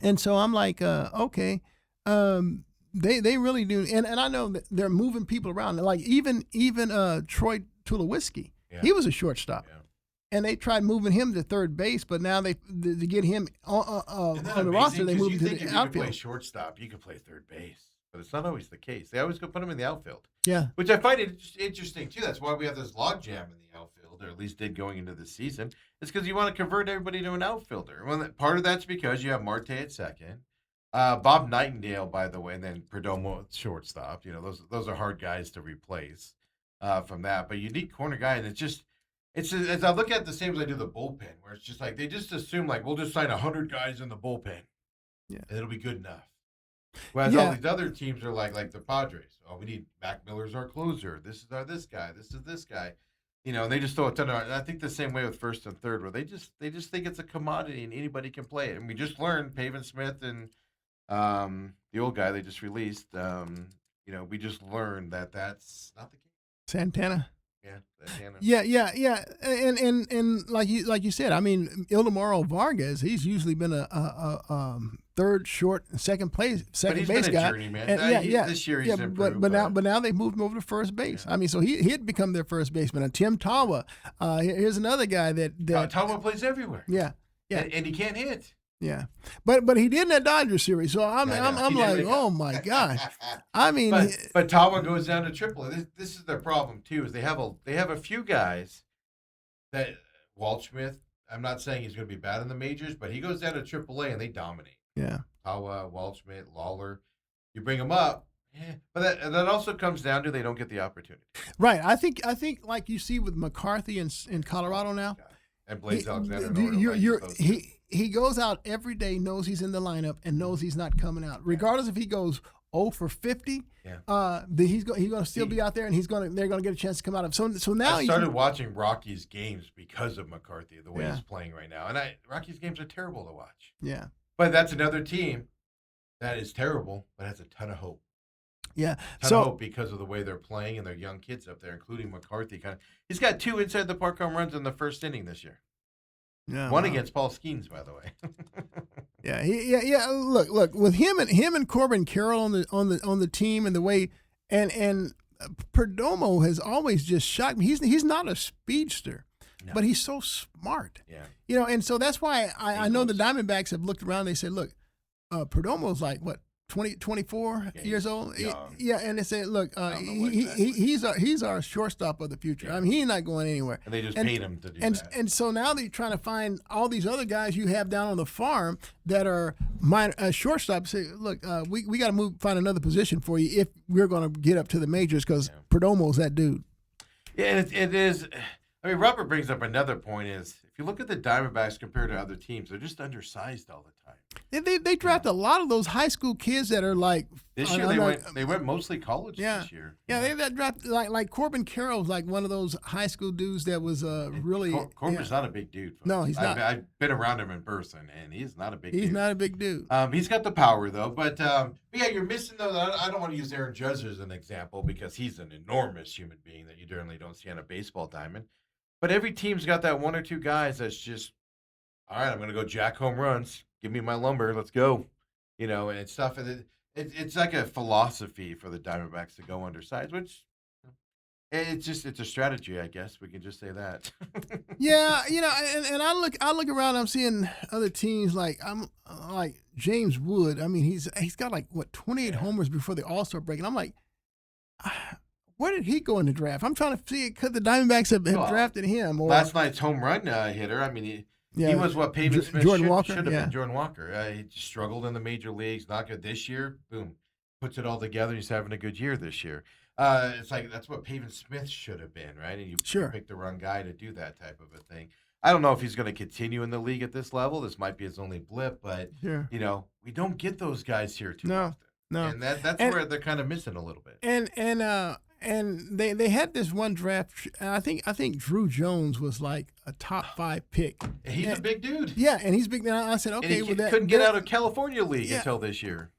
And so I'm like, okay, they really do, and I know that they're moving people around. Like even Troy Tulowitzki, he was a shortstop. Yeah. And they tried moving him to third base, but now to get him on the roster, they moved him to the If you could outfield. play shortstop, you could play third base, but it's not always the case. They always go put him in the outfield. Yeah, Which I find it interesting too. That's why we have this logjam in the outfield, or at least did going into the season. It's because you want to convert everybody to an outfielder. Well, part of that's because you have Marte at second, Bob Nightingale, by the way, and then Perdomo at shortstop. You know, those are hard guys to replace from that. But you need corner guy, and it's as I look at it the same as I do the bullpen, where it's just like they just assume like we'll just sign 100 guys in the bullpen, and it'll be good enough. Whereas all these other teams are like the Padres. Oh, we need Mac Miller's our closer. This is this guy. This is this guy. You know, and they just throw a ton of. I think the same way with first and third, where they just think it's a commodity and anybody can play it. And we just learned Pavin Smith and the old guy they just released. You know, we just learned that that's not the case. Santana. Yeah, Yeah. And like you said, I mean, Ildemaro Vargas, he's usually been a third, short, second base been guy. a journeyman. And, This year he's improved. but now they moved him over to first base. I mean, so he had become their first baseman. And Tim Tawa, here's another guy that Tawa plays everywhere. Yeah. And he can't hit. Yeah, but he did in that Dodgers series, so I'm like, oh my gosh. I mean, but Tawa goes down to AAA. This is their problem too. Is they have a few guys that Waldschmidt. I'm not saying he's going to be bad in the majors, but he goes down to AAA and they dominate. Yeah, Tawa, Waldschmidt, Lawler. You bring them up, but that also comes down to they don't get the opportunity. Right. I think like you see with McCarthy in Colorado now, and Blaze Alexander. He goes out every day, knows he's in the lineup, and knows he's not coming out. Regardless if he goes 0 for 50, he's going to still be out there, and they're going to get a chance to come out of. So now I started watching Rocky's games because of McCarthy, the way he's playing right now. And Rocky's games are terrible to watch. Yeah. But that's another team that is terrible, but has a ton of hope. Yeah. Ton of hope because of the way they're playing and their young kids up there, including McCarthy. He's got 2 inside the park home runs in the first inning this year. Yeah, One against Paul Skeens, by the way. Yeah. Look. With him and Corbin Carroll on the team, and the way and Perdomo has always just shocked me. He's not a speedster, but he's so smart. Yeah. You know, and so that's why I know the Diamondbacks have looked around. They said, look, Perdomo's like what? 24 years old. Yeah, and they said, look, he's our shortstop of the future. Yeah. I mean, he's not going anywhere. And they just paid him to do that. And so now they're trying to find all these other guys you have down on the farm that are shortstop. Say, look, we got to find another position for you if we're going to get up to the majors, because Perdomo's that dude. Yeah, it is. I mean, Robert brings up another point is if you look at the Diamondbacks compared to other teams, they're just undersized all the time. They draft a lot of those high school kids that are like this year. They went mostly college this year. Yeah, they draft like Corbin Carroll's like one of those high school dudes that was really. Corbin's not a big dude. Folks. No, he's not. I've been around him in person, and he's not a big. He's not a big dude. He's got the power though, but yeah, you're missing though. I don't want to use Aaron Judge as an example because he's an enormous human being that you generally don't see on a baseball diamond. But every team's got that 1 or 2 guys that's just, all right, I'm going to go jack home runs. Give me my lumber. Let's go. You know, and stuff. And it's like a philosophy for the Diamondbacks to go undersized, which it's a strategy, I guess. We can just say that. Yeah, you know, and I look around, I'm seeing other teams like James Wood. I mean, he's got like, 28 homers before the All-Star break. And I'm like, where did he go in the draft? I'm trying to see it. Could the Diamondbacks have drafted him? Or last night's home run hitter. I mean, he was what Pavin Smith should have been. Jordan Walker. He struggled in the major leagues. Not good this year. Boom, puts it all together. He's having a good year this year. It's like that's what Pavin Smith should have been, right? And you Sure. pick the wrong guy to do that type of a thing. I don't know if he's going to continue in the league at this level. This might be his only blip, but Sure. we don't get those guys here too No, often. no. And that's And- where they're kind of missing a little bit. And they had this one draft. And I think Drew Jones was like a top 5 pick. And he's a big dude. Yeah, and he's big. Now I said, And okay, he well that couldn't get out of California League Yeah. until this year.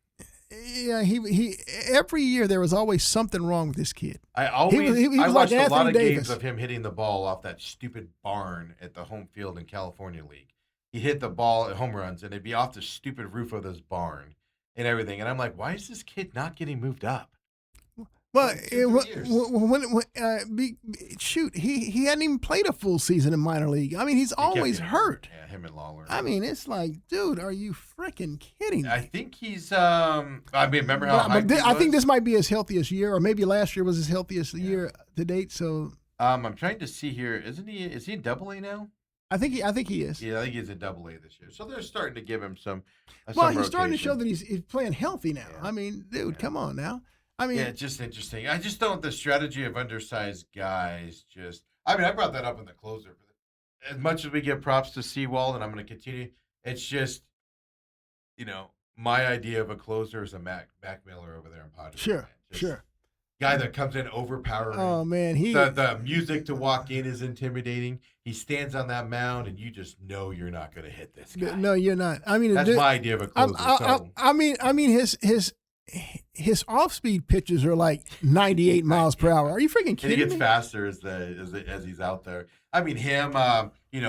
Yeah, he every year there was always something wrong with this kid. I was like watched a lot Anthony of Davis. games of him hitting the ball off that stupid barn at the home field in California League. He hit the ball at home runs, and it'd be off the stupid roof of this barn and everything. And I'm like, why is this kid not getting moved up? Well, Like 2-3 years. shoot, he hadn't even played a full season in minor league. I mean, he's He kept always getting hurt. Yeah, him and Lawler. I mean, it's like, dude, are you freaking kidding me? I think he's. I mean, remember how But hyped he I think was? this might be his healthiest year, or maybe last year was his healthiest year to date. So I'm trying to see here. Isn't he? Is he in Double A now? I think he is. Yeah, I think he's in Double A this year. So they're starting to give him some. Well, some he's starting to rotation. show that he's playing healthy now. Yeah. I mean, dude, Yeah. come on now. I mean, Yeah, it's just interesting. I just don't. The strategy of undersized guys just. I mean, I brought that up in the closer. As much as we give props to Seawald, and I'm going to continue, it's just, my idea of a closer is a Mac Miller over there in Padres. sure, man. Just sure. Guy that comes in overpowering. Oh man, The music to walk in is intimidating. He stands on that mound, and you just know you're not going to hit this guy. no, you're not. I mean, That's my idea of a closer. I mean, his off-speed pitches are like 98 miles per hour. Are you freaking And he kidding gets me? faster as he's out there. I mean, him,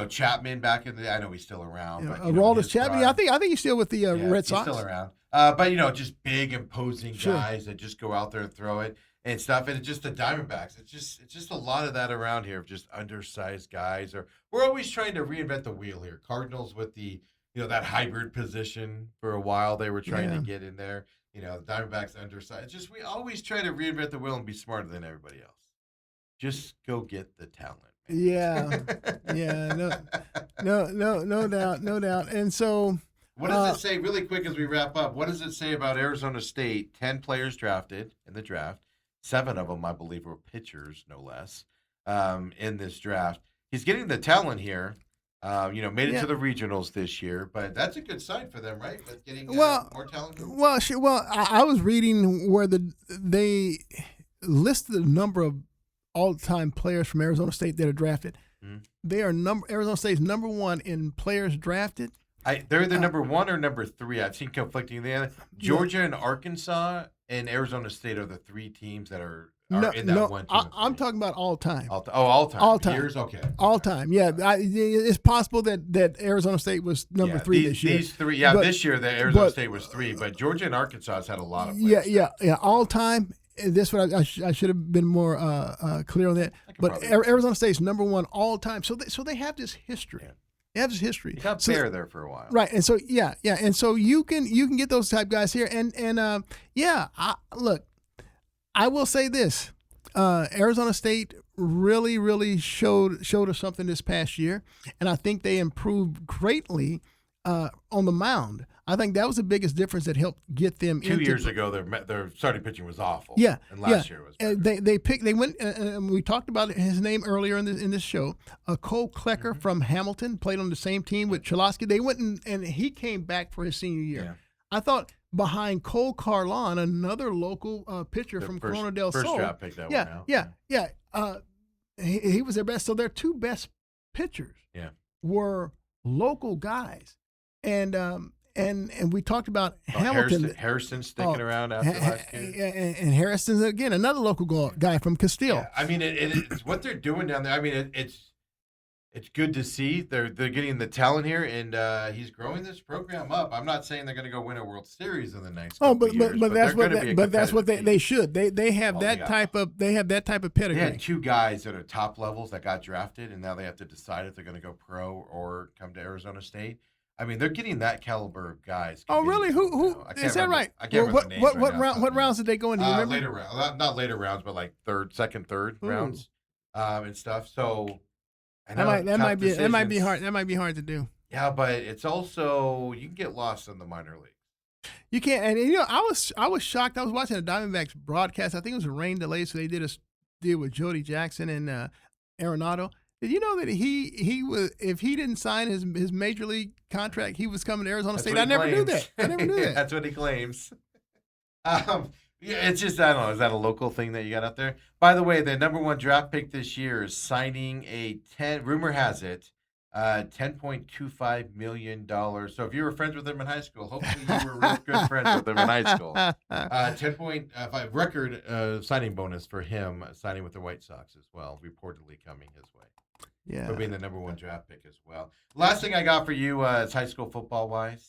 Chapman back in the day. I know he's still around. But, Aroldis his Chapman. prime- I think he's still with the yeah, Red Sox. He's still around. But just big, imposing Sure. guys that just go out there and throw it and stuff. And it's just the Diamondbacks. It's just a lot of that around here of just undersized guys. Or we're always trying to reinvent the wheel here. Cardinals with the that hybrid position for a while they were trying to get in there. The Diamondbacks undersized. Just we always try to reinvent the wheel and be smarter than everybody else. Just go get the talent. Man. Yeah, no doubt. And so, What does it say, really quick as we wrap up? What does it say about Arizona State? 10 players drafted in the draft. 7 of them, I believe, were pitchers, no less, in this draft. He's getting the talent here. Made it to the regionals this year, but that's a good sign for them, right? With getting more talent. Well, I was reading where they listed the number of all-time players from Arizona State that are drafted. Mm-hmm. They are Arizona State's number 1 in players drafted. They're the number 1 or number 3. I've seen conflicting. Georgia and Arkansas and Arizona State are the 3 teams that are in that 1, 2, and 3. I'm talking about all time. All time. All time. Years? Okay. All time. Yeah. It's possible that Arizona State was number 3 this year. These 3, this year the Arizona State was 3, but Georgia and Arkansas has had a lot of players. Yeah. All time. This one I should have been more clear on that. But Arizona State's number 1 all time. So they have this history. Yeah. They have this history. He got Bear there for a while. Right. And so and so you can get those type guys here. And look, I will say this. Arizona State really showed us something this past year, and I think they improved greatly on the mound. I think that was the biggest difference that helped get them. 2 years ago, their starting pitching was awful. Yeah, and last year was better. They went. We talked about his name earlier in this show. Cole Klecker from Hamilton played on the same team with Cholosky. They went and he came back for his senior year. Yeah. I thought behind Cole Carlon, another local pitcher from Corona del Sol. First draft pick that one out. Yeah. He was their best. So their 2 best pitchers were local guys, and we talked about Hamilton. Harrison sticking around after last year. And Harrison's, again, another local guy from Castile. Yeah, I mean, it's what they're doing down there. I mean, it's good to see. They're getting the talent here, and he's growing this program up. I'm not saying they're going to go win a World Series in the next couple years, but that's they're gonna be a that's what competitive they team. should. They have that type of pedigree. They had 2 guys that are top levels that got drafted, and now they have to decide if they're going to go pro or come to Arizona State. I mean, they're getting that caliber of guys. Oh, really? Who is that right? I can't remember the names right now. What rounds did they go in? Do you remember? Later rounds, not later rounds, but like second, third rounds, and stuff. So I know that might be decisions. hard. That might be hard to do. Yeah, but it's also you can get lost in the minor leagues. You can't, and I was shocked. I was watching a Diamondbacks broadcast. I think it was a rain delay, so they did a deal with Jody Jackson and Arenado. Did you know that he was, if he didn't sign his major league contract, he was coming to Arizona That's State? what I he never knew claims. that. I never knew that. That's what he claims. Yeah, it's just, I don't know. Is that a local thing that you got out there? By the way, the number one draft pick this year is signing rumor has it, $10.25 million. So if you were friends with him in high school, hopefully you were real good friends with him in high school. 10.5 record signing bonus for him signing with the White Sox as well, reportedly coming his way. Yeah. For being the number one draft pick as well. Last thing I got for you is high school football wise.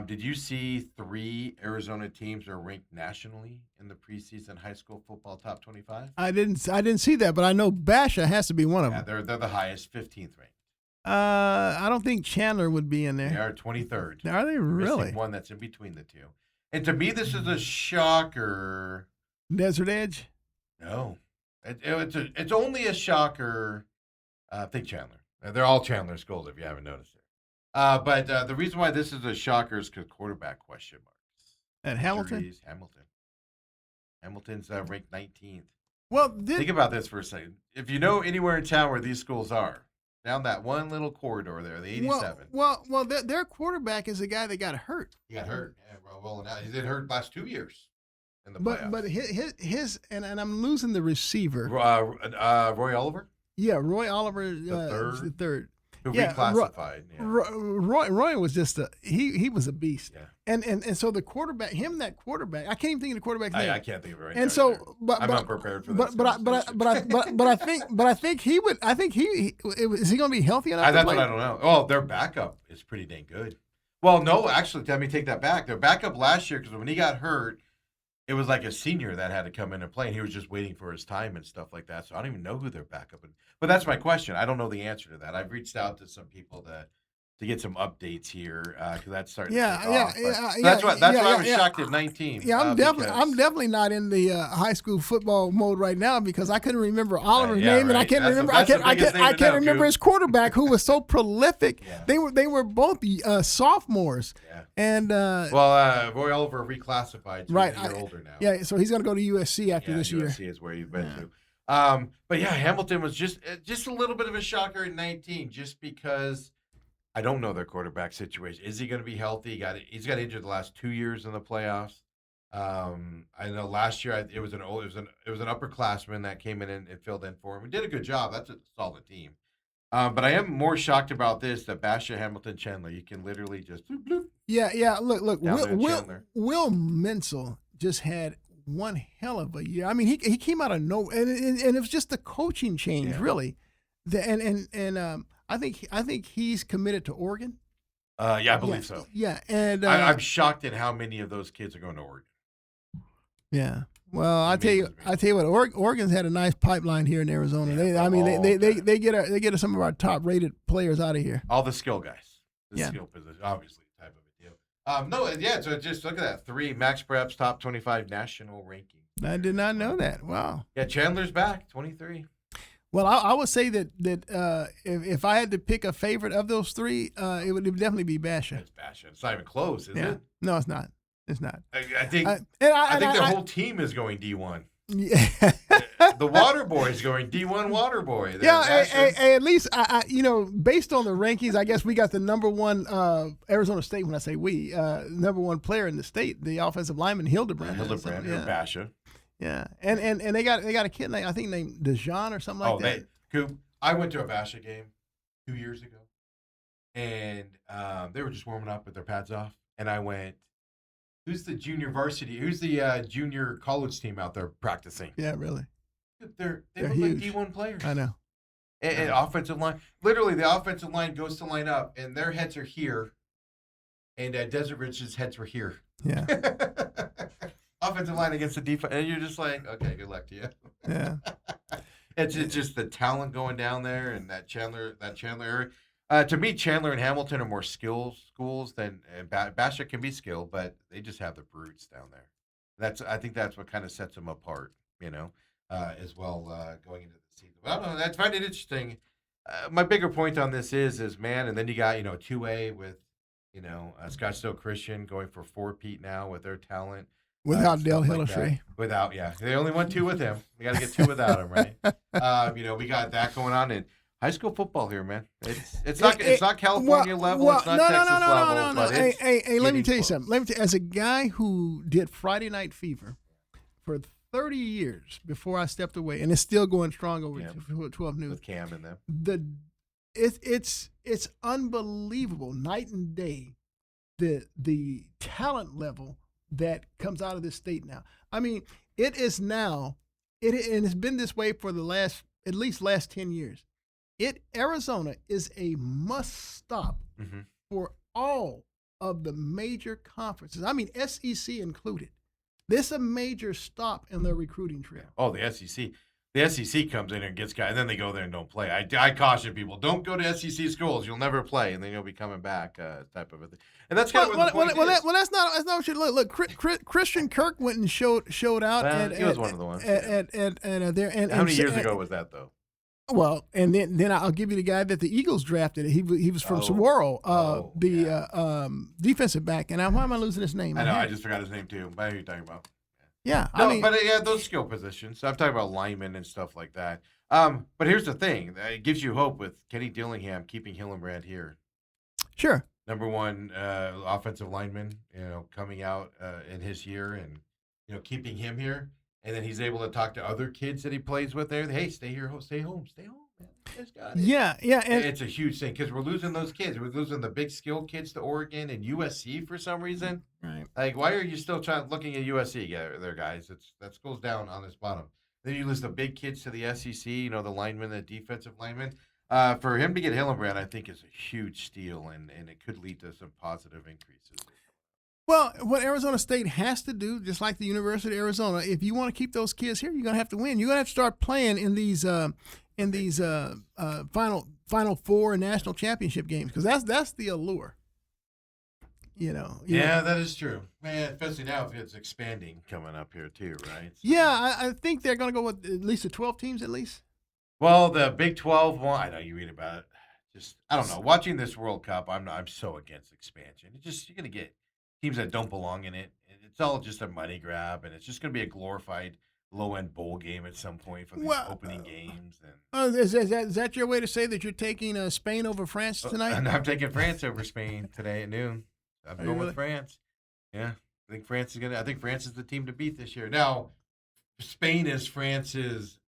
Did you see 3 Arizona teams are ranked nationally in the preseason high school football top 25? I didn't see that, but I know Basha has to be one of Yeah, them. they're the highest, 15th ranked. I don't think Chandler would be in They there. are 23rd. Are they really? Missing one that's in between the two. And to me, this is a shocker. Desert Edge? No, it's only a shocker. Think Chandler. They're all Chandler schools if you haven't noticed it. But the reason why this is a shocker is because quarterback question marks. At Hamilton? Injuries, Hamilton's ranked 19th. Well, Think about this for a second. If you know anywhere in town where these schools are, down that one little corridor there, the 87. Well, their quarterback is a guy that got hurt. He got hurt. Yeah, well, now he's been hurt last 2 years in the playoffs. But his and I'm losing the receiver. Roy Oliver? Yeah, Roy Oliver third? is the third. Who Yeah, reclassified. Roy was just he was a beast. Yeah. And so the quarterback, that quarterback, I can't even think of the quarterback's name. I can't think of it right now. And so, I'm unprepared for this. but I think he would. I think is he going to be healthy enough? That's to play? what I don't know. Oh, their backup is pretty dang good. Well, no, actually, let me take that back. Their backup last year, because when he got hurt, it was like a senior that had to come in and play, and he was just waiting for his time and stuff like that. So I don't even know who their backup is. But that's my question. I don't know the answer to that. I've reached out to some people to get some updates here because that's starting to take off. That's why I was shocked at 19. Yeah, I'm definitely not in the high school football mode right now because I couldn't remember Oliver's name, and I can't remember. I can't remember his quarterback who was so prolific. Yeah. They were both sophomores. Yeah. And Roy Oliver reclassified, so right, he's a year older now. Yeah, so he's going to go to USC after this year. USC is where he's been to. But yeah, Hamilton was just a little bit of a shocker at 19, just because I don't know their quarterback situation. Is he going to be healthy? He's got injured the last 2 years in the playoffs. I know last year it was an upperclassman that came in and filled in for him. He did a good job. That's a solid team. But I am more shocked about this that Basha, Hamilton, Chandler, you can literally just bloop, bloop. Yeah. Look. Will Menzel just had one hell of a year. I mean, he came out of nowhere, and it was just the coaching change, really. I think he's committed to Oregon. Yeah, I believe so. Yeah, and I'm shocked at how many of those kids are going to Oregon. Yeah. Well, I tell you what, Oregon's had a nice pipeline here in Arizona. Yeah, they get some of our top rated players out of here. All the skill guys, skill position, obviously type of a deal. So just look at that 3 Max Preps top 25 national ranking. I did not know that. Wow. Yeah, Chandler's back 23. Well, I would say that if I had to pick a favorite of those 3, it would definitely be Basha. It's Basha. It's not even close, is it? No, it's not. It's not. I think their whole team is going D1. Yeah. The Water Boy is going D1 Water Boy. At least based on the rankings, I guess we got the number one Arizona State. When I say we, number one player in the state, the offensive lineman Hildebrand. Or Basha. Yeah, and they got a kid named, I think, named Dejan or something like that. I went to a Basha game 2 years ago, and they were just warming up with their pads off, and I went, "Who's the junior varsity? Who's the junior college team out there practicing?" Yeah, really. They're huge. like D1 players. I know. And offensive line, literally, the offensive line goes to line up, and their heads are here, and Desert Ridge's heads were here. Yeah. Offensive line against the defense, and you're just like, okay, good luck to you. Yeah. It's just the talent going down there, and that Chandler area. To me, Chandler and Hamilton are more schools than Basha can be skilled, but they just have the brutes down there. I think that's what kind of sets them apart, as well going into the season. But I don't know. I find it interesting. My bigger point on this is man, and then you got 2A with Scottsdale Christian going for 4-peat now with their talent. Without Dale Stuff like that. Hellestrae. Without, yeah. They only won 2 with him. We got to get 2 without him, right? We got that going on in high school football here, man. It's not California level. It's not Texas level. But hey, let me tell you close. something. As a guy who did Friday Night Fever for 30 years before I stepped away, and it's still going strong over 12 News. With Cam in them. It's unbelievable, night and day, the talent level that comes out of this state now. I mean, it is now, and it's been this way for the at least last 10 years. Arizona is a must stop for all of the major conferences. I mean, SEC included. This is a major stop in their recruiting trail. Oh, the SEC. The SEC comes in and gets guys, and then they go there and don't play. I caution people, don't go to SEC schools. You'll never play, and then you'll be coming back, type of a thing. And that's kind of what the point is. That's not what you look. Christian Kirk went and showed out. He was one of the ones. How many years ago was that, though? Well, and then I'll give you the guy that the Eagles drafted. He was from Saguaro, defensive back. And why am I losing his name? I know, I just forgot his name too. But who are you talking about? Yeah, those skill positions. I'm talking about linemen and stuff like that. But here's the thing: it gives you hope with Kenny Dillingham keeping Hillenbrand here. Sure. Number one offensive lineman, coming out in his year, and keeping him here, and then he's able to talk to other kids that he plays with there. Hey, stay here, stay home, man. You guys got it. Yeah, and it's a huge thing because we're losing those kids. We're losing the big skilled kids to Oregon and USC for some reason. Right. Like, why are you still looking at USC there, guys? That school's down on this bottom. Then you lose the big kids to the SEC, the linemen, the defensive linemen. For him to get Hillenbrand, I think is a huge steal, and it could lead to some positive increases. Well, what Arizona State has to do, just like the University of Arizona, if you want to keep those kids here, you're going to have to win. You're going to have to start playing in these Final Four and national championship games because that's the allure. Yeah, that is true, man. Especially now if it's expanding coming up here too, right? So, yeah, I think they're going to go with at least the 12 teams at least. Well, the Big 12 one, I know you read about it. Just I don't know. Watching this World Cup, I'm so against expansion. You're going to get teams that don't belong in it. It's all just a money grab, and it's just going to be a glorified low-end bowl game at some point for these opening games. And is that your way to say that you're taking Spain over France tonight? I'm taking France over Spain today at noon. I'm going with France. Yeah, I think France is the team to beat this year. Now, Spain is France's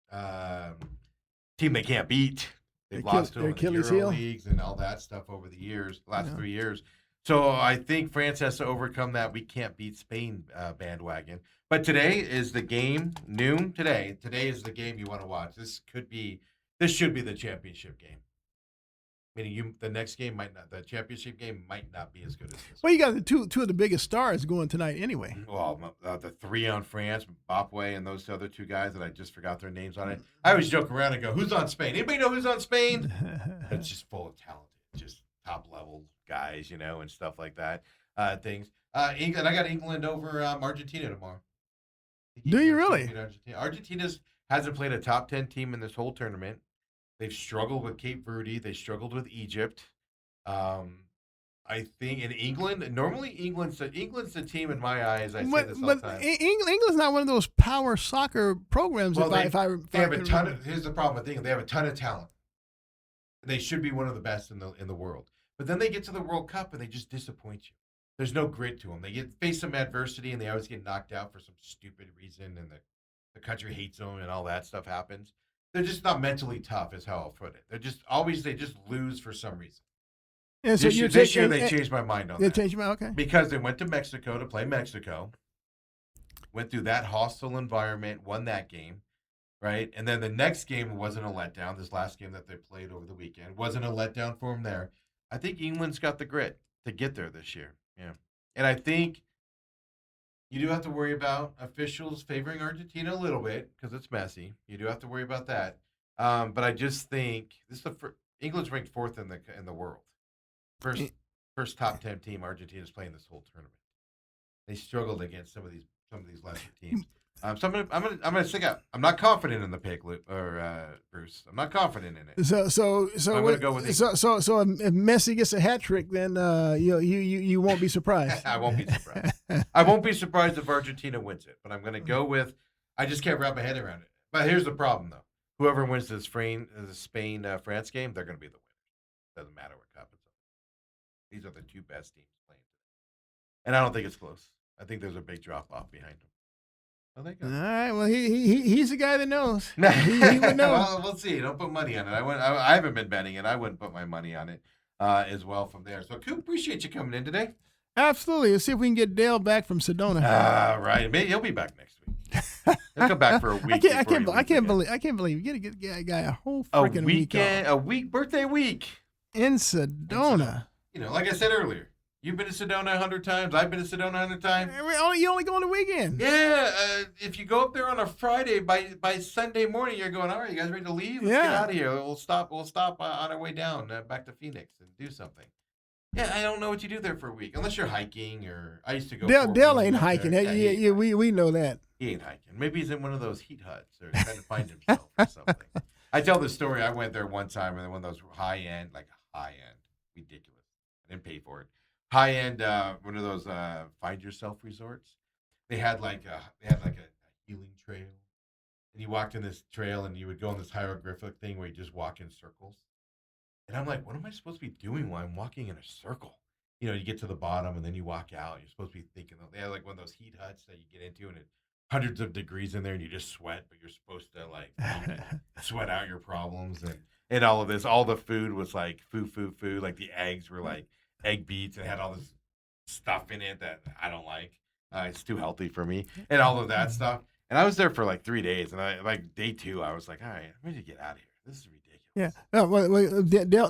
team they can't beat. They've lost to them in the Euro leagues and all that stuff over the last 3 years. So I think France has to overcome that we can't beat Spain bandwagon. But today is the game, noon today. Today is the game you want to watch. This should be the championship game. Meaning the next game the championship game might not be as good as this. Well, you got the two of the biggest stars going tonight anyway. Well, the 3 on France, Bopway, and those other 2 guys that I just forgot their names on it. I always joke around and go, "Who's on Spain? Anybody know who's on Spain?" It's just full of talented, just top level guys, and stuff like that. Things. England. I got England over Argentina tomorrow. Do you really? Argentina hasn't played a top 10 team in this whole tournament. They've struggled with Cape Verde. They struggled with Egypt. I think in England, normally England's the team in my eyes. I say this all the time. England's not one of those power soccer programs. Well, they have a ton of. Here's the problem with England: they have a ton of talent. They should be one of the best in the world. But then they get to the World Cup and they just disappoint you. There's no grit to them. They face some adversity and they always get knocked out for some stupid reason, and the country hates them and all that stuff happens. They're just not mentally tough, is how I'll put it. They just lose for some reason. And so this year they changed my mind on that. They changed your mind, okay. Because they went to Mexico to play Mexico, went through that hostile environment, won that game, right? And then the next game wasn't a letdown. This last game that they played over the weekend wasn't a letdown for them there. I think England's got the grit to get there this year. Yeah. And I think you do have to worry about officials favoring Argentina a little bit because it's messy. You do have to worry about that. But I just think England's ranked 4th in the world. First top 10 team Argentina's playing this whole tournament. They struggled against some of these lesser teams. So I'm gonna stick out. I'm not confident in the pick, Bruce. I'm not confident in it. So I'm gonna go with Eagles. so if Messi gets a hat trick, then you won't be surprised. I won't be surprised. I won't be surprised if Argentina wins it, but I'm gonna go with. I just can't wrap my head around it. But here's the problem, though. Whoever wins the Spain France game, they're gonna be the winner. Doesn't matter what cup it's on. These are the two best teams playing, and I don't think it's close. I think there's a big drop off behind them. Oh, they go. All right. Well, he's the guy that knows. He would know. Well, we'll see. Don't put money on it. I haven't been betting it. I wouldn't put my money on it as well from there. So, Coop, appreciate you coming in today. Absolutely. Let's see if we can get Dale back from Sedona. Right. Maybe he'll be back next week. He'll come back for a week. I can't believe you get a guy a whole freaking weekend, a week, birthday week in Sedona. You know, like I said earlier. You've been to Sedona 100 times. I've been to Sedona 100 times. You only go on the weekend. Yeah. If you go up there on a Friday, by Sunday morning, you're going, all right, you guys ready to leave? Let's get out of here. We'll stop on our way down back to Phoenix and do something. Yeah, I don't know what you do there for a week. Unless you're hiking or I used to go. Dale ain't hiking. Yeah, we know that. He ain't hiking. Maybe he's in one of those heat huts or trying to find himself or something. I tell this story. I went there one time and one of those high-end, ridiculous. I didn't pay for it. High-end, one of those find yourself resorts. They had like a healing trail, and you walked in this trail, and you would go on this hieroglyphic thing where you just walk in circles. And I'm like, what am I supposed to be doing while I'm walking in a circle? You know, you get to the bottom, and then you walk out. You're supposed to be thinking. They had like one of those heat huts that you get into, and it's hundreds of degrees in there, and you just sweat, but you're supposed to like sweat out your problems and all of this. All the food was like food. Like the eggs were like egg beats and had all this stuff in it that I don't like. It's too healthy for me and all of that stuff. And I was there for like 3 days, and day 2, I was like, all right, I'm ready to get out of here. This is ridiculous. Yeah.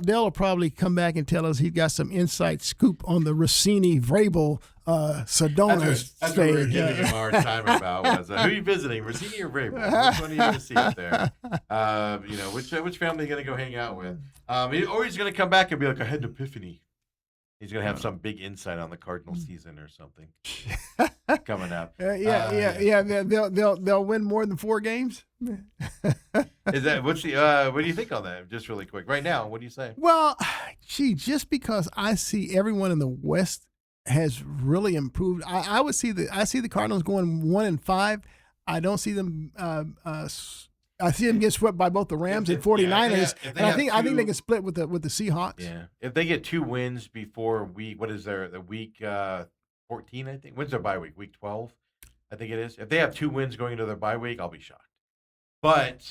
Dale will probably come back and tell us he's got some inside scoop on the Rossini Vrabel Sedona stay. That's what we were giving him a hard time about was who are you visiting, Rossini or Vrabel? Which one are you going to see up there? Which family are you going to go hang out with? Or he's going to come back and be like, I had an epiphany. He's going to have some big insight on the Cardinal season or something coming up. They'll win more than 4 games. Is that what do you think on that? Just really quick, right now, what do you say? Well, just because I see everyone in the West has really improved, I see the Cardinals going 1-5. I don't see them. I see them get swept by both the Rams and 49ers, and I think they can split with the Seahawks. Yeah, if they get 2 wins before week 14, I think. When's their bye week? Week 12, I think it is. If they have 2 wins going into their bye week, I'll be shocked. But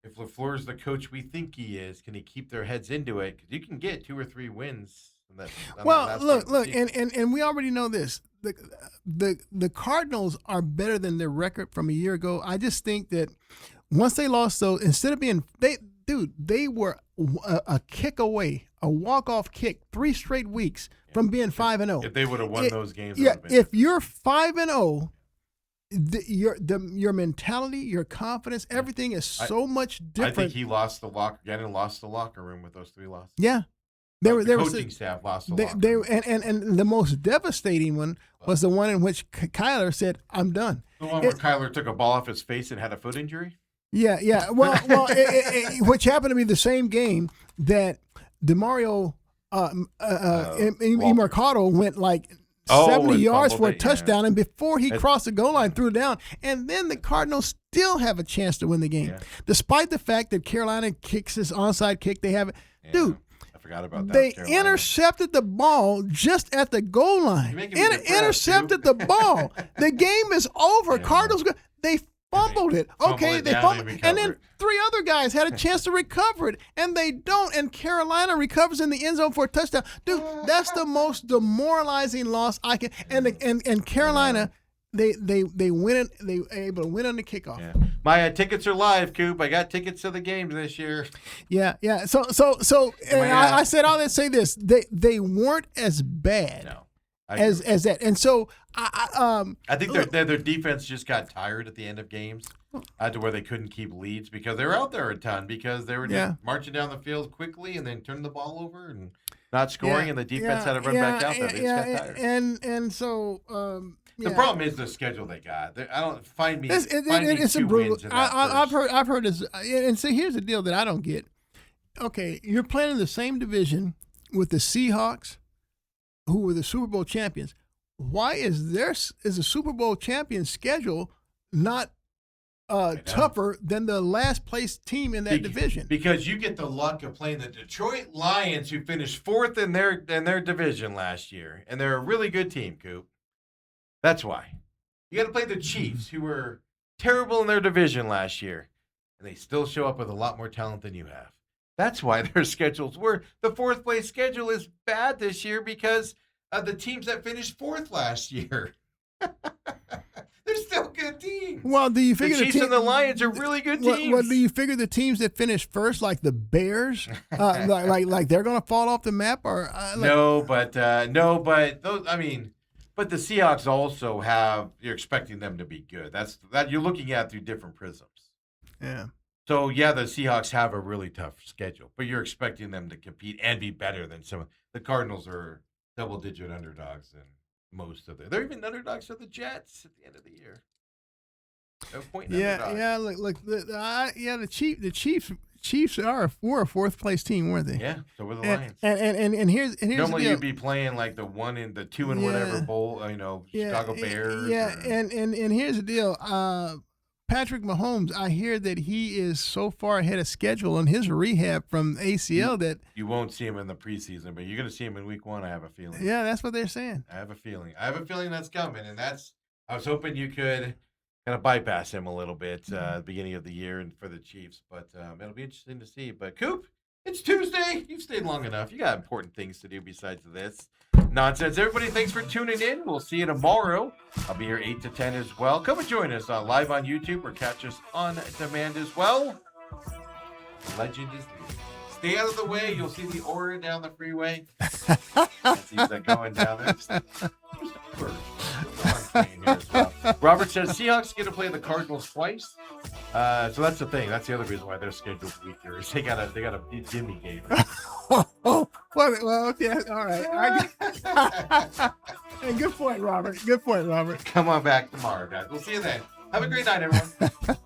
if LaFleur's the coach we think he is, can he keep their heads into it? Because you can get 2 or 3 wins. Look, and we already know this. The Cardinals are better than their record from a year ago. I just think that once they lost those, instead of being they were a kick away, a walk-off kick, 3 straight weeks from being 5-0. If they would have won those games, if you're 5-0. Your mentality, your confidence, everything is so much different. I think he lost the locker room with those 3 losses. Yeah, the coaching staff lost the locker room. And the most devastating one was the one in which Kyler said, "I'm done." The one where Kyler took a ball off his face and had a foot injury. Yeah. Well, which happened to be the same game that DeMario Mercado went like 70 yards for a touchdown, and before he crossed the goal line, threw it down. And then the Cardinals still have a chance to win the game. Yeah. Despite the fact that Carolina kicks this onside kick, they have it. Yeah. Dude, I forgot about that. They intercepted the ball just at the goal line. Intercepted the ball. The game is over. Yeah. Cardinals, they fumbled it. Okay, they fumbled it. And then 3 other guys had a chance to recover it, and they don't. And Carolina recovers in the end zone for a touchdown. Dude, that's the most demoralizing loss I can. And Carolina, they win it. They were able to win on the kickoff. Yeah. My tickets are live, Coop. I got tickets to the games this year. Yeah. So. And I said all that. Say this. They weren't as bad. No. As that, and so I think their defense just got tired at the end of games, to where they couldn't keep leads because they were out there a ton because they were just marching down the field quickly and then turning the ball over and not scoring, and the defense had to run back out there. They just got tired. And so The problem is the schedule they got. I don't find me. It's two a brutal. wins in that I've heard this, and see, here's the deal that I don't get. Okay, you're playing in the same division with the Seahawks, who were the Super Bowl champions. Why is the Super Bowl champion schedule not tougher than the last place team in that division? Because you get the luck of playing the Detroit Lions, who finished 4th in their division last year, and they're a really good team, Coop. That's why. You got to play the Chiefs, who were terrible in their division last year, and they still show up with a lot more talent than you have. That's why their schedules were. The 4th place schedule is bad this year because of the teams that finished 4th last year. They're still good teams. Well, do you figure the Chiefs and the Lions are really good teams? Well, do you figure the teams that finish first, like the Bears, like they're going to fall off the map? Or no, but those. I mean, but the Seahawks also have. You're expecting them to be good. That you're looking at through different prisms. Yeah. So yeah, the Seahawks have a really tough schedule, but you're expecting them to compete and be better than some. The Cardinals are double-digit underdogs and. Most of they're even underdogs to the Jets at the end of the year. No point. Yeah. Look. The Chiefs we're a 4th place team, weren't they? Yeah. So were the Lions. And here's normally the deal. you'd be playing like the 1 and the 2 and whatever bowl. Chicago Bears. Yeah. And here's the deal. Patrick Mahomes, I hear that he is so far ahead of schedule on his rehab from ACL that you won't see him in the preseason, but you're going to see him in week 1. I have a feeling. Yeah, that's what they're saying. I have a feeling that's coming, and I was hoping you could kind of bypass him a little bit at the beginning of the year and for the Chiefs, but it'll be interesting to see. But Coop, it's Tuesday. You've stayed long enough. You got important things to do besides this nonsense. Everybody, thanks for tuning in. We'll see you tomorrow. I'll be here 8 to 10 as well. Come and join us live on YouTube or catch us on demand as well. Legend is new. Stay out of the way. You'll see the aura down the freeway. He's going down there. Robert says Seahawks get to play the Cardinals twice. So that's the thing. That's the other reason why their schedule's weaker. Is they got a Jimmy game. Well, okay, all right. Hey, good point, Robert. Come on back tomorrow, guys. We'll see you then. Have a great night, everyone.